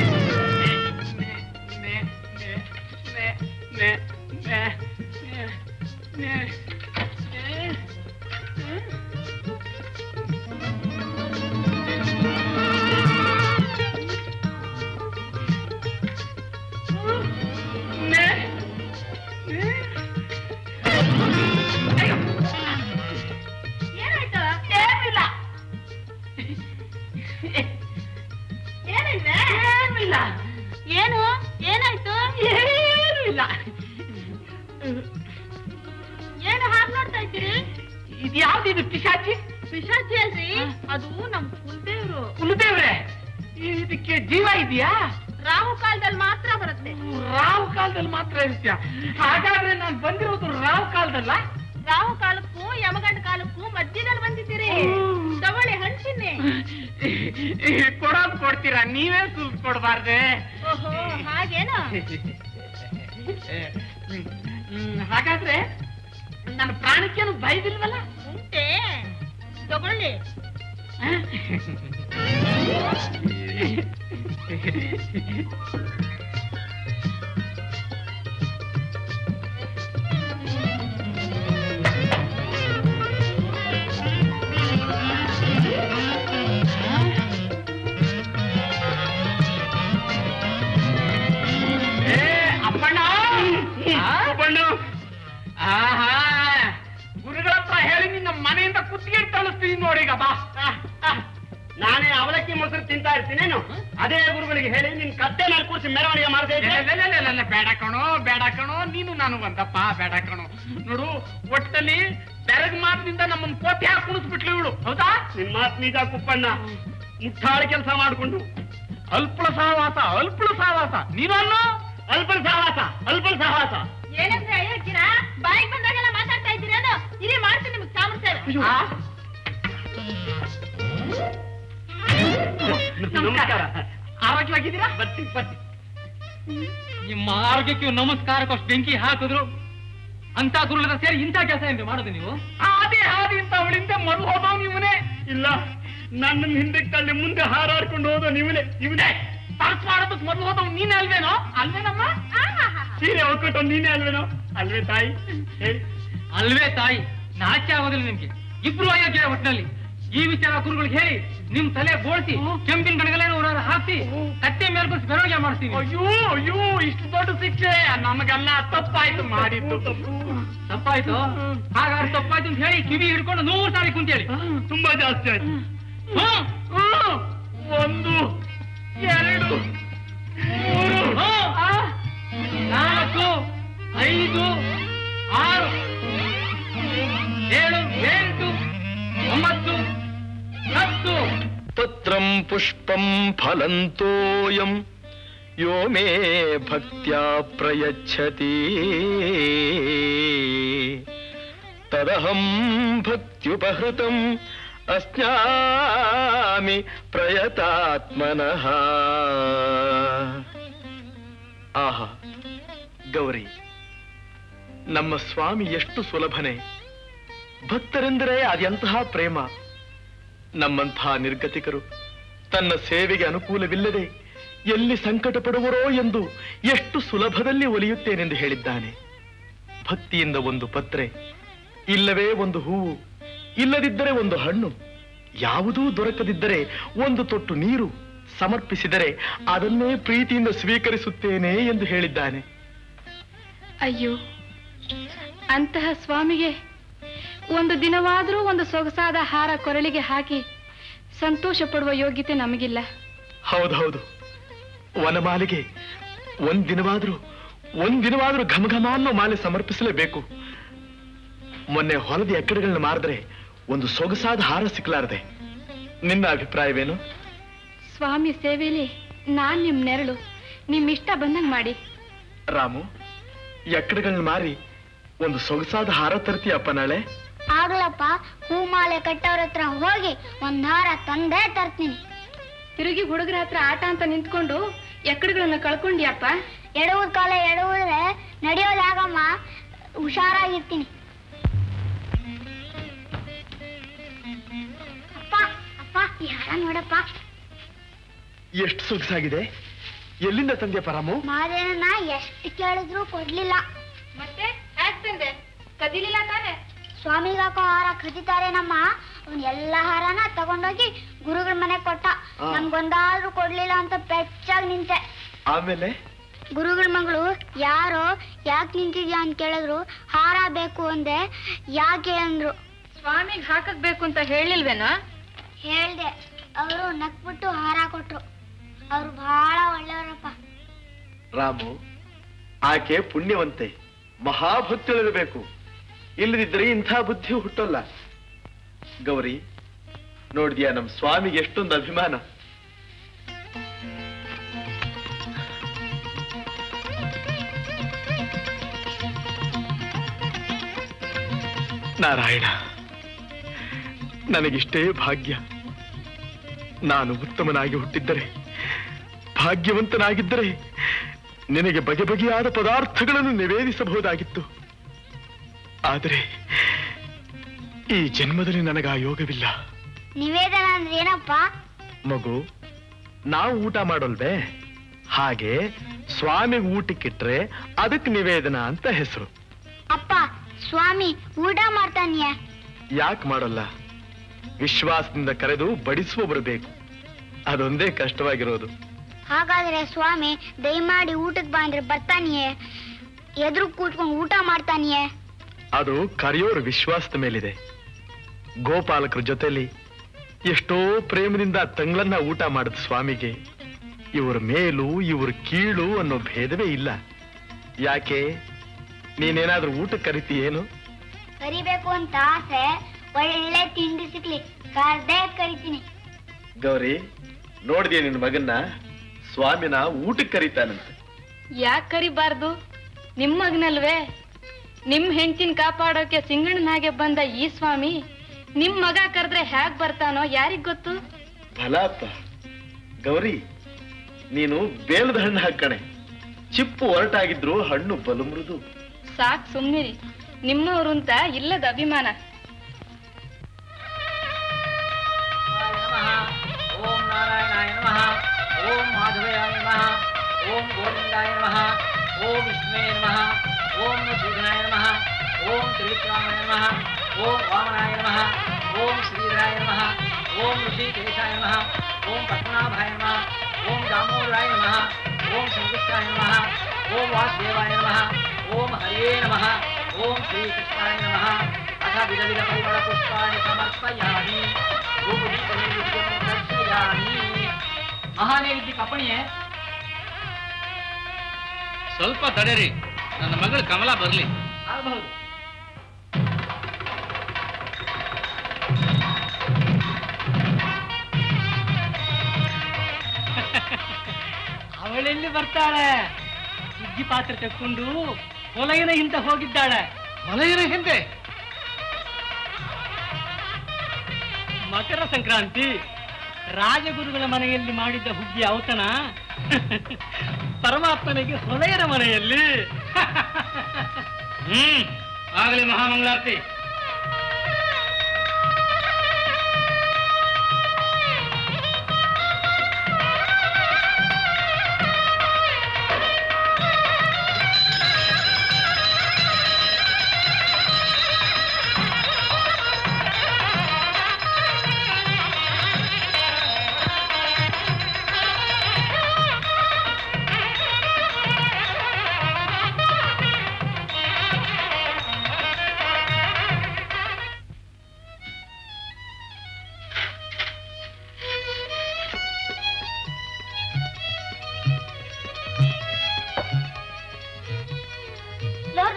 ಏನಾಯ್ತು? ಏನಿಲ್ಲ. ಏನಿಲ್ಲ? ಏನಿಲ್ಲ. ಏನು? ಏನಾಯ್ತು? ಏನೂ ಇಲ್ಲ. ಏನು ಹಾಗೆ ನೋಡ್ತಾ ಇದ್ದೀರಿ? ಇದು ಯಾವ್ದಿದು ಪಿಶಾಚಿ? ಪಿಶಾಚಿ ಅಲ್ರಿ, ಅದು ನಮ್ ಕುಲದೇವ್ರು. ಕುಲದೇವ್ರೆ, ಇದಕ್ಕೆ ಜೀವ ಇದೆಯಾ? ರಾಹು ಕಾಲದಲ್ಲಿ ಮಾತ್ರ ಬರುತ್ತೆ. ರಾವು ಕಾಲದಲ್ಲಿ ಮಾತ್ರ ಇರ್ತೀಯ? ಹಾಗಾದ್ರೆ ನಾನು ಬಂದಿರೋದು ರಾವು ಕಾಲದಲ್ಲ? ರಾಹು ಕಾಲಕ್ಕೂ ಯಮಗಂಡ ಕಾಲಕ್ಕೂ ಮಧ್ಯದಲ್ಲಿ ಬಂದಿದ್ದೀರಿ. ತಗೊಳ್ಳಿ, ಹಣ್ಣಿನ್ನಿ. ಕೊಡೋದು ಕೊಡ್ತೀರಾ, ನೀವೇ ಸುಲ್ ಕೊಡ್ಬಾರ್ದೆ? ಓಹೋ, ಹಾಗೇನು? ಹಾಗಾದ್ರೆ ನನ್ನ ಪ್ರಾಣಕ್ಕೇನು ಭಯವಿಲ್ವಲ್ಲ? ಉಂಟೆ, ತಗೊಳ್ಳಿ. ಅಪ್ಪಣ್ಣ, ಅಪ್ಪಣ್ಣ, ಆಹಾ, ಗುರುಗಳ ಹತ್ರ ಹೇಳಿ ನಿನ್ನ ಮನೆಯಿಂದ ಕುತ್ತಿಗೆ ತಳಿಸ್ತೀನಿ ನೋಡೀಗ. ಬಾ. ನಾನೇ ಅವಲಕ್ಕಿ ಮೊಸರು ತಿಂತಾ ಇರ್ತೀನೇನು? ಅದೇ ಗುರುಗಳಿಗೆ ಹೇಳಿ ನಿನ್ ಕತ್ತೆ ಮೇಲೆ ಕೂರಿಸಿ ಮೆರವಣಿಗೆ ಮಾಡ್ತಾ ಇದ್ದೆ. ಬೇಡ ಕಣೋ, ಬೇಡ ಕಣೋ, ನೀನು ನಾನು ಒಂದಪ್ಪ, ಬೇಡ ಕಣೋ. ನೋಡು, ಒಟ್ಟಲ್ಲಿ ಬೆರಗ್ ಮಾತಿನಿಂದ ನಮ್ಮನ್ನ ಕೋತಿ ಹಾಕಿ ಕುಣಿಸ್ಬಿಟ್ಲು ಇವಳು. ಹೌದಾ? ನಿನ್ ಮಾತ್ ನಿಜ ಕುಪ್ಪಣ್ಣ. ಮುಟ್ಟಾಳ ಕೆಲಸ ಮಾಡ್ಕೊಂಡು ಅಲ್ಪಳ ಸಹವಾಸ, ಅಲ್ಪಳ ಸಹವಾಸ. ನೀನು ಅನ್ನು ಅಲ್ಪನ ಸಹವಾಸ, ಅಲ್ಪನ ಸಹವಾಸ. ಏನಂದ್ರೆ ಹೇಳ್ತೀರಾ? ಬಾಯಿಗೆ ಬಂದಾಗೆಲ್ಲ ಮಾತಾಡ್ತಾ ಇದ್ದೀರೇನು? ಇರಿ, ಮಾಡ್ತೀನಿ ನಿಮ್ಗೆ ಸಾಮರ್ಥ್ಯ. ನಮಸ್ಕಾರ. ಆರೋಗ್ಯವಾಗಿದ್ದೀರಾ? ಬರ್ತೀನಿ ಬರ್ತೀನಿ. ನಿಮ್ಮ ಆರೋಗ್ಯಕ್ಕೆ ನಮಸ್ಕಾರಕ್ಕಷ್ಟು ಬೆಂಕಿ ಹಾಕಿದ್ರು ಅಂತ ಗುರುಗಳ ಸೇರಿ ಇಂಥ ಕೆಲಸ ಏನ್ರಿ ಮಾಡೋದು ನೀವು? ಅದೇ ಹಾದಿ ಅಂತ ಅವಳಿಂದ ಮರು ಹೋದವ್ ನೀವನೇ. ಇಲ್ಲ, ನನ್ನ ಹಿಂದಕ್ಕೆ ತಳ್ಳಿ ಮುಂದೆ ಹಾರಾಡ್ಕೊಂಡು ಹೋದ ಇವನೇ ಪರ್ಸ್ ಮಾಡೋದಕ್ಕೆ ಮೊದಲು ಹೋದವ್ ನೀನೇ ಅಲ್ವೇನೋ? ಅಲ್ವೇನಮ್ಮ? ಸೀರೆ ಒಕ್ಕಟ್ಟು ನೀನೇ ಅಲ್ವೇನೋ? ಅಲ್ವೇ ತಾಯಿ? ಹೇಳಿ. ಅಲ್ವೇ ತಾಯಿ, ನಾಚೆ ಆಗೋದಿಲ್ಲ ನಿಮ್ಗೆ. ಇಬ್ರು ಅಯೋಗ್ಯ ಒಟ್ಟಿನಲ್ಲಿ. ಈ ವಿಚಾರ ಗುರುಗಳಿಗೆ ಹೇಳಿ ನಿಮ್ ತಲೆ ಬೋಳ್ಸಿ ಕೆಂಪಿನ ಗಣಗಲೇನ ಹಾಕಿ ಕಟ್ಟೆ ಮೇಲ್ಕೊಸಿ ಬೆರವಣಿಗೆ ಮಾಡ್ತೀನಿ. ಅಯ್ಯೋ ಅಯ್ಯೋ, ಇಷ್ಟು ದೊಡ್ಡ ಶಿಕ್ಷೆ ನಮಗೆಲ್ಲ ತಪ್ಪಾಯ್ತು. ಮಾಡಿದ್ದು ತಪ್ಪಾಯ್ತು. ಹಾಗಾದ್ರೆ ತಪ್ಪಾಯ್ತು ಅಂತ ಹೇಳಿ ಕಿವಿ ಹಿಡ್ಕೊಂಡು 100 ಸಾರಿ ಕುಂತೇಳಿ. ತುಂಬಾ ಜಾಸ್ತಿ ಆಯ್ತು. 1 2 3 4 5 6 7 8 9 10. ಪತ್ರಂ ಪುಷ್ಪಂ ಫಲಂತೋಯಂ ಯೋ ಮೇ ಭಕ್ತ್ಯಾ ಪ್ರಯಚ್ಛತಿ ತದಹಂ ಭಕ್ತ್ಯುಪಹೃತಂ ಅಸ್ನಾಮಿ ಪ್ರಯತಾತ್ಮನಃ. ಆಹಾ ಗೌರಿ, ನಮ್ಮ ಸ್ವಾಮಿ ಎಷ್ಟು ಸುಲಭನೆ. ಭಕ್ತರೆಂದರೆ ಅದೆಂತಹ ಪ್ರೇಮ. ನಮ್ಮಂತಹ ನಿರ್ಗತಿಕರು ತನ್ನ ಸೇವೆಗೆ ಅನುಕೂಲವಿಲ್ಲದೆ ಎಲ್ಲಿ ಸಂಕಟ ಪಡುವರೋ ಎಂದು ಎಷ್ಟು ಸುಲಭದಲ್ಲಿ ಒಲಿಯುತ್ತೇನೆಂದು ಹೇಳಿದ್ದಾನೆ. ಭಕ್ತಿಯಿಂದ ಒಂದು ಪತ್ರೆ, ಇಲ್ಲವೇ ಒಂದು ಹೂವು, ಇಲ್ಲದಿದ್ದರೆ ಒಂದು ಹಣ್ಣು, ಯಾವುದೂ ದೊರಕದಿದ್ದರೆ ಒಂದು ತೊಟ್ಟು ನೀರು ಸಮರ್ಪಿಸಿದರೆ ಅದನ್ನೇ ಪ್ರೀತಿಯಿಂದ ಸ್ವೀಕರಿಸುತ್ತೇನೆ ಎಂದು ಹೇಳಿದ್ದಾನೆ. ಅಯ್ಯೋ, ಅಂತಹ ಸ್ವಾಮಿಗೆ ಒಂದು ದಿನವಾದರೂ ಒಂದು ಸೊಗಸಾದ ಹಾರ ಕೊರಳಿಗೆ ಹಾಕಿ ಸಂತೋಷ ಪಡುವ ಯೋಗ್ಯತೆ ನಮಗಿಲ್ಲ. ಹೌದೌದು, ವನಮಾಲಿಗೆ ಒಂದಿನವಾದ್ರೂ ಘಮಘಮ ಅನ್ನೋ ಮಾಲೆ ಸಮರ್ಪಿಸಲೇಬೇಕು. ಮೊನ್ನೆ ಹೊಲದ ಎಕ್ಕಡೆಗಳನ್ನ ಮಾರಿದ್ರೆ ಒಂದು ಸೊಗಸಾದ ಹಾರ ಸಿಕ್ಕಲಾರದೆ. ನಿನ್ನ ಅಭಿಪ್ರಾಯವೇನು? ಸ್ವಾಮಿ ಸೇವೆಯಲ್ಲಿ ನಾನ್ ನಿಮ್ ನೆರಳು, ನಿಮ್ ಇಷ್ಟ ಬಂದಂಗ್ ಮಾಡಿ. ರಾಮು, ಎಕ್ಕಡೆಗಳನ್ನ ಮಾರಿ ಒಂದು ಸೊಗಸಾದ ಹಾರ ತರ್ತೀಯಪ್ಪ ನಾಳೆ? ಆಗ್ಲಪ್ಪ, ಹೂ ಮಾಲೆ ಕಟ್ಟವ್ರ ಹತ್ರ ಹೋಗಿ ಒಂದ್ ಹಾರ ತಂದೇ ತರ್ತೀನಿ. ತಿರುಗಿ ಹುಡುಗರ ಹತ್ರ ಆಟ ಅಂತ ನಿಂತ್ಕೊಂಡು ಎಕ್ಕಡೆಗಳನ್ನ ಕಳ್ಕೊಂಡಿಯಪ್ಪ. ಎಡವುದ ಕಾಲ ಎಡವುದ್ರೆ ನಡೆಯೋದಾಗಮ್ಮ, ಹುಷಾರಾಗಿರ್ತೀನಿ. ಅಪ್ಪ ಅಪ್ಪ, ಈ ಹಾರ ನೋಡಪ್ಪ. ಎಷ್ಟು ಸೊಗಸಾಗಿದೆ. ಎಲ್ಲಿಂದ ತಂದೆಯಪ್ಪ ರಾಮು? ಮಾದೇನ ಎಷ್ಟು ಕೇಳಿದ್ರು ಕೊಡ್ಲಿಲ್ಲ. ಮತ್ತೆ ಹ್ಯಾಕ್ ತಂದೆ? ಕದಿಲಿಲ್ಲ ತಾನೆ? ಸ್ವಾಮಿಗಾಕೋ ಹಾರ ಕದಿತಾರೆ ನಮ್ಮ. ಅವ್ನ್ ಎಲ್ಲಾ ಹಾರನ ತಗೊಂಡೋಗಿ ಗುರುಗಳ ಮನೆ ಕೊಟ್ಟ. ನಮ್ಗೊಂದಾದ್ರೂ ಕೊಡ್ಲಿಲ್ಲ ಅಂತ ಪೆಚ್ಚಾಗಿ ನಿಂತೆ. ಆಮೇಲೆ ಗುರುಗಳ ಮಗಳು ಯಾರೋ ಯಾಕೆ ನಿಂತಿದ್ಯಾ ಅಂತ ಕೇಳಿದ್ರು. ಹಾರ ಬೇಕು ಅಂದೆ. ಯಾಕೆ ಅಂದ್ರು. ಸ್ವಾಮಿಗೆ ಹಾಕಬೇಕು ಅಂತ ಹೇಳಿಲ್ವೇನಾ? ಹೇಳ್ದೆ. ಅವರು ನಕ್ಬಿಟ್ಟು ಹಾರ ಕೊಟ್ರು. ಅವ್ರು ಬಹಳ ಒಳ್ಳೆಯವರಪ್ಪ. ರಾಮು, ಆಕೆ ಪುಣ್ಯವಂತೆ, ಮಹಾಭಕ್ತಳಿರಬೇಕು. ಇಲ್ಲದಿದ್ದರೆ ಇಂಥ ಬುದ್ಧಿ ಹುಟ್ಟಲ್ಲ. ಗೌರಿ, ನೋಡಿದ್ಯಾ ನಮ್ಮ ಸ್ವಾಮಿಗೆ ಎಷ್ಟೊಂದು ಅಭಿಮಾನ. ನಾರಾಯಣ, ನನಗಿಷ್ಟೇ ಭಾಗ್ಯ. ನಾನು ಉತ್ತಮನಾಗಿ ಹುಟ್ಟಿದ್ದರೆ, ಭಾಗ್ಯವಂತನಾಗಿದ್ದರೆ ನಿನಗೆ ಬಗೆ ಬಗೆಯಾದ ಪದಾರ್ಥಗಳನ್ನು ನಿವೇದಿಸಬಹುದಾಗಿತ್ತು. ಆದರೆ ಈ ಜನ್ಮದಲ್ಲಿ ನನಗ ಯೋಗವಿಲ್ಲ. ನಿವೇದನ ಅಂದ್ರೆ ಏನಪ್ಪ? ಮಗು, ನಾವು ಊಟ ಮಾಡೋಲ್ವೇ, ಹಾಗೆ ಸ್ವಾಮಿಗೆ ಊಟಕ್ಕಿಟ್ರೆ ಅದಕ್ಕೆ ನಿವೇದನ ಅಂತ ಹೆಸರು. ಅಪ್ಪ, ಸ್ವಾಮಿ ಊಟ ಮಾಡ್ತಾನಿಯೇ? ಯಾಕೆ ಮಾಡಲ್ಲ? ವಿಶ್ವಾಸದಿಂದ ಕರೆದು ಬಡಿಸುವವರು ಬೇಕು. ಅದೊಂದೇ ಕಷ್ಟವಾಗಿರೋದು. ಹಾಗಾದ್ರೆ ಸ್ವಾಮಿ ದಯಮಾಡಿ ಊಟಕ್ಕೆ ಬಂದ್ರೆ ಬರ್ತಾನಿಯೇ? ಎದುರು ಕೂತ್ಕೊಂಡು ಊಟ ಮಾಡ್ತಾನಿಯೇ? ಅದು ಕರೆಯೋರ ವಿಶ್ವಾಸದ ಮೇಲಿದೆ. ಗೋಪಾಲಕರ ಜೊತೆಲಿ ಎಷ್ಟೋ ಪ್ರೇಮದಿಂದ ತಂಗಳನ್ನ ಊಟ ಮಾಡಿದ ಸ್ವಾಮಿಗೆ ಇವ್ರ ಮೇಲು ಇವ್ರ ಕೀಳು ಅನ್ನೋ ಭೇದವೇ ಇಲ್ಲ. ಯಾಕೆ, ನೀನೇನಾದ್ರೂ ಊಟಕ್ಕೆ ಕರಿತೀಯೇನು? ಕರಿಬೇಕು ಅಂತ ಆಸೆ. ಒಳ್ಳೆ ತಿಂಡಿ ಸಿಕ್ಲಿ ಕರ್ದೇ ಕರಿತೀನಿ. ಗೌರಿ, ನೋಡಿದ್ಯಾ ನಿನ್ನ ಮಗನ್ನ? ಸ್ವಾಮಿನ ಊಟಕ್ಕೆ ಕರೀತಾನಂತೆ. ಯಾಕೆ ಕರಿಬಾರ್ದು? ನಿಮ್ ಮಗನಲ್ವೇ? ನಿಮ್ ಹೆಂಡತಿನ ಕಾಪಾಡೋಕೆ ಸಿಂಗಣ್ಣನಾಗೆ ಬಂದ ಈ ಸ್ವಾಮಿ ನಿಮ್ ಮಗ ಕರೆದ್ರೆ ಹ್ಯಾಕ್ ಬರ್ತಾನೋ ಯಾರಿಗ್ ಗೊತ್ತು? ಭಲಾಪ್ಪ ಗೌರಿ, ನೀನು ಬೇಲದ ಹಣ್ಣು ಹಾಕಣೆ. ಚಿಪ್ಪು ಒರಟಾಗಿದ್ರು ಹಣ್ಣು ಬಲು ಮೃದು. ಸಾಕ್ ಸುಮ್ನಿರಿ, ನಿಮ್ಮವ್ರು ಅಂತ ಇಲ್ಲದ ಅಭಿಮಾನ. ನಾರಾಯಣಾಯ ನಮಃ. ಓಂ ಮಾಧವಾಯ ನಮಃ. ಓಂ ಗೋವಿಂದಾಯ ನಮಃ. ಓಂ ವಿಷ್ಣುವೇ ನಮಃ. ಓಂ ಸೂರ್ಯನಾಯ ನಮಃ. ಓಂ ತ್ರಿವಿಕ್ರಮಾಯ ನಮಃ. ಓಂ ವಾಮನಾಯ ನಮಃ. ಓಂ ಶ್ರೀಧರಾಯ ನಮಃ. ಓಂ ಋಷಿಕೇಶಾಯ ನಮಃ. ಓಂ ಪದ್ಮನಾಭಾಯ ನಮಃ. ಓಂ ದಾಮೋದರಾಯ ನಮಃ. ಓಂ ಸಂಕೃಷ್ಟಾಯ ನಮಃ. ಓಂ ವಾಸುದೇವಾಯ ನಮಃ. ಓಂ ಹರೇ ನಮಃ. ಓಂ ಶ್ರೀಕೃಷ್ಣಾಯ ನಮಃ. ಅಥ ವಿಧ ವಿಧ ಪರಿಮಳ ಪುಷ್ಪಾಣಿ ಸಮರ್ಪಯಾಮಿ. ಧೂಪದೀಪನೈವೇದ್ಯಂ ದರ್ಶಯಾಮಿ. ಮಹಾನೈವೇದ್ಯ ಕಪ್ಪಣಿಯೇ ಸ್ವಲ್ಪ ತಡೆರಿ, ನನ್ನ ಮಗಳು ಕಮಲಾ ಬರ್ಲಿ. ಆಗಬಹುದು. ಅವಳೆಲ್ಲಿ ಬರ್ತಾಳೆ? ಸುಗ್ಗಿ ಪಾತ್ರೆ ತೆಕ್ಕೊಂಡು ಹೊಲಗಿನ ಹಿಂದೆ ಹೋಗಿದ್ದಾಳೆ. ಹೊಲೆಯರ ಹಿಂದೆ ಮಕರ ಸಂಕ್ರಾಂತಿ ರಾಜಗುರುಗಳ ಮನೆಯಲ್ಲಿ ಮಾಡಿದ್ದ ಹುಗ್ಗಿ ಔತಣ ಪರಮಾತ್ಮನಿಗೆ ಹೊಲೆಯರ ಮನೆಯಲ್ಲಿ. ಆಗಲಿ ಮಹಾಮಂಗಳಾರತಿ.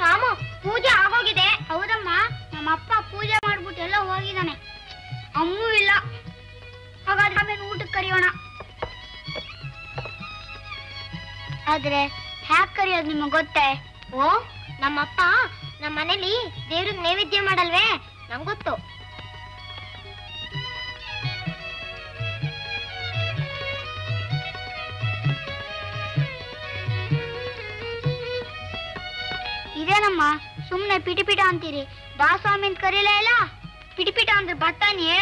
ರಾಮು, ಪೂಜೆ ಆಗೋಗಿದೆ. ಹೌದಮ್ಮ, ನಮ್ಮಪ್ಪ ಪೂಜೆ ಮಾಡ್ಬಿಟ್ಟು ಎಲ್ಲ ಹೋಗಿದ್ದಾನೆ. ಅಮ್ಮೂ ಇಲ್ಲ. ಹಾಗಾದ್ರೆ ಆಮೇಲೆ ಊಟಕ್ಕೆ ಕರೆಯೋಣ. ಆದ್ರೆ ಹ್ಯಾಕ್ ಕರೆಯೋದು ನಿಮಗೆ ಗೊತ್ತೇ? ಓ, ನಮ್ಮಪ್ಪ ನಮ್ಮ ಮನೇಲಿ ದೇವ್ರಿಗೆ ನೈವೇದ್ಯ ಮಾಡಲ್ವೇ? ನಂಗೆ ಗೊತ್ತು. ಇದೇನಮ್ಮ ಸುಮ್ನೆ ಪಿಟಿಪಿಟ ಅಂತೀರಿ? ಬಾಸ್ವಾಮಿ ಅಂತ ಕರೀಲೇ ಇಲ್ಲ. ಪಿಟಿಪಿಟ ಅಂದ್ರೆ ಬರ್ತಾನಿಯೇ?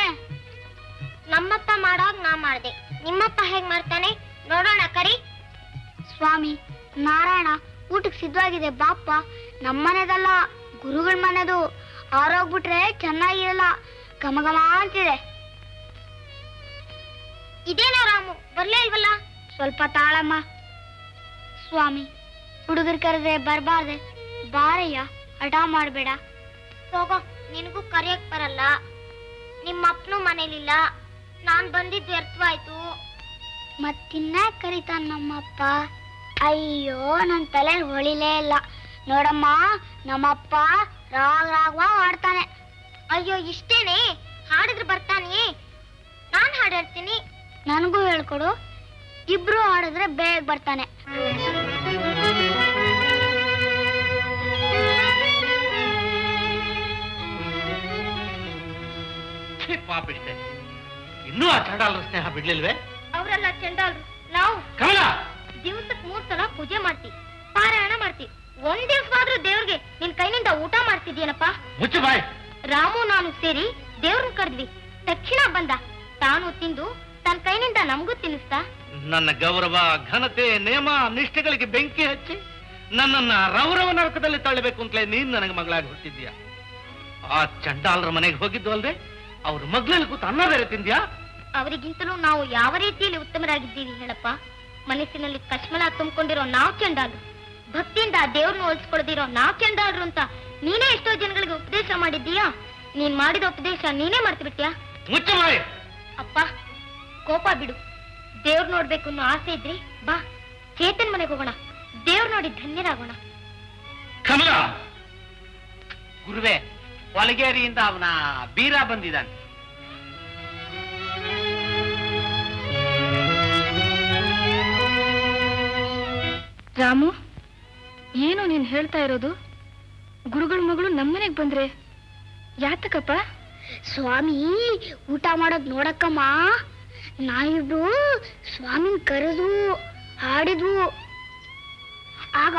ನಮ್ಮಪ್ಪ ಮಾಡೋಗ್ ನಾ ಮಾಡ್ದೆ. ನಿಮ್ಮಪ್ಪ ಹೇಗ್ ಮಾಡ್ತಾನೆ ನೋಡೋಣ, ಕರಿ. ಸ್ವಾಮಿ ನಾರಾಯಣ, ಊಟಕ್ಕೆ ಸಿದ್ಧವಾಗಿದೆ ಬಾಪ್ಪ. ನಮ್ಮನೆದಲ್ಲ, ಗುರುಗಳ ಮನೆದು. ಆರೋಗ್ಬಿಟ್ರೆ ಚೆನ್ನಾಗಿರಲ್ಲ, ಘಮಘಮ ಅಂತಿದೆ. ಇದೇನೋ ರಾಮು ಬರ್ಲೇ ಇಲ್ವಲ್ಲ? ಸ್ವಲ್ಪ ತಾಳಮ್ಮ. ಸ್ವಾಮಿ, ಹುಡುಗರು ಕರೆದ್ರೆ ಬರ್ಬಾರ್ದೆ. ಬಾರಯ್ಯ, ಹಠ ಮಾಡ್ಬೇಡ. ಹೋಗೋ, ನಿನಗೂ ಕರೆಯಕ್ ಬರಲ್ಲ. ನಿಮ್ಮಪ್ಪನೂ ಮನೇಲಿಲ್ಲ. ನಾನ್ ಬಂದಿದ್ದು ವ್ಯರ್ಥವಾಯ್ತು. ಮತ್ತಿನ್ನ ಕರೀತಾನ ನಮ್ಮಪ್ಪ. ಅಯ್ಯೋ, ನನ್ ತಲೆ ಹೊಳಿಲೇ ಇಲ್ಲ. ನೋಡಮ್ಮ, ನಮ್ಮಪ್ಪ ರಾಗ ಹಾಡ್ತಾನೆ. ಅಯ್ಯೋ, ಇಷ್ಟೇನೆ? ಹಾಡಿದ್ರೆ ಬರ್ತಾನೆ. ನಾನ್ ಹಾಡ್ತೀನಿ. ನನಗೂ ಹೇಳ್ಕೊಡು. ಇಬ್ರು ಹಾಡಿದ್ರೆ ಬೇಗ ಬರ್ತಾನೆ. ಪಾಪಿಷ್ಟೆ, ಇನ್ನೂ ಆ ಚಂಡಾಲರ ಸ್ನೇಹ ಬಿಡ್ಲಿಲ್ವೇ? ಅವರೆಲ್ಲ ಚಂಡಾಲ್ರು. ನಾವು ಕಮಲಾ, ದಿವಸಕ್ಕೆ 3 ಸಲ ಪೂಜೆ ಮಾಡ್ತೀವಿ, ಪಾರಾಯಣ ಮಾಡ್ತೀವಿ. ಒಂದ್ ದಿವಸವಾದ್ರೂ ದೇವ್ರಿಗೆ ನಿನ್ ಕೈನಿಂದ ಊಟ ಮಾಡ್ತಿದ್ಯೇನಪ್ಪ? ಮುಚ್ಚು ಬಾಯ್. ರಾಮು ನಾನು ಸೇರಿ ದೇವ್ರನ್ನ ಕರೆದ್ವಿ. ತಕ್ಷಣ ಬಂದ. ತಾನು ತಿಂದು ತನ್ನ ಕೈನಿಂದ ನಮಗೂ ತಿನ್ನಿಸ್ತಾ. ನನ್ನ ಗೌರವ, ಘನತೆ, ನೇಮ, ನಿಷ್ಠೆಗಳಿಗೆ ಬೆಂಕಿ ಹಚ್ಚಿ ನನ್ನನ್ನ ರೌರವ ನರಕದಲ್ಲಿ ತಳ್ಳಬೇಕು ಅಂತಲೇ ನೀನ್ ನನಗೆ ಮಗಳಾಗಿ ಹುಟ್ಟಿದ್ಯಾ. ಆ ಚಂಡಾಲರ ಮನೆಗೆ ಹೋಗಿದ್ದು ಅಲ್ದೆ ಅವ್ರ ಮಗ್ಳಲ್ಲಿ ಕೂತು ಅನ್ನ ಬೇರೆ ತಿಂದ್ಯಾ? ಅವರಿಗಿಂತಲೂ ನಾವು ಯಾವ ರೀತಿಯಲ್ಲಿ ಉತ್ತಮರಾಗಿದ್ದೀವಿ ಹೇಳಪ್ಪ. ಮನಸ್ಸಿನಲ್ಲಿ ಕಶ್ಮಲ ತುಂಬಿಕೊಂಡಿರೋ ನಾವು ಚಂಡಾಲ್ರು, ಭಕ್ತಿಯಿಂದ ದೇವ್ರನ್ನ ಹೋಲಿಸ್ಕೊಳ್ದಿರೋ ನಾವು ಚಂಡಾಲ್ರು ಅಂತ ನೀನೇ ಎಷ್ಟೋ ಜನಗಳಿಗೆ ಉಪದೇಶ ಮಾಡಿದ್ದೀಯಾ. ನೀನ್ ಮಾಡಿದ ಉಪದೇಶ ನೀನೇ ಮರ್ತು ಬಿಟ್ಯಾ? ಮುಚ್ಚು ಬಾಯ್. ಅಪ್ಪ, ಕೋಪ ಬಿಡು. ದೇವ್ರ ನೋಡ್ಬೇಕು ಅನ್ನೋ ಆಸೆ ಇದ್ರಿ ಬಾ, ಚೇತನ್ ಮನೆಗೆ ಹೋಗೋಣ. ದೇವ್ರ ನೋಡಿ ಧನ್ಯರಾಗೋಣ. ಕಮಲಾ, ಗುರುವೆ, ಹೊಲಗೇರಿಯಿಂದ ಅವನ ಬೀರ ಬಂದಿದ್ದಾನೆ. ರಾಮು, ಏನು ನೀನ್ ಹೇಳ್ತಾ ಇರೋದು? ಗುರುಗಳ ಮಗಳು ನಮ್ಮನೆಗ್ ಬಂದ್ರೆ ಯಾತಕಪ್ಪ? ಸ್ವಾಮಿ ಊಟ ಮಾಡೋದ್ ನೋಡಕ್ಕಮ್ಮ. ನಾವಿಬ್ರು ಸ್ವಾಮಿನ್ ಕರೆದ್ವು, ಹಾಡಿದ್ವು. ಆಗ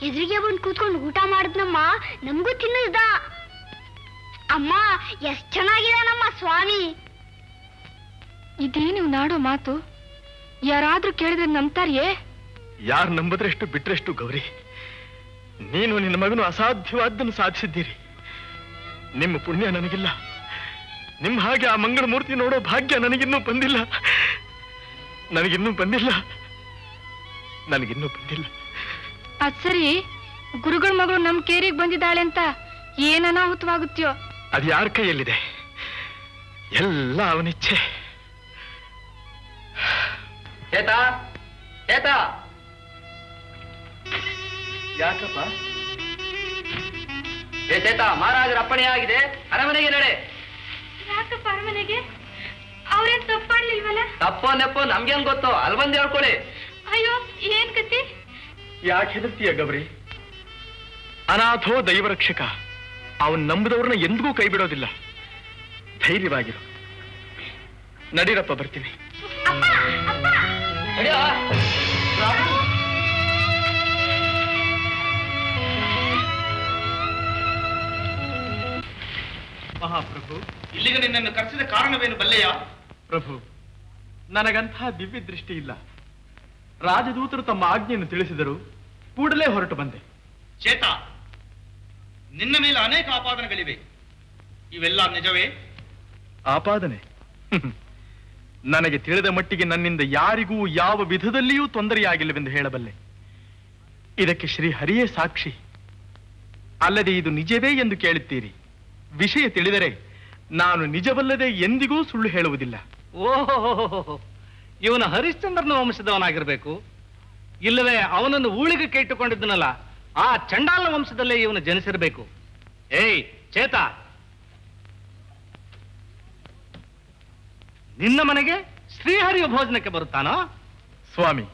ಎದುರಿಗೆ ಬಂದು ಕೂತ್ಕೊಂಡು ಊಟ ಮಾಡಿದ್ನಮ್ಮ. ನಮಗೂ ತಿನ್ನಿಸ್ದ. ಅಮ್ಮ, ಎಷ್ಟ್ ಚೆನ್ನಾಗಿದಾನಮ್ಮ ಸ್ವಾಮಿ. ಇದೇ ನೀವು ನಾಡೋ ಮಾತು ಯಾರಾದ್ರೂ ಕೇಳಿದ್ರೆ ನಂಬ್ತಾರಿಯೇ? ಯಾರು ನಂಬದ್ರೆಷ್ಟು ಬಿಟ್ರೆಷ್ಟು ಗೌರಿ. ನೀನು ನಿನ್ನ ಮಗನು ಅಸಾಧ್ಯವಾದ್ದನ್ನು ಸಾಧಿಸಿದ್ದೀರಿ. ನಿಮ್ಮ ಪುಣ್ಯ ನನಗಿಲ್ಲ. ನಿಮ್ಮ ಹಾಗೆ ಆ ಮಂಗಳ ಮೂರ್ತಿ ನೋಡೋ ಭಾಗ್ಯ ನನಗಿನ್ನೂ ಬಂದಿಲ್ಲ. ನನಗಿನ್ನೂ ಬಂದಿಲ್ಲ. ಅದ್ ಸರಿ, ಗುರುಗಳ ಮಗಳು ನಮ್ ಕೇರಿಗೆ ಬಂದಿದ್ದಾಳೆ ಅಂತ ಏನ್ ಅನಾಹುತವಾಗುತ್ತೋ? ಅದು ಯಾರ ಕೈಯಲ್ಲಿದೆ? ಎಲ್ಲ ಅವನಿಚ್ಛೆ. ಯಾಕಪ್ಪ? ಮಹಾರಾಜರ ಅಪ್ಪಣೆ ಆಗಿದೆ, ಅರಮನೆಗೆ ನಡೆ. ಯಾಕಪ್ಪ ಅರಮನೆಗೆ? ಅವ್ರೇನ್ ತಪ್ಪಾಡ್ಲಿಲ್ವಲ್ಲ? ತಪ್ಪೋ ನೆಪ್ಪೋ ನಮ್ಗೇನ್ ಗೊತ್ತೋ, ಅಲ್ಲಿ ಬಂದು ಹೇಳ್ಕೊಳ್ಳಿ. ಅಯ್ಯೋ, ಏನ್ ಕತಿ? ಯಾಕೆ ಹೆದರ್ತೀಯ ಗೌರಿ? ಅನಾಥೋ ದೈವರಕ್ಷಕ. ಅವನ್ ನಂಬದವ್ರನ್ನ ಎಂದಿಗೂ ಕೈ ಬಿಡೋದಿಲ್ಲ. ಧೈರ್ಯವಾಗಿರು. ನಡೀರಪ್ಪ, ಬರ್ತೀನಿ. ಮಹಾಪ್ರಭು, ಇಲ್ಲಿಗೆ ನಿನ್ನನ್ನು ಕರೆಸಿದ ಕಾರಣವೇನು ಬಲ್ಲೆಯ? ಪ್ರಭು, ನನಗಂಥ ದಿವ್ಯ ದೃಷ್ಟಿ ಇಲ್ಲ. ರಾಜದೂತರು ತಮ್ಮ ಆಜ್ಞೆಯನ್ನು ತಿಳಿಸಿದರು, ಕೂಡಲೇ ಹೊರಟು ಬಂದೆ. ಚೇತ, ನಿನ್ನ ಮೇಲೆ ಅನೇಕ ಆಪಾದನೆಗಳಿವೆ, ಇವೆಲ್ಲ ನಿಜವೇ? ಆಪಾದನೆ? ನನಗೆ ತಿಳಿದ ಮಟ್ಟಿಗೆ ನನ್ನಿಂದ ಯಾರಿಗೂ ಯಾವ ವಿಧದಲ್ಲಿಯೂ ತೊಂದರೆಯಾಗಿಲ್ಲವೆಂದು ಹೇಳಬಲ್ಲೆ. ಇದಕ್ಕೆ ಶ್ರೀಹರಿಯೇ ಸಾಕ್ಷಿ. ಅಲ್ಲದೆ ಇದು ನಿಜವೇ ಎಂದು ಕೇಳುತ್ತೀರಿ. ವಿಷಯ ತಿಳಿದರೆ ನಾನು ನಿಜವಲ್ಲದೆ ಎಂದಿಗೂ ಸುಳ್ಳು ಹೇಳುವುದಿಲ್ಲ. ಓಹೋ, ಇವನ ಹರಿಶ್ಚಂದ್ರನ ವಂಶದವನಾಗಿರ್ಬೇಕು. ಇಲ್ಲವೇ ಅವನನ್ನು ಊಳಿಗೆ ಇಟ್ಟುಕೊಂಡಿದ್ದನಲ್ಲ, ಆ ಚಂಡಾಲನ ವಂಶದಲ್ಲೇ ಇವನು ಜನಿಸಿರಬೇಕು. ಏಯ್ ಚೇತ, ನಿನ್ನ ಮನೆಗೆ ಶ್ರೀಹರಿಯ ಭೋಜನಕ್ಕೆ ಬರುತ್ತಾನೋ? ಸ್ವಾಮಿ,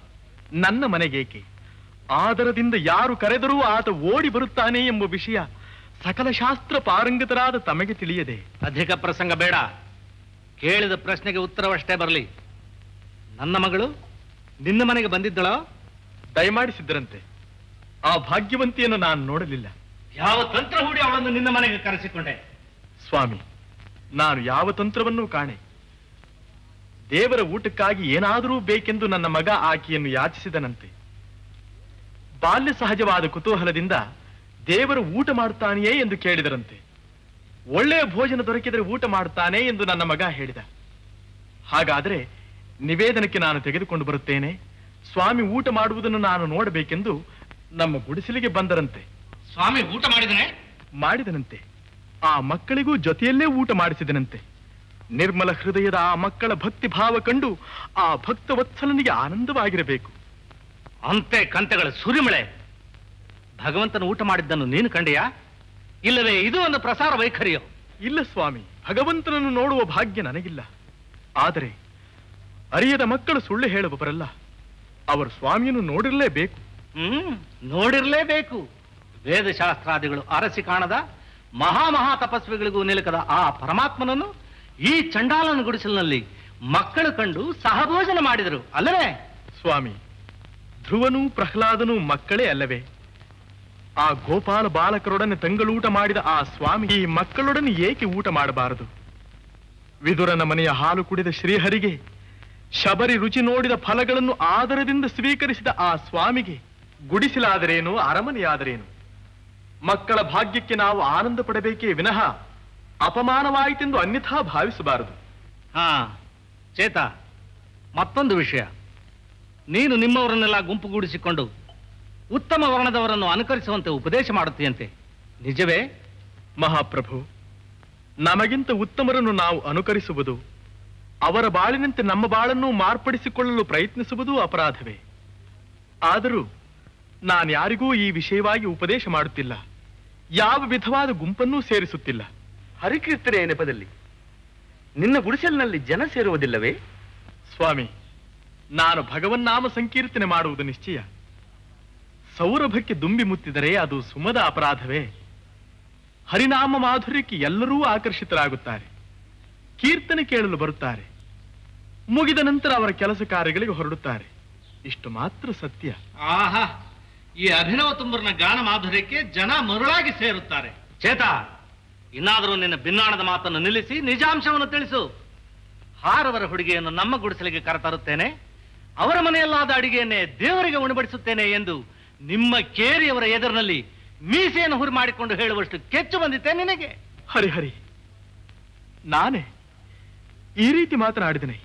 ನನ್ನ ಮನೆಗೇಕೆ? ಆದರದಿಂದ ಯಾರು ಕರೆದರೂ ಆತ ಓಡಿ ಬರುತ್ತಾನೆ ಎಂಬ ವಿಷಯ ಸಕಲ ಶಾಸ್ತ್ರ ಪಾರಂಗತರಾದ ತಮಗೆ ತಿಳಿಯದೆ. ಅಧಿಕ ಪ್ರಸಂಗ ಬೇಡ. ಕೇಳಿದ ಪ್ರಶ್ನೆಗೆ ಉತ್ತರವಷ್ಟೇ ಬರಲಿ. ನನ್ನ ಮಗಳು ನಿನ್ನ ಮನೆಗೆ ಬಂದಿದ್ದಳೋ? ದಯಮಾಡಿಸಿದ್ದರಂತೆ. ಆ ಭಾಗ್ಯವಂತಿಯನ್ನು ನಾನು ನೋಡಲಿಲ್ಲ. ಯಾವ ತಂತ್ರ ಹೂಡಿ ಅವಳನ್ನು ನಿನ್ನ ಮನೆಗೆ ಕರೆಸಿಕೊಂಡೆ? ಸ್ವಾಮಿ, ನಾನು ಯಾವ ತಂತ್ರವನ್ನೂ ಕಾಣೆ. ದೇವರ ಊಟಕ್ಕಾಗಿ ಏನಾದರೂ ಬೇಕೆಂದು ನನ್ನ ಮಗ ಆಕೆಯನ್ನು ಯಾಚಿಸಿದನಂತೆ. ಬಾಲ್ಯ ಸಹಜವಾದ ಕುತೂಹಲದಿಂದ ದೇವರು ಊಟ ಮಾಡುತ್ತಾನೆಯೇ ಎಂದು ಕೇಳಿದರಂತೆ. ಒಳ್ಳೆಯ ಭೋಜನ ದೊರಕಿದರೆ ಊಟ ಮಾಡುತ್ತಾನೆ ಎಂದು ನನ್ನ ಮಗ ಹೇಳಿದ. ಹಾಗಾದರೆ ನಿವೇದನಕ್ಕೆ ನಾನು ತೆಗೆದುಕೊಂಡು ಬರುತ್ತೇನೆ, ಸ್ವಾಮಿ ಊಟ ಮಾಡುವುದನ್ನು ನಾನು ನೋಡಬೇಕೆಂದು ನಮ್ಮ ಗುಡಿಸಲಿಗೆ ಬಂದರಂತೆ. ಸ್ವಾಮಿ ಊಟ ಮಾಡಿದನಂತೆ. ಆ ಮಕ್ಕಳಿಗೂ ಜೊತೆಯಲ್ಲೇ ಊಟ ಮಾಡಿಸಿದನಂತೆ. ನಿರ್ಮಲ ಹೃದಯದ ಆ ಮಕ್ಕಳ ಭಕ್ತಿ ಭಾವ ಕಂಡು ಆ ಭಕ್ತವತ್ಸಲನಿಗೆ ಆನಂದವಾಗಿರಬೇಕು. ಅಂತೆ ಕಂತೆಗಳ ಸುರಿಮಳೆ. ಭಗವಂತನ ಊಟ ಮಾಡಿದ್ದನ್ನು ನೀನು ಕಂಡೆಯಾ? ಇಲ್ಲವೇ ಇದು ಒಂದು ಪ್ರಸಾರ ವೈಖರಿಯೋ? ಇಲ್ಲ ಸ್ವಾಮಿ, ಭಗವಂತನನ್ನು ನೋಡುವ ಭಾಗ್ಯ ನನಗಿಲ್ಲ. ಆದರೆ ಅರಿಯದ ಮಕ್ಕಳು ಸುಳ್ಳು ಹೇಳುವವರಲ್ಲ. ಅವರು ಸ್ವಾಮಿಯನ್ನು ನೋಡಿರಲೇಬೇಕು. ನೋಡಿರಲೇಬೇಕು. ವೇದಶಾಸ್ತ್ರಾದಿಗಳು ಅರಸಿ ಕಾಣದ ಮಹಾ ತಪಸ್ವಿಗಳಿಗೂ ನಿಲುಕದ ಆ ಪರಮಾತ್ಮನನ್ನು ಈ ಚಂಡಾಲನ ಗುಡಿಸಲಿನಲ್ಲಿ ಮಕ್ಕಳು ಕಂಡು ಸಹಭೋಜನ ಮಾಡಿದರು ಅಲ್ಲವೇ? ಸ್ವಾಮಿ, ಧ್ರುವನೂ ಪ್ರಹ್ಲಾದನೂ ಮಕ್ಕಳೇ ಅಲ್ಲವೇ? ಆ ಗೋಪಾಲ ಬಾಲಕರೊಡನೆ ತಂಗಳೂಟ ಮಾಡಿದ ಆ ಸ್ವಾಮಿ ಈ ಮಕ್ಕಳೊಡನೆ ಏಕೆ ಊಟ ಮಾಡಬಾರದು? ವಿದುರನ ಮನೆಯ ಹಾಲು ಕುಡಿದ ಶ್ರೀಹರಿಗೆ ಶಬರಿ ರುಚಿ ನೋಡಿದ ಫಲಗಳನ್ನು ಆದರದಿಂದ ಸ್ವೀಕರಿಸಿದ ಆ ಸ್ವಾಮಿಗೆ ಗುಡಿಸಲಾದರೇನು, ಅರಮನೆಯಾದರೇನು? ಮಕ್ಕಳ ಭಾಗ್ಯಕ್ಕೆ ನಾವು ಆನಂದ ಪಡಬೇಕೇ ವಿನಃ ಅಪಮಾನವಾಯಿತೆಂದು ಅನ್ಯಥಾ ಭಾವಿಸಬಾರದು. ಚೇತ, ಮತ್ತೊಂದು ವಿಷಯ. ನೀನು ನಿಮ್ಮವರನ್ನೆಲ್ಲ ಗುಂಪುಗೂಡಿಸಿಕೊಂಡು ಉತ್ತಮ ವರ್ಣದವರನ್ನು ಅನುಕರಿಸುವಂತೆ ಉಪದೇಶ ಮಾಡುತ್ತೀಯಂತೆ, ನಿಜವೇ? ಮಹಾಪ್ರಭು, ನಮಗಿಂತ ಉತ್ತಮರನ್ನು ನಾವು ಅನುಕರಿಸುವುದು, ಅವರ ಬಾಳಿನಂತೆ ನಮ್ಮ ಬಾಳನ್ನು ಮಾರ್ಪಡಿಸಿಕೊಳ್ಳಲು ಪ್ರಯತ್ನಿಸುವುದು ಅಪರಾಧವೇ. ಆದರೂ ನಾನು ಯಾರಿಗೂ ಈ ವಿಷಯವಾಗಿ ಉಪದೇಶ ಮಾಡುತ್ತಿಲ್ಲ. ಯಾವ ವಿಧವಾದ ಗುಂಪನ್ನೂ ಸೇರಿಸುತ್ತಿಲ್ಲ. ಹರಿಕೀರ್ತನೆಯ ನೆಪದಲ್ಲಿ ನಿನ್ನ ಗುಡಿಸಲಿನಲ್ಲಿ ಜನ ಸೇರುವುದಿಲ್ಲವೇ? ಸ್ವಾಮಿ, ನಾನು ಭಗವನ್ನಾಮ ಸಂಕೀರ್ತನೆ ಮಾಡುವುದು ನಿಶ್ಚಯ. ಸೌರಭಕ್ಕೆ ದುಂಬಿ ಮುತ್ತಿದರೆ ಅದು ಸುಮದ ಅಪರಾಧವೇ? ಹರಿನಾಮ ಮಾಧುರ್ಯಕ್ಕೆ ಎಲ್ಲರೂ ಆಕರ್ಷಿತರಾಗುತ್ತಾರೆ, ಕೀರ್ತನೆ ಕೇಳಲು ಬರುತ್ತಾರೆ, ಮುಗಿದ ನಂತರ ಅವರ ಕೆಲಸ ಕಾರ್ಯಗಳಿಗೆ ಹೊರಡುತ್ತಾರೆ. ಇಷ್ಟು ಮಾತ್ರ ಸತ್ಯ. ಆಹಾ, ಈ ಅಭಿನವ ತುಂಬರನ ಗಾನ ಮಾಧುರ್ಯಕ್ಕೆ ಜನ ಮರುಳಾಗಿ ಸೇರುತ್ತಾರೆ. ಚೇತ, ಇನ್ನಾದರೂ ನಿನ್ನ ಭಿನ್ನಾಣದ ಮಾತನ್ನು ನಿಲ್ಲಿಸಿ ನಿಜಾಂಶವನ್ನು ತಿಳಿಸು. ಹಾರವರ ಹುಡುಗಿಯನ್ನು ನಮ್ಮ ಗುಡಿಸಲಿಗೆ ಕರೆತರುತ್ತೇನೆ, ಅವರ ಮನೆಯಲ್ಲಾದ ಅಡಿಗೆಯನ್ನೇ ದೇವರಿಗೆ ಉಣಬಡಿಸುತ್ತೇನೆ ಎಂದು ನಿಮ್ಮ ಕೇರಿಯವರ ಎದುರಿನಲ್ಲಿ ಮೀಸೆಯನ್ನು ಹುರಿ ಮಾಡಿಕೊಂಡು ಹೇಳುವಷ್ಟು ಕೆಚ್ಚು ಬಂದಿತ್ತೆ ನಿನಗೆ? ಹರಿ ಹರಿ, ನಾನೇ ಈ ರೀತಿ ಮಾತನಾಡಿದನೆ?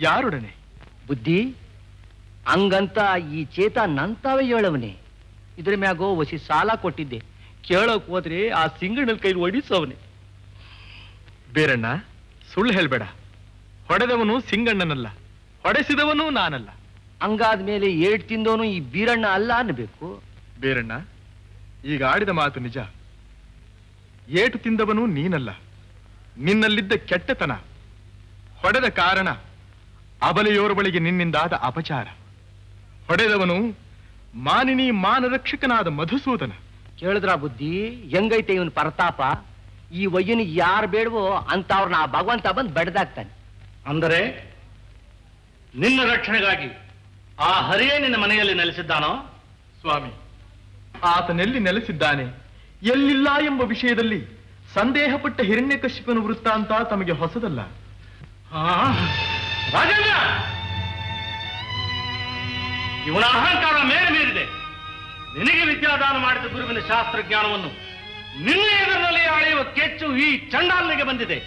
ಯಾರೊಡನೆ? ಬುದ್ಧಿ ಹಂಗಂತ ಈ ಚೇತ ನಂತಾವೇ ಹೇಳವನೇ. ಇದ್ರ ಮ್ಯಾಗೋ ವಸಿ ಸಾಲ ಕೊಟ್ಟಿದ್ದೆ, ಕೇಳೋಕ್ ಹೋದ್ರೆ ಆ ಸಿಂಗಣ್ಣನ ಕೈ ಒಡಿಸವನೆ. ಬೇರಣ್ಣ, ಸುಳ್ಳು ಹೇಳ್ಬೇಡ. ಹೊಡೆದವನು ಸಿಂಗಣ್ಣನಲ್ಲ, ಹೊಡೆಸಿದವನು ನಾನಲ್ಲ. ಹಂಗಾದ್ಮೇಲೆ ಏಟ್ ತಿಂದವನು ಈ ಬೀರಣ್ಣ ಅಲ್ಲ ಅನ್ಬೇಕು. ಬೇರಣ್ಣ, ಈಗ ಆಡಿದ ಮಾತು ನಿಜ. ಏಟು ತಿಂದವನು ನೀನಲ್ಲ, ನಿನ್ನಲ್ಲಿದ್ದ ಕೆಟ್ಟತನ. ಹೊಡೆದ ಕಾರಣ ಅಬಲೆಯೋರ್ವಳಿಗೆ ನಿನ್ನಿಂದಾದ ಅಪಚಾರ. ಹೊಡೆದವನು ಮಾನಿನಿ ಮಾನರಕ್ಷಕನಾದ ಮಧುಸೂದನ. ಕೇಳಿದ್ರ ಬುದ್ಧಿ ಹೆಂಗೈತೆ ಇವನ್ ಪ್ರತಾಪ? ಈ ವಯ್ಯನಿಗೆ ಯಾರು ಬೇಡವೋ ಅಂತವ್ರನ್ನ ಆ ಭಗವಂತ ಬಂದು ಬೆಡ್ದಾಗ್ತಾನೆ. ಅಂದರೆ ನಿನ್ನ ರಕ್ಷಣೆಗಾಗಿ ಆ ಹರಿಯೇ ನಿನ್ನ ಮನೆಯಲ್ಲಿ ನೆಲೆಸಿದ್ದಾನೋ? ಸ್ವಾಮಿ, ಆತನೆಲ್ಲಿ ನೆಲೆಸಿದ್ದಾನೆ, ಎಲ್ಲಿಲ್ಲ ಎಂಬ ವಿಷಯದಲ್ಲಿ ಸಂದೇಹಪಟ್ಟ ಹಿರಣ್ಯಕಶಿಪನ ವೃತ್ತಾಂತ ತಮಗೆ ಹೊಸದಲ್ಲ. ರಾಜೇಂದ್ರ, ಇವನ ಅಹಂಕಾರ ಮೇಲೆ ಮೀರಿದೆ. ನಿನಗೆ ವಿದ್ಯಾದಾನ ಮಾಡಿದ ಗುರುವಿನ ಶಾಸ್ತ್ರಜ್ಞಾನವನ್ನು ನಿನ್ನ ಎದುರಿನಲ್ಲಿ ಅಳೆಯುವ ಕೆಚ್ಚು ಈ ಚಂಡಾಲನಿಗೆ ಬಂದಿದೆ.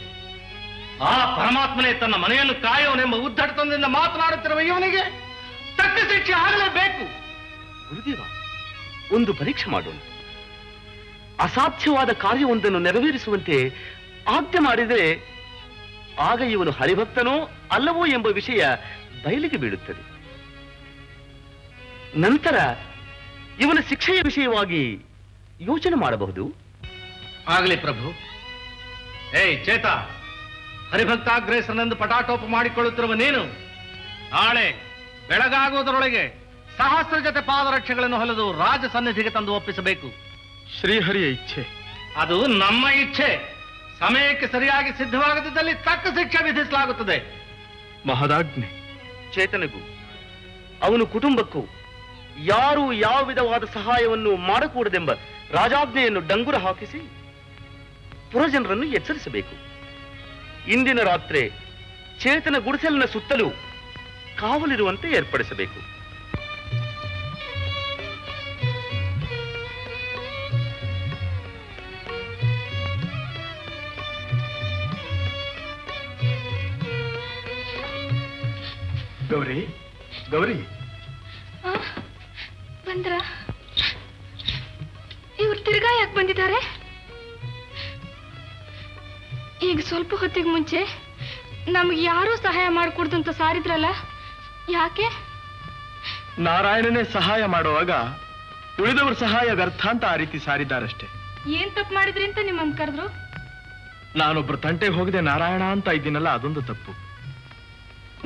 ಆ ಪರಮಾತ್ಮನೇ ತನ್ನ ಮನೆಯನ್ನು ಕಾಯೋನೆಂಬ ಉದ್ದಟತನದಿಂದ ಮಾತನಾಡುತ್ತಿರುವ ಇವನಿಗೆ ತಕ್ಕ ಶಿಕ್ಷೆ ಆಗಲೇಬೇಕು. ಗುರುದೇವ, ಒಂದು ಪರೀಕ್ಷೆ ಮಾಡೋಣ. ಅಸಾಧ್ಯವಾದ ಕಾರ್ಯವೊಂದನ್ನು ನೆರವೇರಿಸುವಂತೆ ಆಜ್ಞೆ ಮಾಡಿದರೆ ಆಗ ಇವನು ಹರಿಭಕ್ತನೋ ಅಲ್ಲವೋ ಎಂಬ ವಿಷಯ ಬಯಲಿಗೆ ಬೀಳುತ್ತದೆ. ನಂತರ ಇವನ ಶಿಕ್ಷೆಯ ವಿಷಯವಾಗಿ ಯೋಚನೆ ಮಾಡಬಹುದು. ಆಗಲಿ ಪ್ರಭು. ಏಯ್ ಚೇತ, ಹರಿಭಕ್ತಾಗ್ರೇಸನೆಂದು ಪಟಾಟೋಪ ಮಾಡಿಕೊಳ್ಳುತ್ತಿರುವ ನೀನು ನಾಳೆ ಬೆಳಗಾಗುವುದರೊಳಗೆ ಸಹಸ್ರ ಜೊತೆ ಪಾದರಕ್ಷೆಗಳನ್ನು ಹೊಲೆದು ರಾಜ ಸನ್ನಿಧಿಗೆ ತಂದು ಒಪ್ಪಿಸಬೇಕು. ಶ್ರೀಹರಿಯ ಇಚ್ಛೆ. ಅದು ನಮ್ಮ ಇಚ್ಛೆ. ಸಮಯಕ್ಕೆ ಸರಿಯಾಗಿ ಸಿದ್ಧವಾಗದಿದ್ದಲ್ಲಿ ತಕ್ಕ ಶಿಕ್ಷೆ ವಿಧಿಸಲಾಗುತ್ತದೆ. ಮಹದಾಜ್ಞೆ. ಚೇತನಗೂ ಅವನು ಕುಟುಂಬಕ್ಕೂ ಯಾರು ಯಾವ ವಿಧವಾದ ಸಹಾಯವನ್ನು ಮಾಡಕೂಡದೆಂಬ ರಾಜಾಜ್ಞೆಯನ್ನು ಡಂಗುರ ಹಾಕಿಸಿ ಪುರಜನರನ್ನು ಎಚ್ಚರಿಸಬೇಕು. ಇಂದಿನ ರಾತ್ರಿ ಚೇತನ ಗುಡಿಸಲಿನ ಸುತ್ತಲೂ ಕಾವಲಿರುವಂತೆ ಏರ್ಪಡಿಸಬೇಕು. ಗೌರಿ, ಗೌರಿ, ಬಂದ್ರ? ಇವ್ರು ತಿರ್ಗಾ ಯಾಕೆ ಬಂದಿದ್ದಾರೆ? ಈಗ ಸ್ವಲ್ಪ ಹೊತ್ತಿಗೆ ಮುಂಚೆ ನಮ್ಗೆ ಯಾರೂ ಸಹಾಯ ಮಾಡಿಕೊಡ್ದು ಅಂತ ಸಾರಿದ್ರಲ್ಲ, ಯಾಕೆ? ನಾರಾಯಣನೇ ಸಹಾಯ ಮಾಡುವಾಗ ಉಳಿದವರ ಸಹಾಯ ವ್ಯರ್ಥ ಅಂತ ಆ ರೀತಿ ಸಾರಿದ್ದಾರಷ್ಟೇ. ಏನ್ ತಪ್ಪು ಮಾಡಿದ್ರಿ ಅಂತ ನಿಮ್ಮನ್ ಕರೆದ್ರು? ನಾನೊಬ್ರು ತಂಟೆಗೆ ಹೋಗದೆ ನಾರಾಯಣ ಅಂತ ಇದ್ದೀನಲ್ಲ, ಅದೊಂದು ತಪ್ಪು.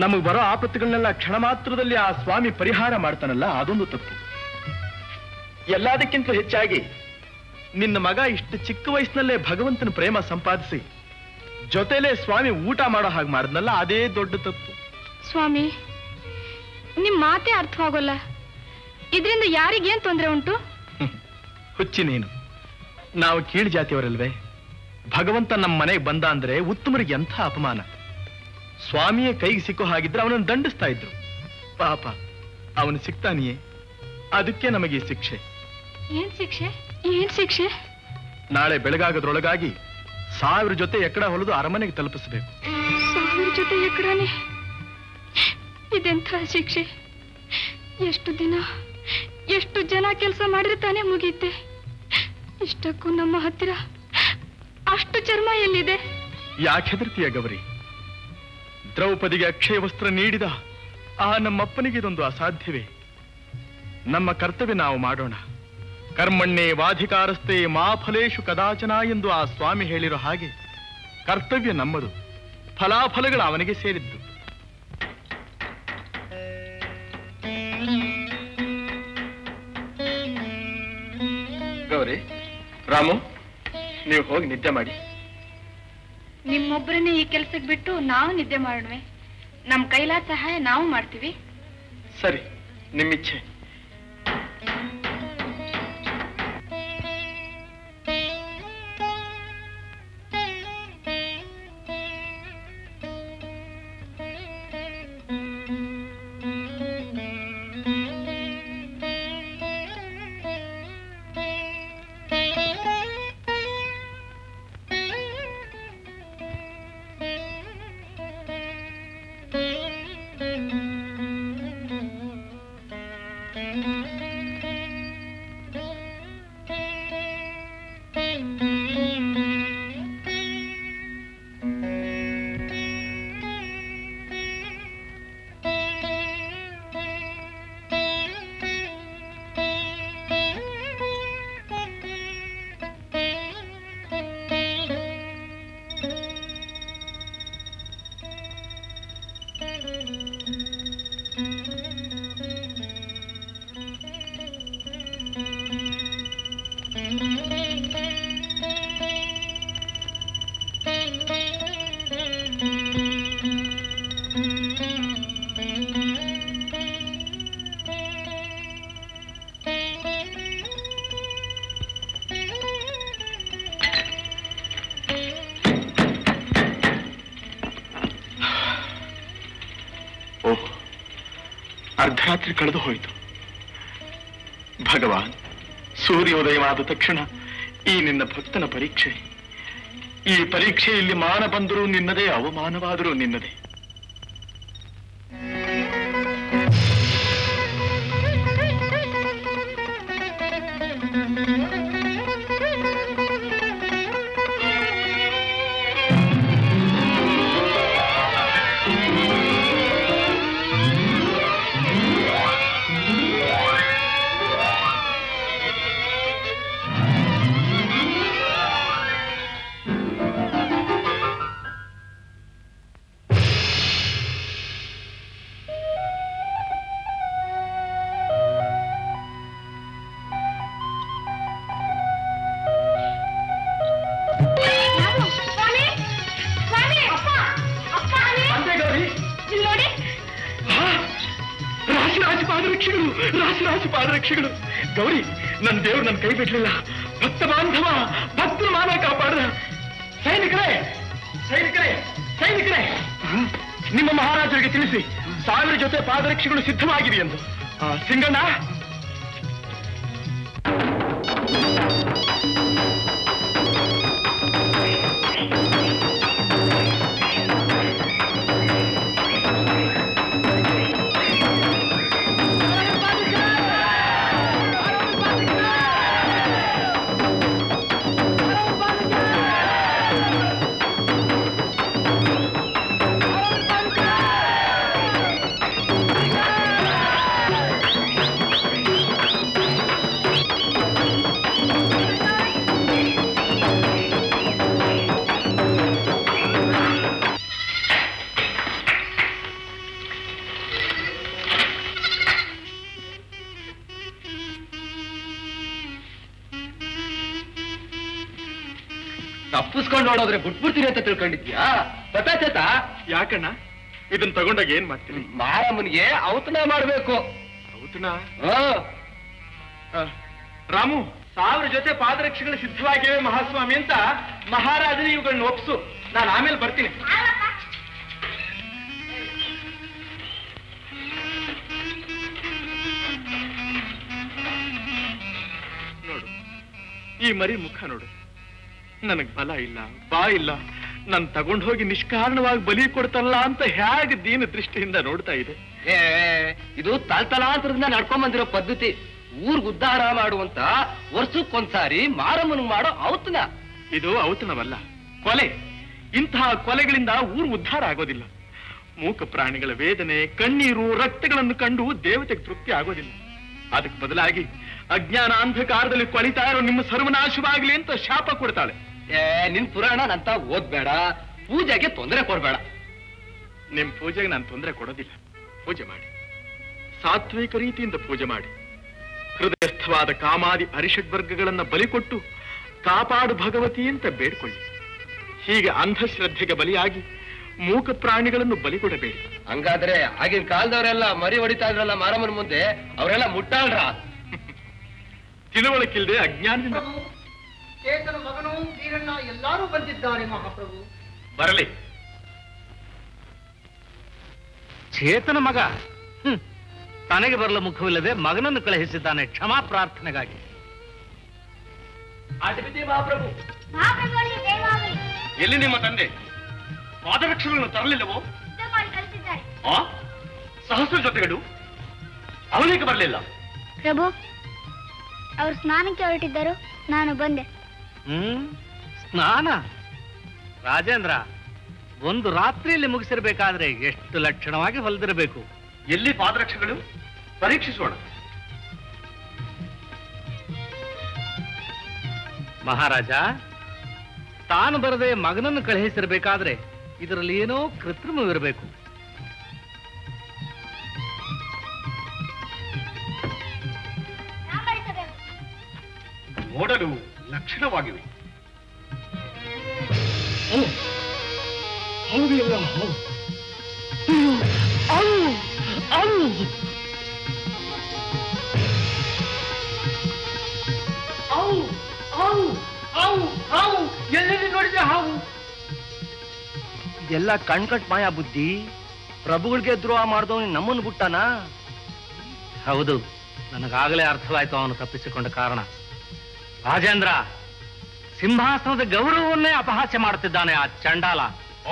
ನಮಗ್ ಬರೋ ಆಪತ್ತುಗಳನ್ನೆಲ್ಲ ಕ್ಷಣ ಮಾತ್ರದಲ್ಲಿ ಆ ಸ್ವಾಮಿ ಪರಿಹಾರ ಮಾಡ್ತಾನಲ್ಲ, ಅದೊಂದು ತಪ್ಪು. ಎಲ್ಲದಕ್ಕಿಂತ ಹೆಚ್ಚಾಗಿ ನಿನ್ನ ಮಗ ಇಷ್ಟು ಚಿಕ್ಕ ವಯಸ್ಸಿನಲ್ಲೇ ಭಗವಂತನ ಪ್ರೇಮ ಸಂಪಾದಿಸಿ ಜೊತೆಲೇ ಸ್ವಾಮಿ ಊಟ ಮಾಡೋ ಹಾಗೆ ಮಾಡಿದ್ನಲ್ಲ, ಅದೇ ದೊಡ್ಡ ತಪ್ಪು. ಸ್ವಾಮಿ, ನಿಮ್ ಮಾತೇ ಅರ್ಥವಾಗೋಲ್ಲ. ಇದರಿಂದ ಯಾರಿಗೇನ್ ತೊಂದರೆ ಉಂಟು? ಹುಚ್ಚಿ ನೀನು. ನಾವು ಕೀಳು ಜಾತಿಯವರಲ್ವೇ? ಭಗವಂತ ನಮ್ಮ ಮನೆಗೆ ಬಂದ ಅಂದ್ರೆ ಉತ್ತಮರಿಗೆ ಎಂಥ ಅಪಮಾನ. ಸ್ವಾಮಿಯೇ ಕೈಗೆ ಸಿಕ್ಕೋ ಹಾಗಿದ್ರೆ ಅವನನ್ನು ದಂಡಿಸ್ತಾ ಇದ್ರು. ಪಾಪ ಅವನು ಸಿಗ್ತಾನಿಯೇ, ಅದಕ್ಕೆ ನಮಗೆ ಶಿಕ್ಷೆ. ಏನ್ ಶಿಕ್ಷೆ? ಏನ್ ಶಿಕ್ಷೆ? ನಾಳೆ ಬೆಳಗಾಗದ್ರೊಳಗಾಗಿ 1000 ಜೊತೆ ಎಕ್ಕಡ ಹೊಲದು ಅರಮನೆಗೆ ತಲುಪಿಸಬೇಕು. 1000 ಜೊತೆ ಎಕ್ಕಡಾನೆ? ಇದೆಂಥ ಶಿಕ್ಷೆ? ಎಷ್ಟು ದಿನ, ಎಷ್ಟು ಜನ ಕೆಲಸ ಮಾಡಿದ್ರೆ ತಾನೇ ಮುಗೀತೆ. ಇಷ್ಟಕ್ಕೂ ನಮ್ಮ ಹತ್ತಿರ ಅಷ್ಟು ಚರ್ಮ ಎಲ್ಲಿದೆ? ಯಾಕೆ ಹೆದರ್ತೀಯ ಗೌರಿ? ದ್ರೌಪದಿಗೆ ಅಕ್ಷಯ ವಸ್ತ್ರ ನೀಡಿದ ಆ ನಮ್ಮಪ್ಪನಿಗೆ ಇದೊಂದು ಅಸಾಧ್ಯವೇ? ನಮ್ಮ ಕರ್ತವ್ಯ ನಾವು ಮಾಡೋಣ. ಕರ್ಮಣ್ಣೆ ವಾಧಿಕಾರಸ್ಥೆ ಮಾ ಫಲೇಶು ಕದಾಚನ ಎಂದು ಆ ಸ್ವಾಮಿ ಹೇಳಿರೋ ಹಾಗೆ ಕರ್ತವ್ಯ ನಮ್ಮದು, ಫಲಾಫಲಗಳು ಅವನಿಗೆ ಸೇರಿದ್ದು. ಗೌರಿ, ರಾಮು, ನೀವು ಹೋಗಿ ನಿದ್ದೆ ಮಾಡಿ. ನಿಮ್ಮೊಬ್ಬರನ್ನೇ ಈ ಕೆಲ್ಸಕ್ಕೆ ಬಿಟ್ಟು ನಾವು ನಿದ್ದೆ ಮಾಡೋಣವೆ? ನಮ್ ಕೈಲಾದ ಸಹಾಯ ನಾವು ಮಾಡ್ತೀವಿ. ಸರಿ, ನಿಮ್ಮಿಚ್ಛೆ. ಅರ್ಧರಾತ್ರಿ ಕಳೆದು ಹೋಯಿತು. ಭಗವಾನ್, ಸೂರ್ಯೋದಯವಾದ ತಕ್ಷಣ ಈ ನಿನ್ನ ಭಕ್ತನ ಪರೀಕ್ಷೆ. ಈ ಪರೀಕ್ಷೆಯಲ್ಲಿ ಮಾನ ಬಂದರೂ ನಿನ್ನದೇ, ಅವಮಾನವಾದರೂ ನಿನ್ನದೇ. ಪಾದರಕ್ಷೆಗಳು. ಗೌರಿ, ನನ್ನ ದೇವರು ನನ್ನ ಕೈ ಬಿಡ್ಲಿಲ್ಲ. ಭಕ್ತ ಬಾಂಧವ, ಭಕ್ತರು ಮಾನ ಕಾಪಾಡ್ದ. ಸೈನಿಕರೇ ಸೈನಿಕರೇ ಸೈನಿಕರೇ, ನಿಮ್ಮ ಮಹಾರಾಜರಿಗೆ ತಿಳಿಸಿ 1000 ಜೊತೆ ಪಾದರಕ್ಷೆಗಳು ಸಿದ್ಧವಾಗಿವೆ ಎಂದು. ಸಿಂಗಣ್ಣ, ತಪ್ಪಿಸ್ಕೊಂಡು ನೋಡೋದ್ರೆ ಬಿಟ್ಬಿಡ್ತೀನಿ ಅಂತ ತಿಳ್ಕೊಂಡಿದ್ಯಾ? ಗೊತ್ತಾಯ್ತಾ? ಯಾಕಣ್ಣ ಇದನ್ನ ತಗೊಂಡಾಗ ಏನ್ ಮಾಡ್ತೀನಿ? ಮಾರಮ್ಮನಿಗೆ ಔತಣ ಮಾಡ್ಬೇಕು. ಔತಣ? ರಾಮು, 1000 ಜೊತೆ ಪಾದರಕ್ಷೆಗಳು ಸಿದ್ಧವಾಗಿವೆ ಮಹಾಸ್ವಾಮಿ ಅಂತ ಮಹಾರಾಜರು ಇವುಗಳನ್ನ ಒಪ್ಸು. ನಾನು ಆಮೇಲೆ ಬರ್ತೀನಿ. ನೋಡು, ಈ ಮರಿ ಮುಖ ನೋಡು. ನನಗ್ ಬಲ ಇಲ್ಲ, ಬಾ ಇಲ್ಲ, ನನ್ ತಗೊಂಡು ಹೋಗಿ ನಿಷ್ಕಾರಣವಾಗಿ ಬಲಿ ಕೊಡ್ತಲ್ಲ ಅಂತ ಹೇಗೆ ದೀನ ದೃಷ್ಟಿಯಿಂದ ನೋಡ್ತಾ ಇದೆ. ಇದು ತಲತಲಾಂತರದಿಂದ ನಡ್ಕೊಂಡ್ ಬಂದಿರೋ ಪದ್ಧತಿ. ಊರ್ಗ್ ಉದ್ಧಾರ ಮಾಡುವಂತ ವರ್ಷಕ್ಕೊಂದ್ಸಾರಿ ಮಾರಮ್ಮನ ಮಾಡೋ ಔತಣ. ಇದು ಔತಣವಲ್ಲ, ಕೊಲೆ. ಇಂತಹ ಕೊಲೆಗಳಿಂದ ಊರು ಉದ್ಧಾರ ಆಗೋದಿಲ್ಲ. ಮೂಕ ಪ್ರಾಣಿಗಳ ವೇದನೆ, ಕಣ್ಣೀರು, ರಕ್ತಗಳನ್ನು ಕಂಡು ದೇವತೆಗೆ ತೃಪ್ತಿ ಆಗೋದಿಲ್ಲ. ಅದಕ್ಕೆ ಬದಲಾಗಿ ಅಜ್ಞಾನ ಅಂಧಕಾರದಲ್ಲಿ ಕೊಳಿತಾ ಇರೋ ನಿಮ್ಮ ಸರ್ವನಾಶವಾಗ್ಲಿ ಅಂತ ಶಾಪ ಕೊಡ್ತಾಳೆ. ನಿನ್ ಪುರಾಣ ನಂತ ಓದ್ಬೇಡ, ಪೂಜೆಗೆ ತೊಂದರೆ ಕೊಡ್ಬೇಡ. ನಿಮ್ ಪೂಜೆಗೆ ನಾನು ತೊಂದರೆ ಕೊಡೋದಿಲ್ಲ. ಪೂಜೆ ಮಾಡಿ, ಸಾತ್ವಿಕ ರೀತಿಯಿಂದ ಪೂಜೆ ಮಾಡಿ, ಹೃದಯಸ್ಥವಾದ ಕಾಮಾದಿ ಅರಿಷಡ್ವರ್ಗಗಳನ್ನ ಬಲಿ ಕೊಟ್ಟು ಕಾಪಾಡು ಭಗವತಿ ಅಂತ ಬೇಡ್ಕೊಳ್ಳಿ. ಹೀಗೆ ಅಂಧಶ್ರದ್ಧೆಗೆ ಬಲಿಯಾಗಿ ಮೂಕ ಪ್ರಾಣಿಗಳನ್ನು ಬಲಿ ಕೊಡಬೇಡಿ. ಹಂಗಾದ್ರೆ ಆಗಿನ ಕಾಲದವರೆಲ್ಲ ಮರಿ ಹೊಡಿತಾ ಇದ್ರಲ್ಲ ಮಾರಮ್ಮನ ಮುಂದೆ, ಅವರೆಲ್ಲ ಮುಟ್ಟಾಳ್ರ. ತಿಳುವಳಿಕಿಲ್ಲದೆ ಅಜ್ಞಾನದಿಂದ. ಚೇತನ ಮಗನು ವೀರಣ್ಣ ಎಲ್ಲರೂ ಬಂದಿದ್ದಾರೆ ಮಹಾಪ್ರಭು. ಬರಲಿ. ಚೇತನ ಮಗ ತನಗೆ ಬರಲು ಮುಖವಿಲ್ಲದೆ ಮಗನನ್ನು ಕಳುಹಿಸಿದ್ದಾನೆ ಕ್ಷಮಾ ಪ್ರಾರ್ಥನೆಗಾಗಿ. ಮಹಾಪ್ರಭು, ಎಲ್ಲಿ ನಿಮ್ಮ ತಂದೆ? ಪಾದರಕ್ಷೆಗಳನ್ನು ತರಲಿಲ್ಲವೋ? ಸಹಸ್ರ ಜೊತೆಗಳು ಅವನಿಗೆ ಬರಲಿಲ್ಲ. ಪ್ರಭು, ಅವರು ಸ್ನಾನಕ್ಕೆ ಹೊರಟಿದ್ದರು, ನಾನು ಬಂದೆ. ಸ್ನಾನ? ರಾಜೇಂದ್ರ, ಒಂದು ರಾತ್ರಿಯಲ್ಲಿ ಮುಗಿಸಿರ್ಬೇಕಾದ್ರೆ ಎಷ್ಟು ಲಕ್ಷಣವಾಗಿ ಹೊಲಿದಿರಬೇಕು. ಎಲ್ಲಿ ಪಾದರಕ್ಷೆಗಳು? ಪರೀಕ್ಷಿಸೋಣ. ಮಹಾರಾಜ, ತಾನು ಬರದೆ ಮಗನನ್ನು ಕಳುಹಿಸಿರಬೇಕಾದ್ರೆ ಇದರಲ್ಲಿ ಏನೋ ಕೃತ್ರಿಮವಿರಬೇಕು. ನೋಡಲು ಲಕ್ಷಣವಾಗಿವೆ. ಎಲ್ಲೆಲ್ಲಿ ನೋಡಿದೆ ಹಾವು? ಇದೆಲ್ಲ ಕಣ್ಕಟ್ ಮಾಯಾ ಬುದ್ಧಿ. ಪ್ರಭುಗಳಿಗೆ ದ್ರೋಹ ಮಾಡಿದವನು ನಮ್ಮನ್ನು ಬಿಟ್ಟಾನ. ಹೌದು, ನನಗಾಗಲೇ ಅರ್ಥವಾಯ್ತು ಅವನು ತಪ್ಪಿಸಿಕೊಂಡ ಕಾರಣ. ರಾಜೇಂದ್ರ ಸಿಂಹಾಸನದ ಗೌರವವನ್ನೇ ಅಪಹಾಸ್ಯ ಮಾಡುತ್ತಿದ್ದಾನೆ ಆ ಚಂಡಾಲ.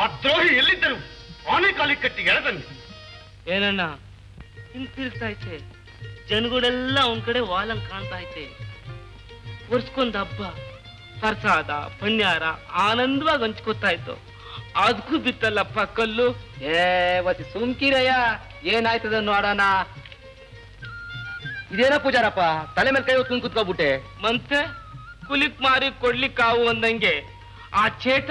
ಆ ದ್ರೋಹಿ ಎಲ್ಲಿದ್ದರು? ಆನೆ ಕಾಲಿಗೆ ಕಟ್ಟಿ ಎಳೆದನು. ಏನಣ್ಣ ಹಿಂತಿರ್ತಾ ಐತೆ, ಜನಗಳೆಲ್ಲ ಅವನ ಕಡೆ ವಾಲಂಗ್ ಕಾಣ್ತಾ ಐತೆ. ವರ್ಷಕ್ಕೊಂದು ಹಬ್ಬ, ಪ್ರಸಾದ ಪಣ್ಯಾರ ಆನಂದವಾಗಿ ಹಂಚ್ಕೊತಾ ಇತ್ತು. ಅದಕ್ಕೂ ಬಿತ್ತಲ್ಲಪ್ಪ ಕಲ್ಲು. ಒಸಿ ಸುಮ್ಕಿರಯ್ಯ, ಏನಾಯ್ತದ ನೋಡೋಣ. ಇದೇನ ಪೂಜಾರಪ್ಪ, ತಲೆ ಮೇಲೆ ಕೈ ಹೊತ್ಕೊಂಡು ಕುತ್ಕೊಬಿಟ್ಟೆ. ಮತ್ತೆ ಕುಲಿಕ್ ಮಾರಿ ಕೊಡ್ಲಿಕ್ಕಾವು ಅಂದಂಗೆ ಆ ಚೇಟ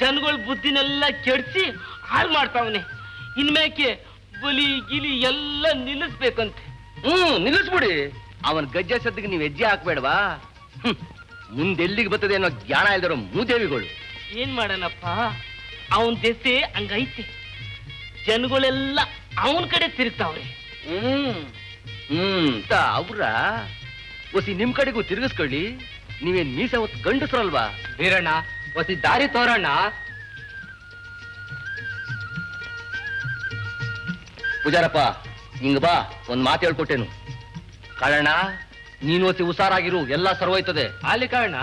ಜನಗಳ ಬುದ್ಧಿನೆಲ್ಲ ಕೆಡ್ಸಿ ಹಾಳು ಮಾಡ್ತಾವನೆ. ಇನ್ಮೇಕೆ ಬಲಿ ಗಿಲಿ ಎಲ್ಲ ನಿಲ್ಲಿಸ್ಬೇಕಂತೆ. ನಿಲ್ಲಿಸ್ಬಿಡಿ. ಅವನ್ ಗಜ್ಜೆ ಸದ್ದಿಗೆ ನೀವ್ ಹೆಜ್ಜೆ ಹಾಕ್ಬೇಡವಾ? ಮುಂದೆಲ್ಲಿಗೆ ಬರ್ತದೆ ಅನ್ನೋ ಜ್ಞಾನ ಇಲ್ದಿರೋ ಮೂದೇವಿಗಳು. ಏನ್ ಮಾಡೋಣಪ್ಪ, ಅವನ್ ದೆಸೆ ಹಂಗೈತೆ. ಜನಗಳೆಲ್ಲ ಅವನ್ ಕಡೆ ತಿರುಗ್ತಾವ್ರೆ. ಅವ್ರ ಒಸಿ ನಿಮ್ ಕಡೆಗೂ ತಿರುಗಿಸ್ಕೊಳ್ಳಿ. ನೀವೇನ್ ಮೀಸ ಹೊತ್ತು ಗಂಡಸ್ರಲ್ವಾ? ವೀರಣ್ಣ, ಒಸಿ ದಾರಿ ತೋರಣ್ಣ. ಪೂಜಾರಪ್ಪ, ಹಿಂಗ ಬಾ, ಒಂದ್ ಮಾತು ಹೇಳ್ಕೊಟ್ಟೇನು. ಕಾಳಣ್ಣ, ನೀನು ಒಸಿ ಹುಷಾರಾಗಿರು, ಎಲ್ಲ ಸರ್ವೋಯ್ತದೆ. ಅಲ್ಲಿ ಕಾರಣ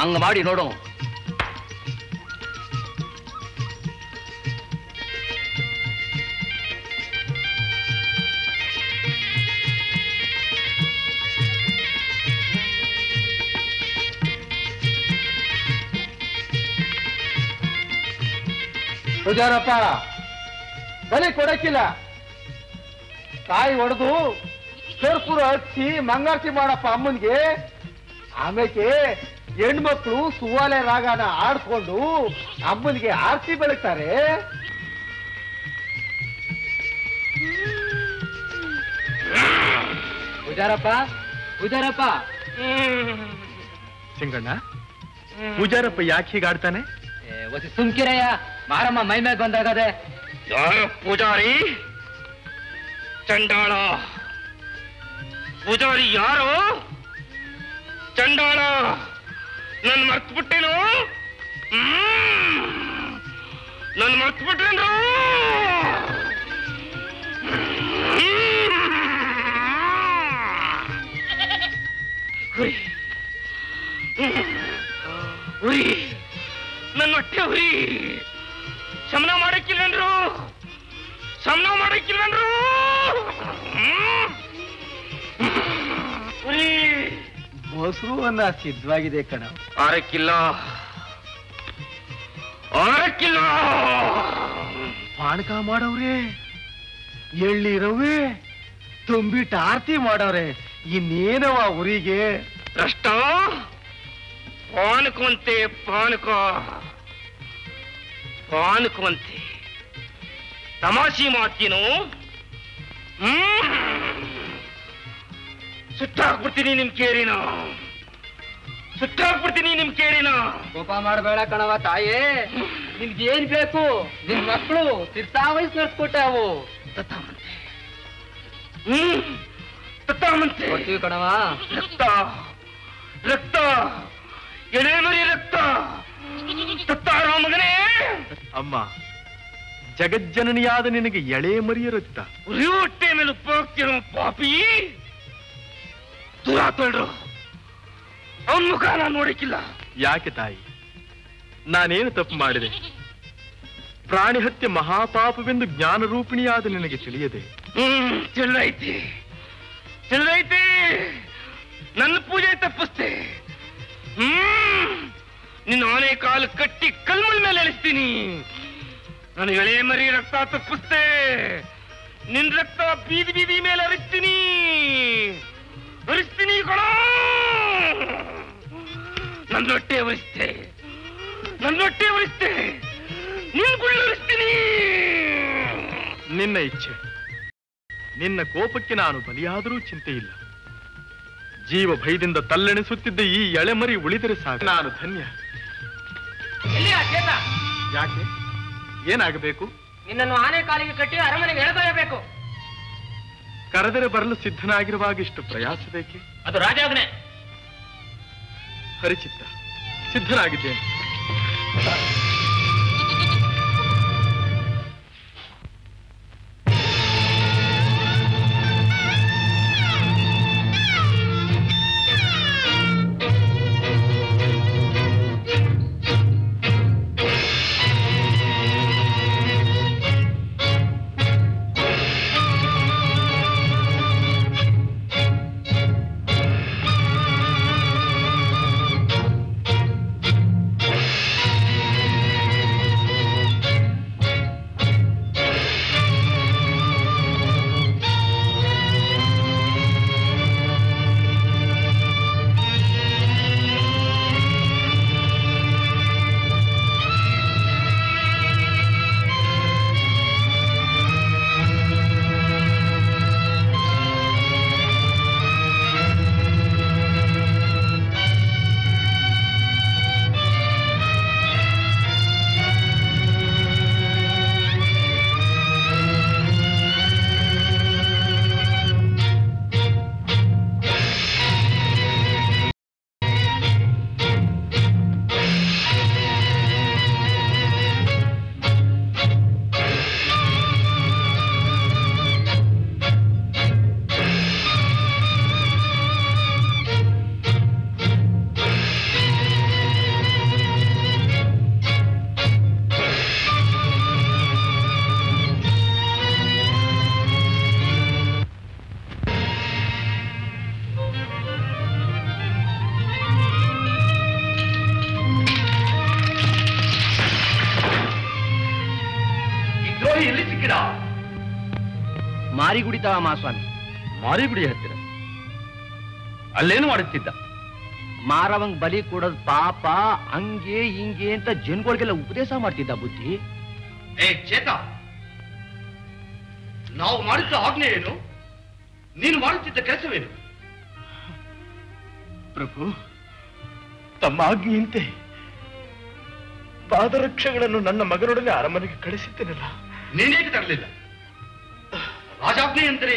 ಹಂಗ ಮಾಡಿ ನೋಡು. ಪೂಜಾರಪ್ಪ, ಬಲಿ ಕೊಡಕ್ಕಿಲ್ಲ. ಕಾಯಿ ಹೊಡೆದು ಕರ್ಪೂರ ಹಚ್ಚಿ ಮಂಗಾರತಿ ಮಾಡಪ್ಪ ಅಮ್ಮನ್ಗೆ. ಆಮೇಲೆ ಹೆಣ್ಮಕ್ಳು ಸುವಾಲೆ ರಾಗನ ಆಡ್ಕೊಂಡು ಅಮ್ಮನಿಗೆ ಆರತಿ ಬೆಳಗ್ತಾರೆ. ಪೂಜಾರಪ್ಪ, ಪೂಜಾರಪ್ಪ. ಸಿಂಗಣ್ಣ, ಪೂಜಾರಪ್ಪ ಯಾಕೆ ಹೀಗಾಡ್ತಾನೆ? ಒಸಿ ಸುಮ್ಕಿರಯ್ಯ, ಮಾರಮ್ಮ ಮೈ ಮೇಲೆ ಬಂದಾಗದೆ. ಯಾರು ಪೂಜಾರಿ? ಚಂಡಾಳ ಪೂಜಾರಿ ಯಾರು? ಚಂಡಾಳ, ನನ್ ಮರ್ತು ಬಿಟ್ಟೇನು? ನನ್ ಮರ್ತು ಬಿಟ್ಟೇನು? ಉರಿ, ನನ್ನ ಹೊಟ್ಟೆ ಉರಿ. ಶಮನ ಮಾಡಕ್ಕಿಲ್ವೇನ್ರು? ಶಮನ ಮಾಡಕ್ಕಿಲ್ವೇನ್ರು? ಉರಿ. ಮೊಸರು ಅನ್ನ ಸಿದ್ಧವಾಗಿದೆ ಕಣ. ಆರಕ್ಕಿಲ್ಲ, ಆರಕ್ಕಿಲ್ಲ. ಪಾನಕ ಮಾಡವ್ರೆ, ಎಳ್ಳಿರವೆ ತುಂಬಿಟ್ಟು ಆರತಿ ಮಾಡವ್ರೆ. ಇನ್ನೇನವ ಊರಿಗೆ? ರಷ್ಟ ಪಾನಕವಂತೆ, ಪಾನಕ ಪಾನಕವಂತೆ. ತಮಾಷೆ ಮಾತೇನು? ಸುಟ್ಟಾಕ್ಬಿಡ್ತೀನಿ ನಿಮ್ ಕೇರಿನ, ಸುಟ್ಟಾಕ್ಬಿಡ್ತೀನಿ ನಿಮ್ ಕೇರಿನ. ಕೋಪ ಮಾಡಬೇಡ ಕಣವ ತಾಯೇ. ನಿನ್ಗೇನ್ ಬೇಕು? ನಿನ್ ಮಕ್ಕಳು ತಿರ್ಸಾ ವಯಸ್ಸು ನಡ್ಸ್ಕೊಟ್ಟೆ ಅವು. ತತ್ತಾಮಂತೆ, ತತ್ತಾಮಂತೆ. ಕೊಡ್ತೀವಿ ಕಣವ. ರಕ್ತ, ರಕ್ತ, ಎಳೆ ಮರಿ ರಕ್ತ. ತತ್ತಾರ ಮಗನೇ. ಅಮ್ಮ, ಜಗಜ್ಜನನಿಯಾದ ನಿನಗೆ ಎಳೆ ಮರಿಯ ರಕ್ತ. ಉರಿ ಹೊಟ್ಟೆ ಮೇಲೆ ಉಪ್ಪು ಹಾಕ್ತಿರೋ ಪಾಪಿ. ದೂರ ತೊಳ್ರು, ಅವನ್ ಮುಖ ನಾನು ನೋಡಕ್ಕಿಲ್ಲ. ಯಾಕೆ ತಾಯಿ, ನಾನೇನು ತಪ್ಪು ಮಾಡಿದೆ? ಪ್ರಾಣಿ ಹತ್ಯೆ ಮಹಾಪಾಪವೆಂದು ಜ್ಞಾನರೂಪಿಣಿಯಾದ ನಿನಗೆ ತಿಳಿಯದೆ? ತಿಳಿದೈತಿ, ತಿಳಿದೈತಿ. ನನ್ನ ಪೂಜೆ ತಪ್ಪಿಸ್ತೆ. ನಿನ್ನ ಆನೆ ಕಾಲು ಕಟ್ಟಿ ಕಲ್ಮಲ್ ಮೇಲೆ ಎಳಿಸ್ತೀನಿ. ನಾನು ಎಳೆ ಮರಿ ರಕ್ತ ತಪ್ಪಿಸ್ತೆ. ನಿನ್ ರಕ್ತ ಬೀದಿ ಬೀದಿ ಮೇಲೆ ಹರಿಸ್ತೀನಿ, ಹರಿಸ್ತೀನಿ ಕಣ. ನನ್ನ ಹೊಟ್ಟೆ ಹರಿಸ್ತೆ, ನನ್ನ ಹೊಟ್ಟೆ ಹರಿಸ್ತೆ. ನಿನ್ ಗುಳ್ಳು ಹರಿಸ್ತೀನಿ. ನಿನ್ನ ಇಚ್ಛೆ. ನಿನ್ನ ಕೋಪಕ್ಕೆ ನಾನು ಬಲಿಯಾದರೂ ಚಿಂತೆ ಇಲ್ಲ. ಜೀವ ಭಯದಿಂದ ತಲ್ಲೆಣಿಸುತ್ತಿದ್ದ ಈ ಎಳೆಮರಿ ಉಳಿದರೆ ಸಾಕು, ನಾನು ಧನ್ಯ. ಯಾಕೆ? ಏನಾಗಬೇಕು? ನಿನ್ನನ್ನು ಆನೆ ಕಾಲಿಗೆ ಕಟ್ಟಿ ಅರಮನೆಗೆ ಎಳೆದೊಯ್ಯಬೇಕು. ಕರೆದರೆ ಬರಲು ಸಿದ್ಧನಾಗಿರುವಾಗ ಇಷ್ಟು ಪ್ರಯಾಸ ಬೇಕೆ? ಅದು ರಾಜಾಜ್ಞೆ. ಹರಿಚಿತ್ತ, ಸಿದ್ಧನಾಗಿದ್ದೇನೆ. ಸಿಕ್ಕಿದ? ಮಾರಿಗುಡಿತಾವ ಮಹಾಸ್ವಾಮಿ. ಮಾರಿಗುಡಿ ಹತ್ತಿರ ಅಲ್ಲೇನು ಮಾಡುತ್ತಿದ್ದ? ಮಾರವಂಗ್ ಬಲಿ ಕೊಡೋದ್ ಪಾಪ, ಹಂಗೆ ಹಿಂಗೆ ಅಂತ ಜನಗಳಿಗೆಲ್ಲ ಉಪದೇಶ ಮಾಡ್ತಿದ್ದ ಬುದ್ಧಿ. ಏ ಚೇತ, ನಾವು ಮಾಡಿದ್ದ ಆಜ್ಞೆ ಏನು? ನೀನು ಮಾಡುತ್ತಿದ್ದ ಕೆಲಸವೇನು? ಪ್ರಭು, ತಮ್ಮ ಆಜ್ಞೆಯಂತೆ ಪಾದರಕ್ಷೆಗಳನ್ನು ನನ್ನ ಮಗನೊಡನೆ ಅರಮನೆಗೆ ಕಳಿಸಿದ್ದೇನಲ್ಲ. ನೀನೇಕೆ ತರಲಿಲ್ಲ? ರಾಜಾಜ್ಞೆ ಎಂದರೆ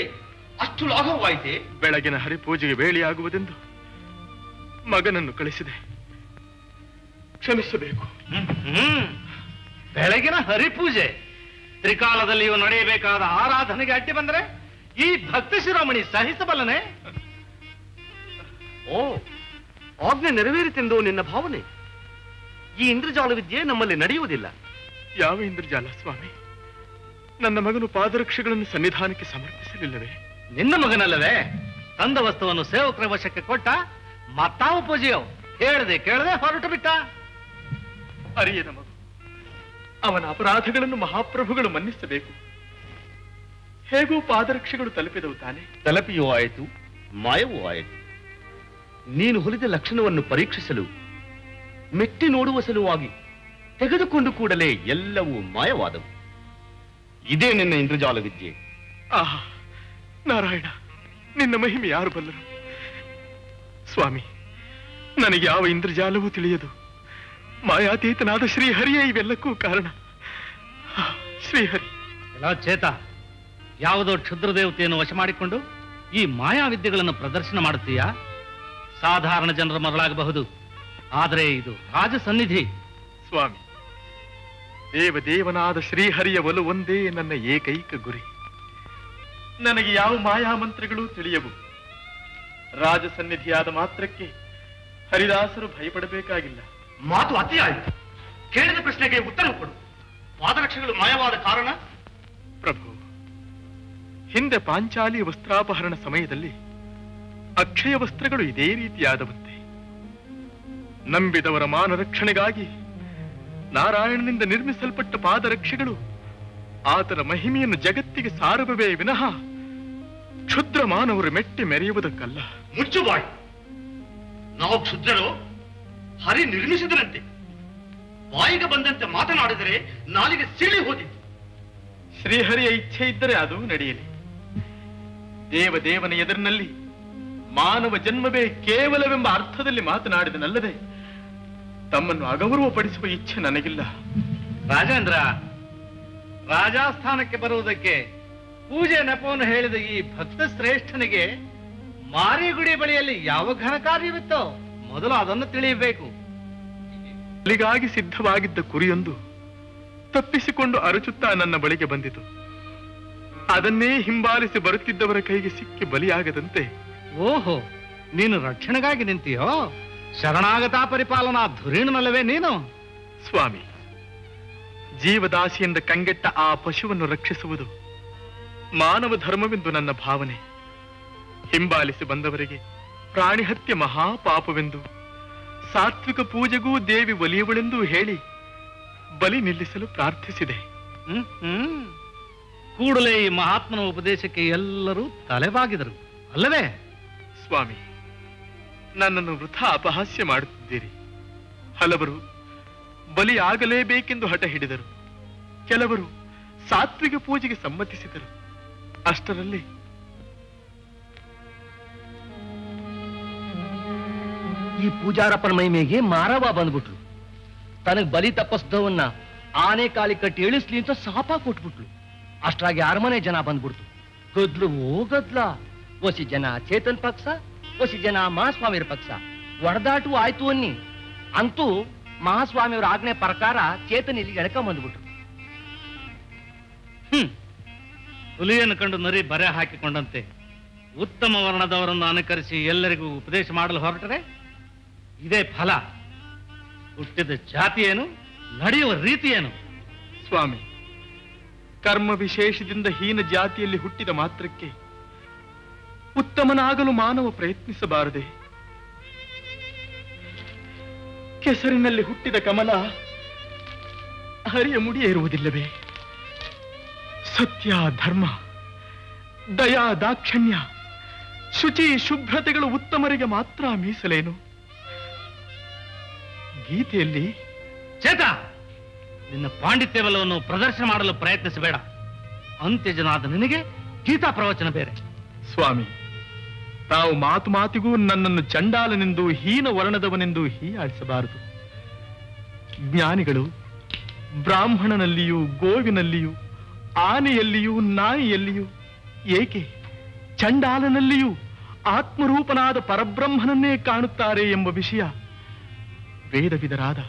ಅಷ್ಟು ಲಾಘವವಾಯಿತೆ? ಬೆಳಗಿನ ಹರಿಪೂಜೆಗೆ ವೇಳೆಯಾಗುವುದೆಂದು ಮಗನನ್ನು ಕಳಿಸಿದೆ. ಕ್ಷಮಿಸಬೇಕು. ಬೆಳಗಿನ ಹರಿಪೂಜೆ, ತ್ರಿಕಾಲದಲ್ಲಿ ಇವು ನಡೆಯಬೇಕಾದ ಆರಾಧನೆಗೆ ಅಡ್ಡಿ ಬಂದರೆ ಈ ಭಕ್ತ ಶಿರೋಮಣಿ ಸಹಿಸಬಲ್ಲನೆ? ಓ, ಆಜ್ಞೆ ನೆರವೇರಿತೆಂದು ನಿನ್ನ ಭಾವನೆ. ಈ ಇಂದ್ರಜಾಲ ವಿದ್ಯೆ ನಮ್ಮಲ್ಲಿ ನಡೆಯುವುದಿಲ್ಲ. ಯಾವ ಇಂದ್ರಜಾಲ ಸ್ವಾಮಿ? ನನ್ನ ಮಗನು ಪಾದರಕ್ಷೆಗಳನ್ನು ಸನ್ನಿಧಾನಕ್ಕೆ ಸಮರ್ಪಿಸಲಿಲ್ಲವೇ? ನಿನ್ನ ಮಗನಲ್ಲವೇ? ತಂದ ವಸ್ತುವನ್ನು ಸೇವಕರ ವಶಕ್ಕೆ ಕೊಟ್ಟ, ಮತ್ತಾವ ಪೂಜೆಯೋ ಹೇಳದೆ ಕೇಳದೆ ಹೊರಟು ಬಿಟ್ಟ. ಅರಿಯದ ಮಗು, ಅವನ ಅಪರಾಧಗಳನ್ನು ಮಹಾಪ್ರಭುಗಳು ಮನ್ನಿಸಬೇಕು. ಹೇಗೂ ಪಾದರಕ್ಷೆಗಳು ತಲುಪಿದವು ತಾನೆ? ತಲುಪಿಯೂ ಆಯಿತು, ಮಾಯವೂ ಆಯಿತು. ನೀನು ಹೊಲಿದ ಲಕ್ಷಣವನ್ನು ಪರೀಕ್ಷಿಸಲು, ಮೆಟ್ಟಿ ನೋಡುವ ಸಲುವಾಗಿ ತೆಗೆದುಕೊಂಡು ಕೂಡಲೇ ಎಲ್ಲವೂ ಮಾಯವಾದವು. ಇದೇ ನಿನ್ನ ಇಂದ್ರಜಾಲ ವಿದ್ಯೆ. ಆಹಾ ನಾರಾಯಣ, ನಿನ್ನ ಮಹಿಮೆ ಯಾರು ಬಲ್ಲರು? ಸ್ವಾಮಿ, ನನಗೆ ಯಾವ ಇಂದ್ರಜಾಲವೂ ತಿಳಿಯದು. ಮಾಯಾತೀತನಾದ ಶ್ರೀಹರಿಯೇ ಇವೆಲ್ಲಕ್ಕೂ ಕಾರಣ. ಶ್ರೀಹರಿ. ಎಲ್ಲ ಚೇತ, ಯಾವುದೋ ಕ್ಷುದ್ರ ದೇವತೆಯನ್ನು ವಶ ಮಾಡಿಕೊಂಡು ಈ ಮಾಯಾವಿದ್ಯೆಗಳನ್ನು ಪ್ರದರ್ಶನ ಮಾಡುತ್ತೀಯಾ? ಸಾಧಾರಣ ಜನರ ಮರಳಾಗಬಹುದು, ಆದರೆ ಇದು ರಾಜ ಸನ್ನಿಧಿ. ಸ್ವಾಮಿ, ದೇವದೇವನಾದ ಶ್ರೀಹರಿಯ ಒಲು ಒಂದೇ ನನ್ನ ಏಕೈಕ ಗುರಿ. ನನಗೆ ಯಾವ ಮಾಯಾ ಮಂತ್ರಗಳೂ ತಿಳಿಯವು. ರಾಜ ಸನ್ನಿಧಿಯಾದ ಮಾತ್ರಕ್ಕೆ ಹರಿದಾಸರು ಭಯಪಡಬೇಕಾಗಿಲ್ಲ. ಮಾತು ಅತಿಯಾಯಿತು. ಕೇಳಿದ ಪ್ರಶ್ನೆಗೆ ಉತ್ತರ ಕೊಡು. ಪಾದರಕ್ಷೆಗಳು ಮಾಯವಾದ ಕಾರಣ? ಪ್ರಭು, ಹಿಂದೆ ಪಾಂಚಾಲಿ ವಸ್ತ್ರಾಪಹರಣ ಸಮಯದಲ್ಲಿ ಅಕ್ಷಯ ವಸ್ತ್ರಗಳು ಇದೇ ರೀತಿಯಾದವಂತೆ. ನಂಬಿದವರ ಮಾನ ರಕ್ಷಣೆಗಾಗಿ ನಾರಾಯಣನಿಂದ ನಿರ್ಮಿಸಲ್ಪಟ್ಟ ಪಾದರಕ್ಷೆಗಳು ಆತನ ಮಹಿಮೆಯನ್ನು ಜಗತ್ತಿಗೆ ಸಾರಬವೇ ವಿನಃ ಕ್ಷುದ್ರ ಮಾನವರು ಮೆಟ್ಟಿ ಮೆರೆಯುವುದಕ್ಕಲ್ಲ. ಮುಚ್ಚುಬಾಯಿ. ನಾವು ಕ್ಷುದ್ರರು ಹರಿ ನಿರ್ಮಿಸಿದರಂತೆ. ಬಾಯಿಗೆ ಬಂದಂತೆ ಮಾತನಾಡಿದರೆ ನಾಲಿಗೆ ಸಿಳಿ ಹೋದಿತ್ತು. ಶ್ರೀಹರಿಯ ಇಚ್ಛೆ ಇದ್ದರೆ ಅದು ನಡೆಯಲಿ. ದೇವದೇವನ ಎದುರಿನಲ್ಲಿ ಮಾನವ ಜನ್ಮವೇ ಕೇವಲವೆಂಬ ಅರ್ಥದಲ್ಲಿ ಮಾತನಾಡಿದನಲ್ಲದೆ ತಮ್ಮನ್ನು ಅಗೌರವಪಡಿಸುವ ಇಚ್ಛೆ ನನಗಿಲ್ಲ. ರಾಜೇಂದ್ರ, ರಾಜಾಸ್ಥಾನಕ್ಕೆ ಬರುವುದಕ್ಕೆ ಪೂಜೆ ನೆಪವನ್ನು ಹೇಳಿದ ಈ ಭಕ್ತ ಶ್ರೇಷ್ಠನಿಗೆ ಮಾರಿಗುಡಿ ಬಳಿಯಲ್ಲಿ ಯಾವ ಘನ ಕಾರ್ಯವಿತ್ತೋ ಮೊದಲು ಅದನ್ನು ತಿಳಿಯಬೇಕು. ಬಲಿಗಾಗಿ ಸಿದ್ಧವಾಗಿದ್ದ ಕುರಿಯೊಂದು ತಪ್ಪಿಸಿಕೊಂಡು ಅರಚುತ್ತಾ ನನ್ನ ಬಳಿಗೆ ಬಂದಿತು. ಅದನ್ನೇ ಹಿಂಬಾಲಿಸಿ ಬರುತ್ತಿದ್ದವರ ಕೈಗೆ ಸಿಕ್ಕಿ ಬಲಿಯಾಗದಂತೆ. ಓಹೋ, ನೀನು ರಕ್ಷಣೆಗಾಗಿ ನಿಂತೀಯೋ? ಶರಣಾಗತಾ ಪರಿಪಾಲನಾ ಧುರೀಣನಲ್ಲವೇ ನೀನು? ಸ್ವಾಮಿ, ಜೀವದಾಸಿಯಿಂದ ಕಂಗೆಟ್ಟ ಆ ಪಶುವನ್ನು ರಕ್ಷಿಸುವುದು ಮಾನವ ಧರ್ಮವೆಂದು ನನ್ನ ಭಾವನೆ. ಹಿಂಬಾಲಿಸಿ ಬಂದವರಿಗೆ ಪ್ರಾಣಿ ಹತ್ಯೆ ಮಹಾಪಾಪವೆಂದು, ಸಾತ್ವಿಕ ಪೂಜೆಗೂ ದೇವಿ ಒಲಿಯುವಳೆಂದು ಹೇಳಿ ಬಲಿ ನಿಲ್ಲಿಸಲು ಪ್ರಾರ್ಥಿಸಿದೆ. ಕೂಡಲೇ ಈ ಮಹಾತ್ಮನ ಉಪದೇಶಕ್ಕೆ ಎಲ್ಲರೂ ತಲೆಬಾಗಿದರು ಅಲ್ಲವೇ? ಸ್ವಾಮಿ, ನನ್ನನ್ನು ವೃಥಾ ಅಪಹಾಸ್ಯ ಮಾಡುತ್ತಿದ್ದೀರಿ. ಹಲವರು ಬಲಿ ಆಗಲೇಬೇಕೆಂದು ಹಠ ಹಿಡಿದರು, ಕೆಲವರು ಸಾತ್ವಿಕ ಪೂಜೆಗೆ ಸಮ್ಮತಿಸಿದರು. ಅಷ್ಟರಲ್ಲಿ ಈ ಪೂಜಾರಪ್ಪನ ಮೈಮೇಗೆ ಮಾರವ ಬಂದ್ಬಿಟ್ಲು. ತನಗ್ ಬಲಿ ತಪ್ಪಿಸ್ದವನ್ನ ಆನೆ ಕಾಲಿ ಕಟ್ಟಿ ಇಳಿಸ್ಲಿ ಅಂತ ಶಾಪ ಕೊಟ್ಬಿಟ್ಲು. ಅಷ್ಟ್ರಾಗಿ ಅರಮನೆ ಜನ ಬಂದ್ಬಿಡ್ತು. ಗದ್ಲು ಗದ್ಲ. ಒಸಿ ಜನ ಚೇತನ್ ಪಕ್ಷ, ಒಸಿ ಜನ ಮಹಾಸ್ವಾಮಿಯರ ಪಕ್ಷ. ಒಡೆದಾಟು ಆಯ್ತು ಅನ್ನಿ. ಅಂತೂ ಮಹಾಸ್ವಾಮಿಯವರ ಆಜ್ಞೆ ಪ್ರಕಾರ ಚೇತನ್ ಇಲ್ಲಿಗೆ ಎಳ್ಕೊಂಡ್ ಬಂದ್ಬಿಟ್ರು. ಹುಲಿಯನ್ನು ಕಂಡು ನರಿ ಬರೆ ಹಾಕಿಕೊಂಡಂತೆ ಉತ್ತಮ ವರ್ಣದವರನ್ನು ಅನುಕರಿಸಿ ಎಲ್ಲರಿಗೂ ಉಪದೇಶ ಮಾಡಲು ಹೊರಟರೆ ಇದೇ ಫಲ. ಹುಟ್ಟಿದ ಜಾತಿ ಏನು, ನಡೆಯುವ ರೀತಿ ಏನು? ಸ್ವಾಮಿ, ಕರ್ಮ ವಿಶೇಷದಿಂದ ಹೀನ ಜಾತಿಯಲ್ಲಿ ಹುಟ್ಟಿದ ಮಾತ್ರಕ್ಕೆ ಉತ್ತಮನಾಗಲು ಮಾನವ ಪ್ರಯತ್ನಿಸಬಾರದೆ? ಕೆಸರಿನಲ್ಲಿ ಹುಟ್ಟಿದ ಕಮಲ ಹರಿಯ ಮುಡಿಯೇ ಇರುವುದಿಲ್ಲವೇ? ಸತ್ಯ, ಧರ್ಮ, ದಯಾ, ದಾಕ್ಷಣ್ಯ, ಶುಚಿ, ಶುಭ್ರತೆಗಳು ಉತ್ತಮರಿಗೆ ಮಾತ್ರ ಮೀಸಲೇನು? ಗೀತೆಯಲ್ಲಿ ಚೇತ, ನಿನ್ನ ಪಾಂಡಿತ್ಯವೆಲ್ಲವನ್ನು ಪ್ರದರ್ಶನ ಮಾಡಲು ಪ್ರಯತ್ನಿಸಬೇಡ. ಅಂತ್ಯಜನಾದ ನಿನಗೆ ಗೀತಾ ಪ್ರವಚನ ಬೇರೆ. ಸ್ವಾಮಿ, ತಾವು ಮಾತು ಮಾತಿಗೂ ನನ್ನನ್ನು ಚಂಡಾಲನೆಂದು, ಹೀನ ವರ್ಣದವನೆಂದು ಹೀಯಾಳಿಸಬಾರದು. ಜ್ಞಾನಿಗಳು ಬ್ರಾಹ್ಮಣನಲ್ಲಿಯೂ, ಗೋವಿನಲ್ಲಿಯೂ, ಆನೆಯಲ್ಲಿಯೂ, ನಾಯಿಯಲ್ಲಿಯೂ, ಏಕೆ ಚಂಡಾಲನಲ್ಲಿಯೂ ಆತ್ಮರೂಪನಾದ ಪರಬ್ರಹ್ಮನನ್ನೇ ಕಾಣುತ್ತಾರೆ ಎಂಬ ವಿಷಯ ವೇದವಿದರಾದ,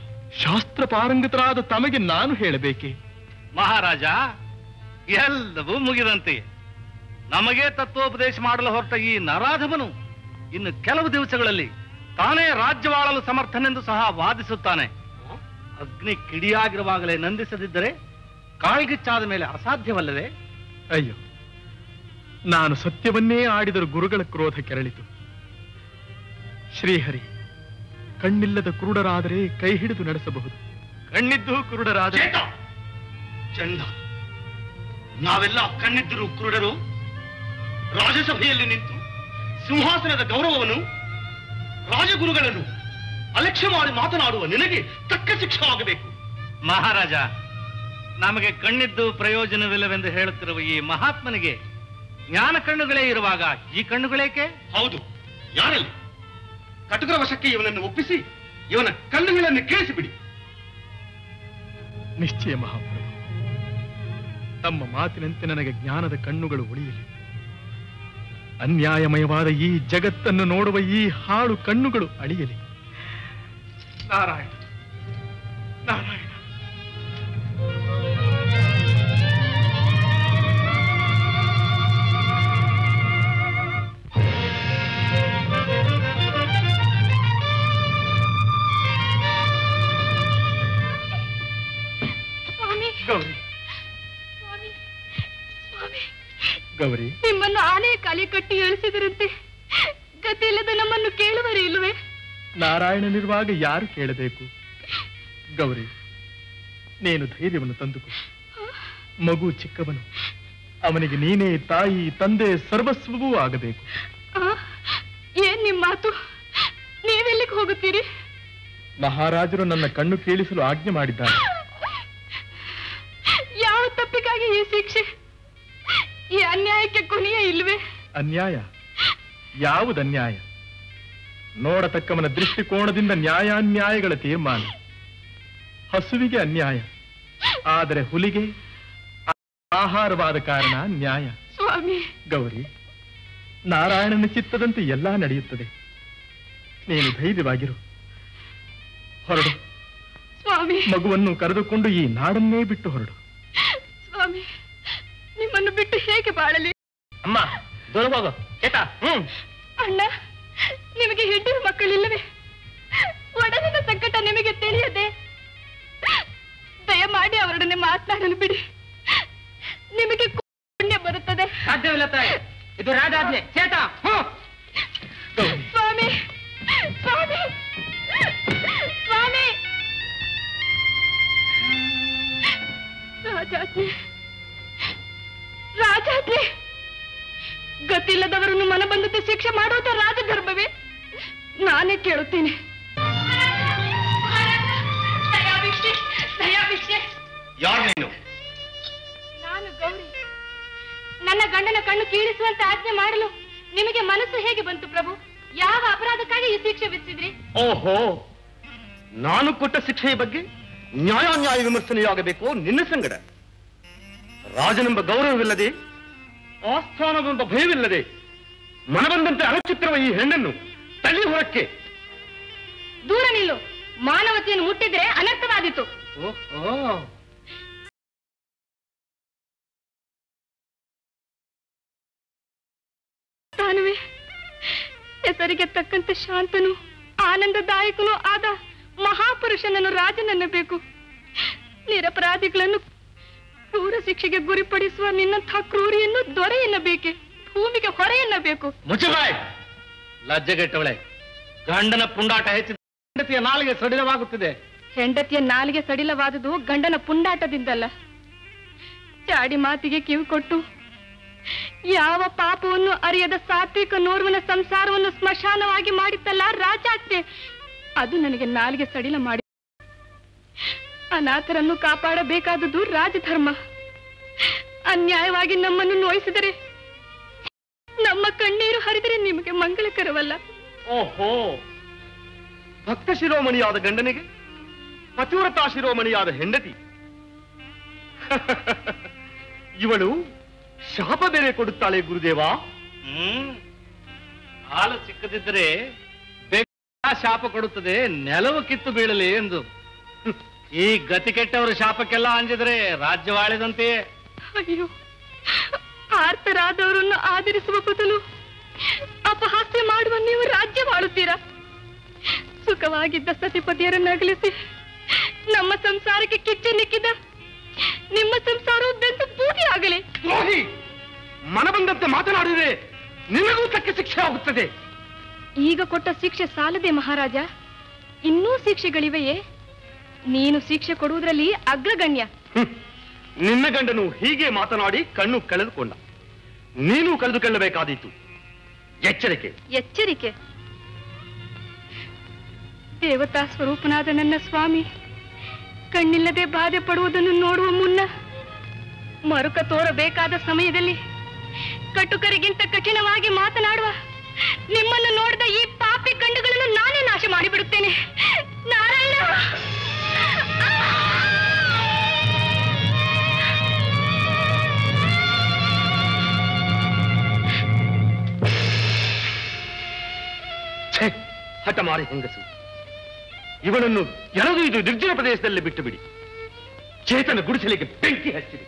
ಶಾಸ್ತ್ರ ಪಾರಂಗತರಾದ ತಮಗೆ ನಾನು ಹೇಳಬೇಕೆ? ಮಹಾರಾಜ, ಎಲ್ಲವೂ ಮುಗಿದಂತೆ. ನಮಗೆ ತತ್ವೋಪದೇಶ ಮಾಡಲು ಹೊರಟ ಈ ನರಾಧಮನು ಇನ್ನು ಕೆಲವು ದಿವಸಗಳಲ್ಲಿ ತಾನೇ ರಾಜ್ಯವಾಳಲು ಸಮರ್ಥನೆಂದು ಸಹ ವಾದಿಸುತ್ತಾನೆ. ಅಗ್ನಿ ಕಿಡಿಯಾಗಿರುವಾಗಲೇ ನಂದಿಸದಿದ್ದರೆ ಕಾಳ್ಗಿಚ್ಚಾದ ಮೇಲೆ ಅಸಾಧ್ಯವಲ್ಲವೇ? ಅಯ್ಯೋ, ನಾನು ಸತ್ಯವನ್ನೇ ಆಡಿದರೂ ಗುರುಗಳ ಕ್ರೋಧ ಕೆರಳಿತು. ಶ್ರೀಹರಿ ಕಣ್ಣಿಲ್ಲದ ಕುರುಡರಾದರೆ ಕೈ ಹಿಡಿದು ನಡೆಸಬಹುದು, ಕಣ್ಣಿದ್ದು ಕುರುಡರಾದರೆ ಚಂಡ, ನಾವೆಲ್ಲ ಕಣ್ಣಿದ್ದರು ಕುರುಡರು. ರಾಜಸಭೆಯಲ್ಲಿ ನಿಂತು ಸಿಂಹಾಸನದ ಗೌರವವನ್ನು, ರಾಜಗುರುಗಳನ್ನು ಅಲಕ್ಷ್ಯ ಮಾಡಿ ಮಾತನಾಡುವ ನಿನಗೆ ತಕ್ಕ ಶಿಕ್ಷೆಯಾಗಬೇಕು. ಮಹಾರಾಜ, ನಮಗೆ ಕಣ್ಣಿದ್ದು ಪ್ರಯೋಜನವಿಲ್ಲವೆಂದು ಹೇಳುತ್ತಿರುವ ಈ ಮಹಾತ್ಮನಿಗೆ ಜ್ಞಾನ ಕಣ್ಣುಗಳೇ ಇರುವಾಗ ಈ ಕಣ್ಣುಗಳೇಕೆ? ಹೌದು, ಯಾರಲ್ಲಿ? ಕಟುಕರ ವಶಕ್ಕೆ ಇವನನ್ನು ಒಪ್ಪಿಸಿ ಇವನ ಕಣ್ಣುಗಳನ್ನು ಕೇಳಿಸಿಬಿಡಿ. ನಿಶ್ಚಯ ಮಹಾಪ್ರಭು, ತಮ್ಮ ಮಾತಿನಂತೆ ನನಗೆ ಜ್ಞಾನದ ಕಣ್ಣುಗಳು ಉಳಿಯಲಿ. ಅನ್ಯಾಯಮಯವಾದ ಈ ಜಗತ್ತನ್ನು ನೋಡುವ ಈ ಹಾಳು ಕಣ್ಣುಗಳು ಅಳಿಯಲಿ. ನಾರಾಯಣ, ನಾರಾಯಣ. ಗೌರಿ, ಗೌರಿ, ನಿಮ್ಮನ್ನು ಆನೆ ಕಾಲಿ ಕಟ್ಟಿ ಇಳಿಸಿದರಂತೆ. ಗತಿಯಿಲ್ಲದ ನಮ್ಮನ್ನು ಕೇಳುವರೇ ಇಲ್ಲವೇ? ನಾರಾಯಣನಿರುವಾಗ ಯಾರು ಕೇಳಬೇಕು? ಗೌರಿ, ನೀನು ಧೈರ್ಯವನ್ನು ತಂದುಕೋ. ಮಗು ಚಿಕ್ಕವನು, ಅವನಿಗೆ ನೀನೇ ತಾಯಿ, ತಂದೆ, ಸರ್ವಸ್ವವೂ ಆಗಬೇಕು. ಏನ್ ನಿಮ್ಮ ಮಾತು? ನೀವೆಲ್ಲಿಗೆ ಹೋಗುತ್ತೀರಿ? ಮಹಾರಾಜರು ನನ್ನ ಕಣ್ಣು ಕೇಳಿಸಲು ಆಜ್ಞೆ ಮಾಡಿದ್ದಾರೆ. ಯಾವ ತಪ್ಪಿಗಾಗಿ ಈ ಶಿಕ್ಷೆ? ಈ ಅನ್ಯಾಯಕ್ಕೆ ಕೊನೆಯೇ ಇಲ್ವೇ? ಅನ್ಯಾಯ? ಯಾವುದನ್ಯಾಯ? ನೋಡತಕ್ಕವನ ದೃಷ್ಟಿಕೋನದಿಂದ ನ್ಯಾಯಾನ್ಯಾಯಗಳ ತೀರ್ಮಾನ. ಹಸುವಿಗೆ ಅನ್ಯಾಯ, ಆದರೆ ಹುಲಿಗೆ ಆಹಾರವಾದ ಕಾರಣ ನ್ಯಾಯ. ಸ್ವಾಮಿ, ಗೌರಿ, ನಾರಾಯಣನ ಚಿತ್ತದಂತೆ ಎಲ್ಲಾ ನಡೆಯುತ್ತದೆ. ನೀನು ಧೈರ್ಯವಾಗಿರು. ಹೊರಡು. ಸ್ವಾಮಿ, ಮಗುವನ್ನು ಕರೆದುಕೊಂಡು ಈ ನಾಡನ್ನೇ ಬಿಟ್ಟು ಹೊರಡು. ಸ್ವಾಮಿ, ನಿಮ್ಮನ್ನು ಬಿಟ್ಟು ಹೇಗೆ ಬಾಳಲಿ? ಅಮ್ಮ, ದೂರ ಹೋಗು. ಚೇತಾ, ಅಣ್ಣ, ನಿಮಗೆ ಹೆಂಡರು ಮಕ್ಕಳಿಲ್ಲವೇ? ಒಡಲಿನ ಸಂಕಟ ನಿಮಗೆ ತಿಳಿಯದೆ? ದಯಮಾಡಿ ಅವರೊಡನೆ ಮಾತನಾಡಲು ಬಿಡಿ. ನಿಮಗೆ ಪುಣ್ಯ ಬರುತ್ತದೆ. ಸಾಧ್ಯವಿಲ್ಲ ತಾಯಿ, ಇದು ರಾಜಾಜ್ಞೆ. ಚೇತಾ, ಸ್ವಾಮಿ, ಸ್ವಾಮಿ, ಸ್ವಾಮಿ. ರಾಜಾಜ್ಞೆ, ರಾಜಾಜ್ಞೆ. ಗತಿಲ್ಲದವರನ್ನು ಮನಬಂದಂತೆ ಶಿಕ್ಷೆ ಮಾಡುವುದೇ ರಾಜಧರ್ಮವೇ? ನಾನೇ ಕೇಳುತ್ತೇನೆ. ದಯಾಭಿಕ್ಷೆ, ದಯಾಭಿಕ್ಷೆ. ಯಾರು ನೀನು? ನಾನು ಗೌರಿ. ನನ್ನ ಗಂಡನ ಕಣ್ಣು ಕೀಳಿಸುವಂತೆ ಆಜ್ಞೆ ಮಾಡಲು ನಿಮಗೆ ಮನಸ್ಸು ಹೇಗೆ ಬಂತು ಪ್ರಭು? ಯಾವ ಅಪರಾಧಕ್ಕಾಗಿ ಈ ಶಿಕ್ಷೆ ವಿಧಿಸಿದ್ರಿ? ಓಹೋ, ನಾನು ಕೊಟ್ಟ ಶಿಕ್ಷೆಯ ಬಗ್ಗೆ ನ್ಯಾಯಾನ್ಯಾಯ ವಿಮರ್ಶನೆಯಾಗಬೇಕು ನಿನ್ನ ಸಂಗಡ. ರಾಜನೆಂಬ ಗೌರವವಿಲ್ಲದೆ, ಆಸ್ಥಾನವೆಂಬ ಭಯವಿಲ್ಲದೆ ಮನಬಂದಂತೆ ಅರಚುತ್ತಿರುವ ಈ ಹೆಣ್ಣನ್ನು ತಳ್ಳಿ ಹೊರಕ್ಕೆ. ದೂರ ನಿಲ್ಲು. ಮಾನವತೆಯನ್ನು ಮುಟ್ಟಿದ್ರೆ ಅನರ್ಥವಾದೀತು. ಓಹೋ, ತಾನುವೆ ಹೆಸರಿಗೆ ತಕ್ಕಂತೆ ಶಾಂತನು, ಆನಂದದಾಯಕನೂ ಆದ ಮಹಾಪುರುಷನನ್ನು ರಾಜನನ್ನಬೇಕು. ನಿರಪರಾಧಿಗಳನ್ನು ಕ್ರೂರ ಶಿಕ್ಷೆಗೆ ಗುರಿಪಡಿಸುವ ನಿನ್ನಂಥ ಕ್ರೂರಿಯನ್ನು ದೊರೆ ಎನ್ನಬೇಕೆ? ಭೂಮಿಗೆ ಹೊರೆ ಎನ್ನಬೇಕು? ಮುಚ್ಚಬಾಯ್, ಲಜ್ಜೆಗೆಟ್ಟವಳೆ. ಗಂಡನ ಪುಂಡಾಟ ಹೆಚ್ಚಿದ ಹೆಂಡತಿಯ ನಾಲಿಗೆ ಸಡಿಲವಾಗುತ್ತಿದೆ. ಹೆಂಡತಿಯ ನಾಲಿಗೆ ಸಡಿಲವಾದುದು ಗಂಡನ ಪುಂಡಾಟದಿಂದಲ್ಲ, ಚಾಡಿ ಮಾತಿಗೆ ಕಿವಿ ಕೊಟ್ಟು ಯಾವ ಪಾಪವನ್ನು ಅರಿಯದ ಸಾತ್ವಿಕ ನೋರ್ವನ ಸಂಸಾರವನ್ನು ಸ್ಮಶಾನವಾಗಿ ಮಾಡಿತ್ತಲ್ಲ ರಾಜಾಜ್ಞೆ, ಅದು ನನಗೆ ನಾಲಿಗೆ ಸಡಿಲ ಮಾಡಿ. ಅನಾಥರನ್ನು ಕಾಪಾಡಬೇಕಾದುದು ರಾಜಧರ್ಮ. ಅನ್ಯಾಯವಾಗಿ ನಮ್ಮನ್ನು ನೋಯಿಸಿದರೆ, ನಮ್ಮ ಕಣ್ಣೀರು ಹರಿದರೆ ನಿಮಗೆ ಮಂಗಳಕರವಲ್ಲ. ಓಹೋ, ಭಕ್ತ ಶಿರೋಮಣಿಯಾದ ಗಂಡನಿಗೆ ಪತಿವ್ರತಾ ಶಿರೋಮಣಿಯಾದ ಹೆಂಡತಿ. ಇವಳು ಶಾಪ ಬೇರೆ ಕೊಡುತ್ತಾಳೆ ಗುರುದೇವ. ಹಾಲು ಸಿಕ್ಕದಿದ್ದರೆ ಶಾಪ ಕೊಡುತ್ತದೆ, ನೆಲವು ಕಿತ್ತು ಬೀಳಲಿ ಎಂದು. ಈ ಗತಿ ಕೆಟ್ಟವರ ಶಾಪಕ್ಕೆಲ್ಲ ಅಂಜಿದ್ರೆ ರಾಜ್ಯವಾಳಿದಂತೆಯೇ. ಅಯ್ಯೋ, ಆರ್ತರಾದವರನ್ನು ಆದರಿಸುವ ಬದಲು ಅಪಹಾಸ್ಯ ಮಾಡುವ ನೀವು ರಾಜ್ಯವಾಳುತ್ತೀರಾ? ಸುಖವಾಗಿದ್ದ ಸತಿಪತಿಯರನ್ನು ಅಗಲಿಸಿ ನಮ್ಮ ಸಂಸಾರಕ್ಕೆ ಕಿಚ್ಚು ನಿಕ್ಕಿದ ನಿಮ್ಮ ಸಂಸಾರವು ಬೆಂದು ಬೂದಿ ಆಗಲಿ. ಮನ ಬಂದಂತೆ ಮಾತನಾಡಿದರೆ ನಿಮಗೂ ತಕ್ಕ ಶಿಕ್ಷೆ ಆಗುತ್ತದೆ. ಈಗ ಕೊಟ್ಟ ಶಿಕ್ಷೆ ಸಾಲದೆ ಮಹಾರಾಜ, ಇನ್ನೂ ಶಿಕ್ಷೆಗಳಿವೆಯೇ? ನೀನು ಶಿಕ್ಷೆ ಕೊಡುವುದರಲ್ಲಿ ಅಗ್ರಗಣ್ಯ. ನಿನ್ನ ಗಂಡನು ಹೀಗೆ ಮಾತನಾಡಿ ಕಣ್ಣು ಕಳೆದುಕೊಂಡ, ನೀನು ಕಳೆದುಕೊಳ್ಳಬೇಕಾದೀತು. ಎಚ್ಚರಿಕೆ ಎಚ್ಚರಿಕೆ. ದೇವತಾ ಸ್ವರೂಪನಾದ ನನ್ನ ಸ್ವಾಮಿ ಕಣ್ಣಿಲ್ಲದೆ ಬಾಧೆ ಪಡುವುದನ್ನು ನೋಡುವ ಮುನ್ನ ಮರುಕ ತೋರಬೇಕಾದ ಸಮಯದಲ್ಲಿ ಕಟುಕರಿಗಿಂತ ಕಠಿಣವಾಗಿ ಮಾತನಾಡುವ ನಿಮ್ಮನ್ನು ನೋಡಿದ ಈ ಪಾಪಿ ಕಣ್ಣುಗಳನ್ನು ನಾನೇ ನಾಶ ಮಾಡಿಬಿಡುತ್ತೇನೆ. ನಾರಾಯಣ, ಹಠಮಾರಿ ಹೆಂಗಸು, ಇವನನ್ನು ಎಳೆದು ಇದು ನಿರ್ಜನ ಪ್ರದೇಶದಲ್ಲಿ ಬಿಟ್ಟು ಬಿಡಿ. ಚೇತನ ಗುಡಿಸಲಿಗೆ ಬೆಂಕಿ ಹಚ್ಚಿದೆ.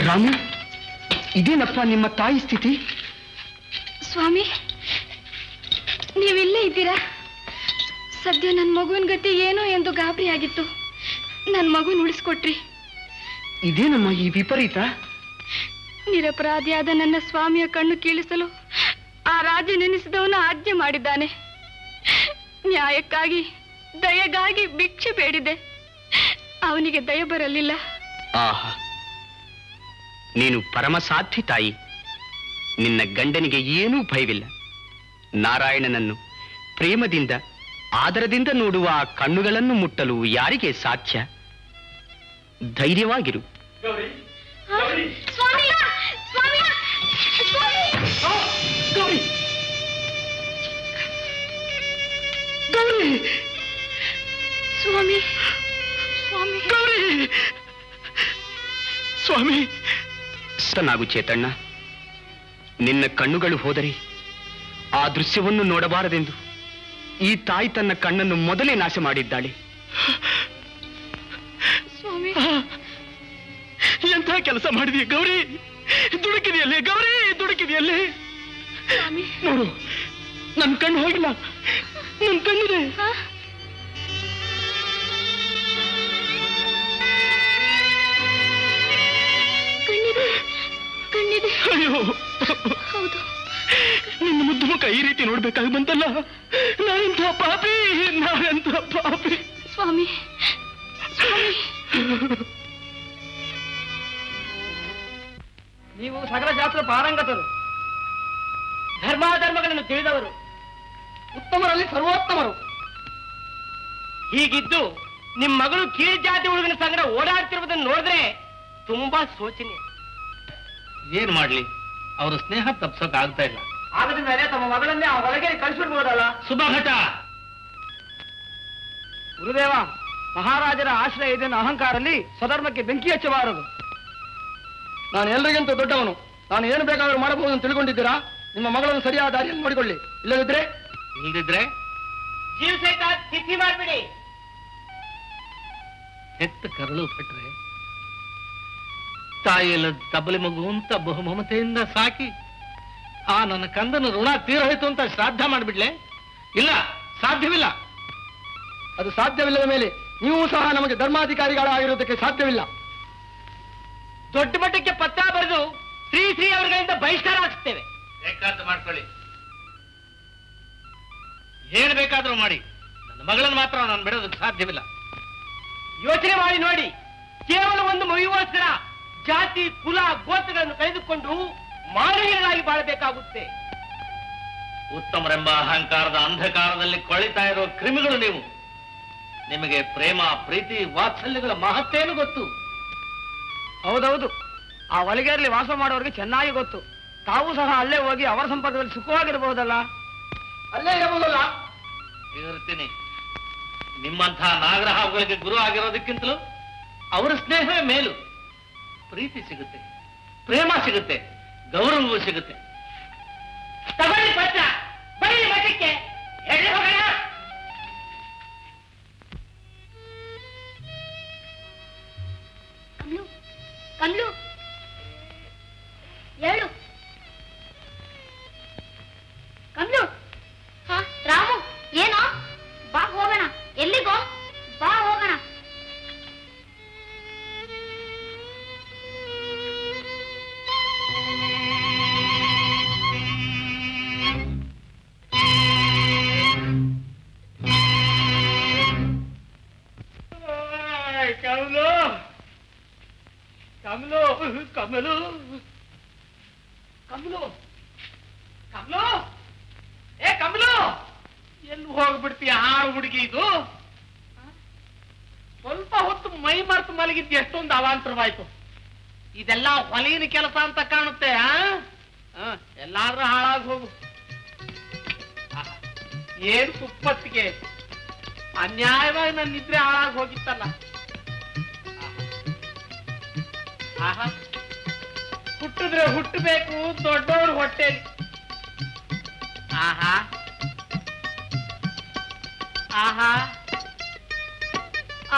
ರಾಮು, ಇದೇನಪ್ಪ ನಿಮ್ಮ ತಾಯಿ ಸ್ಥಿತಿ? ಸ್ವಾಮಿ, ನೀವಿಲ್ಲೇ ಇದ್ದೀರಾ? ಸದ್ಯ ನನ್ನ ಮಗುವಿನ ಗತಿ ಏನೋ ಎಂದು ಗಾಬರಿ ಆಗಿತ್ತು. ನನ್ನ ಮಗುನ ಉಳಿಸ್ಕೊಟ್ರಿ. ಇದೇನಮ್ಮ ಈ ವಿಪರೀತ? ನಿರಪರಾಧಿಯಾದ ನನ್ನ ಸ್ವಾಮಿಯ ಕಣ್ಣು ಕೀಳಿಸಲು ಆ ರಾಜ ನೆನೆಸಿದವನು ಆಜ್ಞೆ ಮಾಡಿದ್ದಾನೆ. ನ್ಯಾಯಕ್ಕಾಗಿ ದಯೆಗಾಗಿ ಭಿಕ್ಷೆ ಬೇಡಿದೆ. ಅವನಿಗೆ ದಯ ಬರಲಿಲ್ಲ. ಆಹಾ, ನೀನು ಪರಮಸಾಧ್ವಿ ತಾಯಿ. ನಿನ್ನ ಗಂಡನಿಗೆ ಏನೂ ಭಯವಿಲ್ಲ. ನಾರಾಯಣನನ್ನು ಪ್ರೇಮದಿಂದ ಆದರದಿಂದ ನೋಡುವ ಆ ಕಣ್ಣುಗಳನ್ನು ಮುಟ್ಟಲು ಯಾರಿಗೆ ಸಾಧ್ಯ? ಧೈರ್ಯವಾಗಿರು. ಸ್ವಾಮಿ, ಸ್ವಾಮಿ, ಸ್ವಾಮಿ, ನಾಗು ಚೇತಣ್ಣ. ನಿನ್ನ ಕಣ್ಣುಗಳು ಹೋದರೆ ಆ ದೃಶ್ಯವನ್ನು ನೋಡಬಾರದೆಂದು ಈ ತಾಯಿ ತನ್ನ ಕಣ್ಣನ್ನು ಮೊದಲೇ ನಾಶ ಮಾಡಿದ್ದಾಳೆ. ಸ್ವಾಮಿ, ಎಂಥ ಕೆಲಸ ಮಾಡಿದೀಯ ಗೌರಿ? ದುಡುಕಿದೆಯಲ್ಲೇ ಗೌರಿ, ದುಡುಕಿದೆಯಲ್ಲೇ? ನೋಡು, ನನ್ನ ಕಣ್ಣು ಹೋಗಿಲ್ಲ, ನನ್ನ ಕಣ್ಣಿದೆ. ಕಣ್ಣಿದೆ. ಅಯ್ಯೋ, ಹೌದು. ನಿನ್ನ ಮುದ್ದು ಮುಖ ಈ ರೀತಿ ನೋಡ್ಬೇಕಾಗಿ ಬಂತಲ್ಲ. ನಾನೆಂಥ ಪಾಪಿ, ನಾನೆಂಥ ಪಾಪಿ. ಸ್ವಾಮಿ, ಸ್ವಾಮಿ, ನೀವು ಸಕಲ ಶಾಸ್ತ್ರ ಪಾರಂಗತರು, ಧರ್ಮಾಧರ್ಮಗಳನ್ನು ತಿಳಿದವರು, ಉತ್ತಮರಲ್ಲಿ ಸರ್ವೋತ್ತಮರು. ಹೀಗಿದ್ದು ನಿಮ್ಮ ಮಗಳು ಕೀಳು ಜಾತಿ ಹುಡುಗನ ಸಂಗಡ ಓಡಾಡ್ತಿರುವುದನ್ನು ನೋಡಿದ್ರೆ ತುಂಬಾ ಶೋಚನೀಯ. ಏನ್ ಮಾಡ್ಲಿ, ಅವ್ರ ಸ್ನೇಹ ತಪ್ಸೋಕ್ ಆಗ್ತಾ ಇಲ್ಲ. ಆಗದ ಮೇಲೆ ತಮ್ಮ ಮಗಳನ್ನೇ ಆ ಒಳಗೆ ಕಳಿಸ್ಬಿಡ್ಬೋದಲ್ಲ? ಸುಭಘಟ, ಗುರುದೇವ, ಮಹಾರಾಜರ ಆಶ್ರಯ ಇದನ್ನು ಅಹಂಕಾರಲ್ಲಿ ಸ್ವಧರ್ಮಕ್ಕೆ ಬೆಂಕಿ ಹಚ್ಚಬಾರದು. ನಾನು ಎಲ್ರಿಗಿಂತ ದೊಡ್ಡವನು, ನಾನು ಏನು ಬೇಕಾದ್ರೂ ಮಾಡಬಹುದು ಅಂತ ತಿಳ್ಕೊಂಡಿದ್ದೀರಾ? ನಿಮ್ಮ ಮಗಳನ್ನು ಸರಿಯಾದ ದಾರಿಯಲ್ಲಿ ನೋಡಿಕೊಳ್ಳಿ, ಇಲ್ಲದಿದ್ರೆ ಜೀವ ಸಹಿತ ತಿಥಿ ಮಾಡ್ಬಿಡಿ. ಹೆತ್ತ ಕರಳು ಭಟ್ರೆ, ತಾಯಿಯಲ್ಲ ತಬ್ಬಲಿ ಮಗು ಅಂತ ಬಹುಮಮತೆಯಿಂದ ಸಾಕಿ ಆ ನನ್ನ ಕಂದನ ಋಣ ತೀರೋಯ್ತು ಅಂತ ಶ್ರಾದ್ದ ಮಾಡಿಬಿಡ್ಲೆ? ಇಲ್ಲ, ಸಾಧ್ಯವಿಲ್ಲ. ಅದು ಸಾಧ್ಯವಿಲ್ಲದ ಮೇಲೆ ನೀವು ಸಹ ನಮಗೆ ಧರ್ಮಾಧಿಕಾರಿಗಳಾಗಿರುವುದಕ್ಕೆ ಸಾಧ್ಯವಿಲ್ಲ. ದೊಡ್ಡ ಮಟ್ಟಕ್ಕೆ ಪತ್ರ ಬರೆದು ಶ್ರೀ ಅವರುಗಳಿಂದ ಬಹಿಷ್ಕಾರ ಹಾಕಿಸ್ತೇವೆ. ಬೇಕಾದ ಮಾಡ್ಕೊಳ್ಳಿ, ಏನ್ ಬೇಕಾದ್ರೂ ಮಾಡಿ, ನನ್ನ ಮಗಳನ್ನು ಮಾತ್ರ ನಾನು ಬಿಡೋದಕ್ಕೆ ಸಾಧ್ಯವಿಲ್ಲ. ಯೋಚನೆ ಮಾಡಿ ನೋಡಿ, ಕೇವಲ ಒಂದು ಮಗುವಿಗೋಸ್ಕರ ಜಾತಿ ಕುಲ ಗೋತ್ರಗಳನ್ನು ಕಳೆದುಕೊಂಡು ಮಾನವೀಯರಾಗಿ ಬಾಳಬೇಕಾಗುತ್ತೆ. ಉತ್ತಮರೆಂಬ ಅಹಂಕಾರದ ಅಂಧಕಾರದಲ್ಲಿ ಕೊಳಿತಾ ಇರೋ ಕ್ರಿಮಿಗಳು ನೀವು. ನಿಮಗೆ ಪ್ರೇಮ, ಪ್ರೀತಿ, ವಾತ್ಸಲ್ಯಗಳ ಮಹತ್ತೇನು ಗೊತ್ತು? ಹೌದೌದು, ಆ ಹೊಲಿಗೆಯಲ್ಲಿ ವಾಸ ಮಾಡೋರಿಗೆ ಚೆನ್ನಾಗಿ ಗೊತ್ತು. ತಾವು ಸಹ ಅಲ್ಲೇ ಹೋಗಿ ಅವರ ಸಂಪರ್ಕದಲ್ಲಿ ಸುಖವಾಗಿರಬಹುದಲ್ಲ? ಅಲ್ಲೇ ಇರಬಹುದಲ್ಲ? ಇರ್ತೀನಿ. ನಿಮ್ಮಂಥ ನಾಗರಹಾವುಗಳಿಗೆ ಗುರು ಆಗಿರೋದಕ್ಕಿಂತಲೂ ಅವರ ಸ್ನೇಹವೇ ಮೇಲು. ಪ್ರೀತಿ ಸಿಗುತ್ತೆ, ಪ್ರೇಮ ಸಿಗುತ್ತೆ, ಗೌರವವೂ ಸಿಗುತ್ತೆ. ತಗೊಳ್ಳಿ ಪತ್ರ, ಬರೀ ಮಠಕ್ಕೆ ಎಲ್ಲಿ ಹೋಗೋಣ? ಕಮ್ಲು, ಕಮ್ಲು, ಹೇಳು. ಕಮ್ಲು, ಹಾ ರಾಮು, ಏನೋ? ಬಾ ಹೋಗೋಣ. ಎಲ್ಲಿಗೋ? ಬಾ ಹೋಗೋಣ. ಕಮಲು, ಕಮಲು, ಕಮಲು, ಕಮಲು, ಕಮಲು, ಏ ಕಮಲು, ಎಲ್ಲಿ ಹೋಗ್ಬಿಡ್ತೀಯ ಹಾಳು ಹುಡುಗಿ ಇದು? ಸ್ವಲ್ಪ ಹೊತ್ತು ಮೈ ಮರೆತು ಮಲಗಿದ್ದು ಎಷ್ಟೊಂದು ಅವಾಂತರವಾಯ್ತು. ಇದೆಲ್ಲ ಹೊಲಿನ ಕೆಲಸ ಅಂತ ಕಾಣುತ್ತೆ. ಎಲ್ಲಾದ್ರೂ ಹಾಳಾಗಿ ಹೋಗು. ಏನ್ ಸುಪ್ಪತ್ತಿಗೆ ಅನ್ಯಾಯವಾಗಿ ನನ್ನ ನಿದ್ರೆ ಹಾಳಾಗಿ ಹೋಗಿತ್ತಲ್ಲ. ಆಹಾ, ಹುಟ್ಟಿದ್ರೆ ಹುಟ್ಟಬೇಕು ದೊಡ್ಡವ್ರ ಹೊಟ್ಟೆಲಿ. ಆಹಾ ಆಹಾ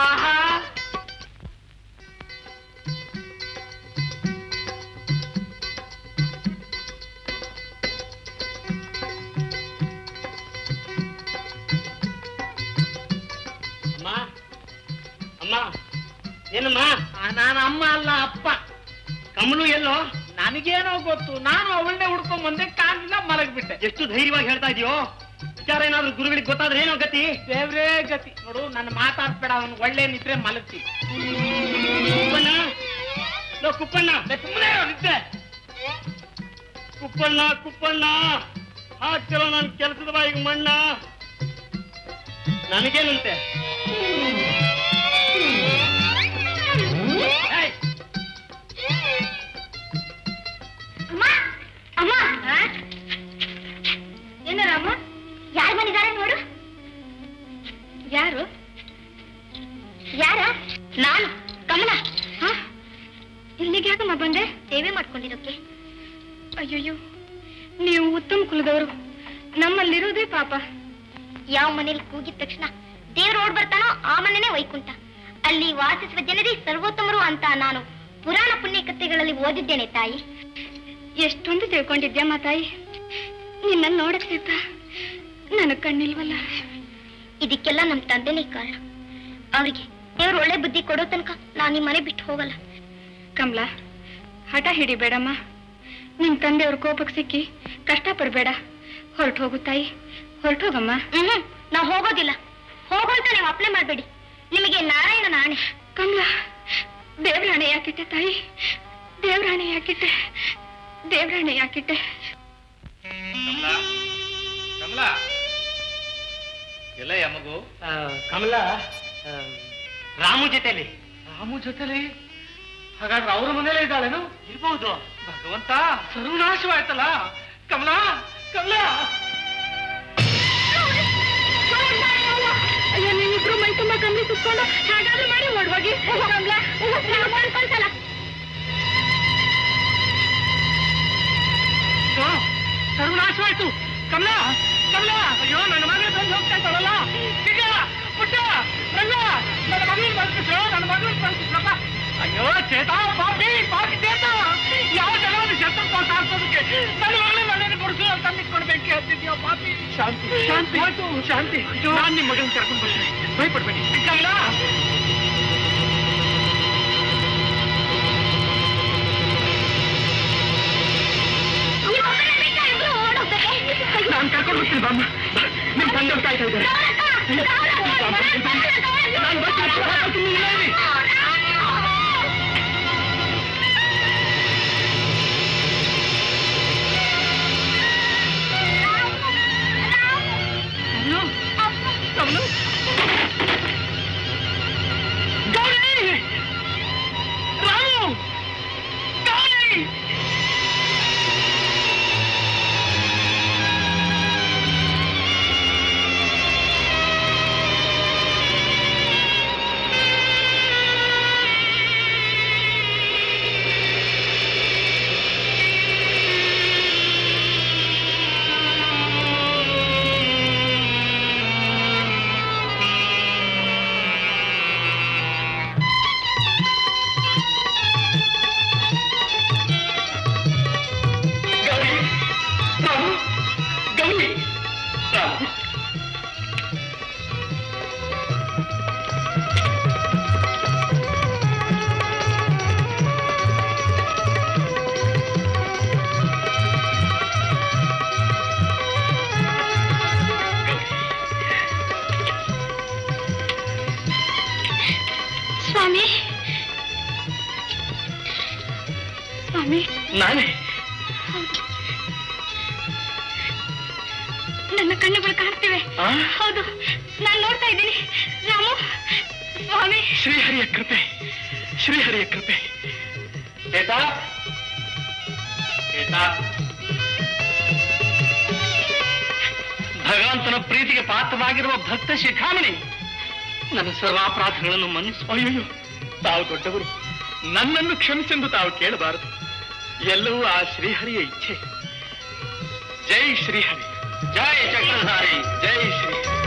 ಆಹಾ, ಅಮ್ಮ, ಅಮ್ಮ, ಏನಮ್ಮ? ನಾನು ಅಮ್ಮ ಅಲ್ಲ, ಅಪ್ಪ. ಕಮಲು ಎಲ್ಲೋ? ನನಗೇನೋ ಗೊತ್ತು, ನಾನು ಅವಳನ್ನೇ ಹುಡ್ಕೊಂಡ್ ಬಂದೆ, ಕಾಣಲಿಲ್ಲ, ಮಲಗ್ಬಿಟ್ಟೆ. ಎಷ್ಟು ಧೈರ್ಯವಾಗಿ ಹೇಳ್ತಾ ಇದೆಯೋ? ವಿಚಾರ ಏನಾದ್ರು ಗುರುಗಳಿಗೆ ಗೊತ್ತಾದ್ರೆ ಏನೋ ಗತಿ? ದೇವ್ರೇ ಗತಿ. ನೋಡು, ನನ್ನ ಮಾತಾಡ್ಬೇಡ, ಅವನು ಒಳ್ಳೆ ನಿದ್ರೆ ಮಲಗ್ತಿ. ಕುಪ್ಪಣ್ಣ, ಲೋ ಕುಪ್ಪಣ್ಣ, ಸುಮ್ಮನೆ ನಿದ್ರೆ. ಕುಪ್ಪಣ್ಣ, ಕುಪ್ಪಣ್ಣ, ಹಾಕ್ತಿರೋ ನನ್ನ ಕೆಲಸದ ಬಾಯಿಗೆ ಮಣ್ಣ. ನನಗೇನಂತೆ? ಅಮ್ಮ, ಅಮ್ಮ, ಏನು ರಾಮ? ಯಾರು ಬಂದಿದ್ದಾರೆ ನೋಡು. ಯಾರು? ಯಾರ? ನಾನು ಕಮಲ. ಇಲ್ಲಿಗೆ ಯಾಕಮ್ಮ ಬಂದೆ? ಸೇವೆ ಮಾಡ್ಕೊಂಡಿರೋಕೆ. ಅಯ್ಯಯ್ಯೋ, ನೀವು ಉತ್ತಮ ಕುಲದವರು, ನಮ್ಮಲ್ಲಿರೋದೇ ಪಾಪ. ಯಾವ ಮನೇಲಿ ಕೂಗಿದ ತಕ್ಷಣ ದೇವ್ರು ಓಡ್ ಬರ್ತಾನೋ ಆ ಮನೆನೇ ವೈಕುಂಠ. ಅಲ್ಲಿ ವಾಸಿಸುವ ಜನರೇ ಸರ್ವೋತ್ತಮರು ಅಂತ ನಾನು ಪುರಾಣ ಪುಣ್ಯ ಕಥೆಗಳಲ್ಲಿ ಓದಿದ್ದೇನೆ ತಾಯಿ. ಎಷ್ಟೊಂದು ತಿಳ್ಕೊಂಡಿದ್ಯಮ್ಮ ತಾಯಿ. ನಿನ್ನ ನೋಡಕ್ತಿದ್ದ ನನಗ್ ಕಣ್ಣಿಲ್ವಲ್ಲ. ಇದಕ್ಕೆಲ್ಲ ನಮ್ ತಂದೆನೇ ಕಾರಣ. ಅವ್ರಿಗೆ ದೇವ್ರು ಒಳ್ಳೆ ಬುದ್ಧಿ ಕೊಡೋ ತನಕ ನಾನು ಈ ಮನೆ ಬಿಟ್ಟು ಹೋಗಲ್ಲ. ಕಮಲಾ, ಹಠ ಹಿಡಿಬೇಡಮ್ಮ. ನಿಮ್ ತಂದೆಯವ್ರ ಕೋಪಕ್ಕೆ ಸಿಕ್ಕಿ ಕಷ್ಟ ಪಡ್ಬೇಡ. ಹೊರಟು ಹೋಗು ತಾಯಿ, ಹೊರಟು ಹೋಗಮ್ಮ. ನಾ ಹೋಗೋದಿಲ್ಲ. ಹೋಗೋಂತ ನೀವು ಅಪ್ಲೈ ಮಾಡ್ಬೇಡಿ. ನಿಮಗೆ ನಾರಾಯಣನ ಆಣೆ. ಕಮಲಾ, ದೇವ್ರಾಣೆ ಯಾಕಿಟ್ಟೆ ತಾಯಿ? ದೇವ್ರಾಣೆ ಯಾಕಿಟ್ಟೆ? ದೇವ್ರಾಣೆ ಯಾಕಿಟ್ಟೆ? ಕಮಲಾ, ಕಮಲಾ, ಎಲ್ಲ ಮಗು? ಕಮಲ, ರಾಮು ಜೊತೆಲಿ. ರಾಮು ಜೊತೆಲಿ? ಹಾಗಾದ್ರೆ ಅವ್ರ ಮನೇಲೇ ಇದ್ದಾಳೇನು? ಇರ್ಬಹುದು. ಭಗವಂತ, ಸರ್ವನಾಶವಾಯ್ತಲ್ಲ. ಕಮಲಾ, ಕಮಲಾ! ಅಯ್ಯೋ, ನೀವಿಬ್ರು ಮೈ ತುಂಬಾ ಕಮ್ಮಿ ಕುತ್ಕೊಂಡು ಹಾಗಾದ್ರೂ ಮಾಡಿ ಓಡ್ ಹೋಗಿ. ಸರ್ವನಾಶವಾಯ್ತು. ಕಮಲಾ, ಕಮಲಾ! ಅಯ್ಯೋ, ನನ್ನ ಮಗಳು ಬಂದು ಹೋಗ್ತಾ ಇದ್ದಾಳಲ್ಲ. ಈಗ ಪುಟ್ಟ, ರಂಗ, ನನ್ನ ಮಗಳನ್ನ ಬಂದ್ಬಿಟ್ರು, ನನ್ನ ಮಗಳನ್ನ ಬಂದ್ಬಿಟ್ರಪ್ಪ. ಅಯ್ಯೋ ಚೇತ, ಪಾಪಿ ಪಾಪಿ ಚೇತ, ಯಾವ ಜನವನ್ನು ಶತ್ರು ಸಾಧಿಸೋದಕ್ಕೆ ನನ್ನ ಮಗಳೇ ಮನೇಲಿ ಕೊಡಿಸು ಅಂತ ನಿಂತ್ಕೊಂಡು ಬೆಂಕಿ ಹತ್ತಿದ್ಯೋ ಪಾಪಿ. ಶಾಂತಿ, ಶಾಂತಿ, ಶಾಂತಿ. ನಾನು ನಿಮ್ಮ ಮಗಳನ್ನ ಕರ್ಕೊಂಡು ಬರ್ತೀನಿ, ಭಯಪಡ್ಬೇಡಿ. ಕಮಲಾ, ನಾನು ಕರ್ಕೊಂಡು ಹೋಗ್ತೀನಿ ಬಾಮ್ಮ. ನಿಮ್ ತಂದೆ ಕಾಯ್ತಾ ಇದ್ದಾರೆ. ನಾನು ಬರ್ತೀನಿ. ನಾನೇ? ನನ್ನ ಕಣ್ಣುಗಳು ಕಾಣ್ತಿವೆ. ಹೌದು, ನಾನು ನೋಡ್ತಾ ಇದ್ದೀನಿ. ರಾಮು, ಸ್ವಾಮಿ. ಶ್ರೀಹರಿಯ ಕೃಪೆ, ಶ್ರೀಹರಿಯ ಕೃಪೆ. ಚೇತಾ, ಚೇತಾ, ಭಗವಂತನ ಪ್ರೀತಿಗೆ ಪಾತ್ರವಾಗಿರುವ ಭಕ್ತ ಶಿಖಾಮಣಿ, ನನ್ನ ಸರ್ವಾಪರಾಧಗಳನ್ನು ಮನ್ನಿಸು. ಅಯ್ಯೋ, ತಾವು ದೊಡ್ಡವರು, ನನ್ನನ್ನು ಕ್ಷಮಿಸೆಂದು ತಾವು ಕೇಳಬಾರದು. ಎಲ್ಲವೂ ಆ ಶ್ರೀಹರಿಯ ಇಚ್ಛೆ. ಜೈ ಶ್ರೀಹರಿ, ಜೈ ಚಕ್ರಧಾರಿ, ಜೈ ಶ್ರೀಹರಿ.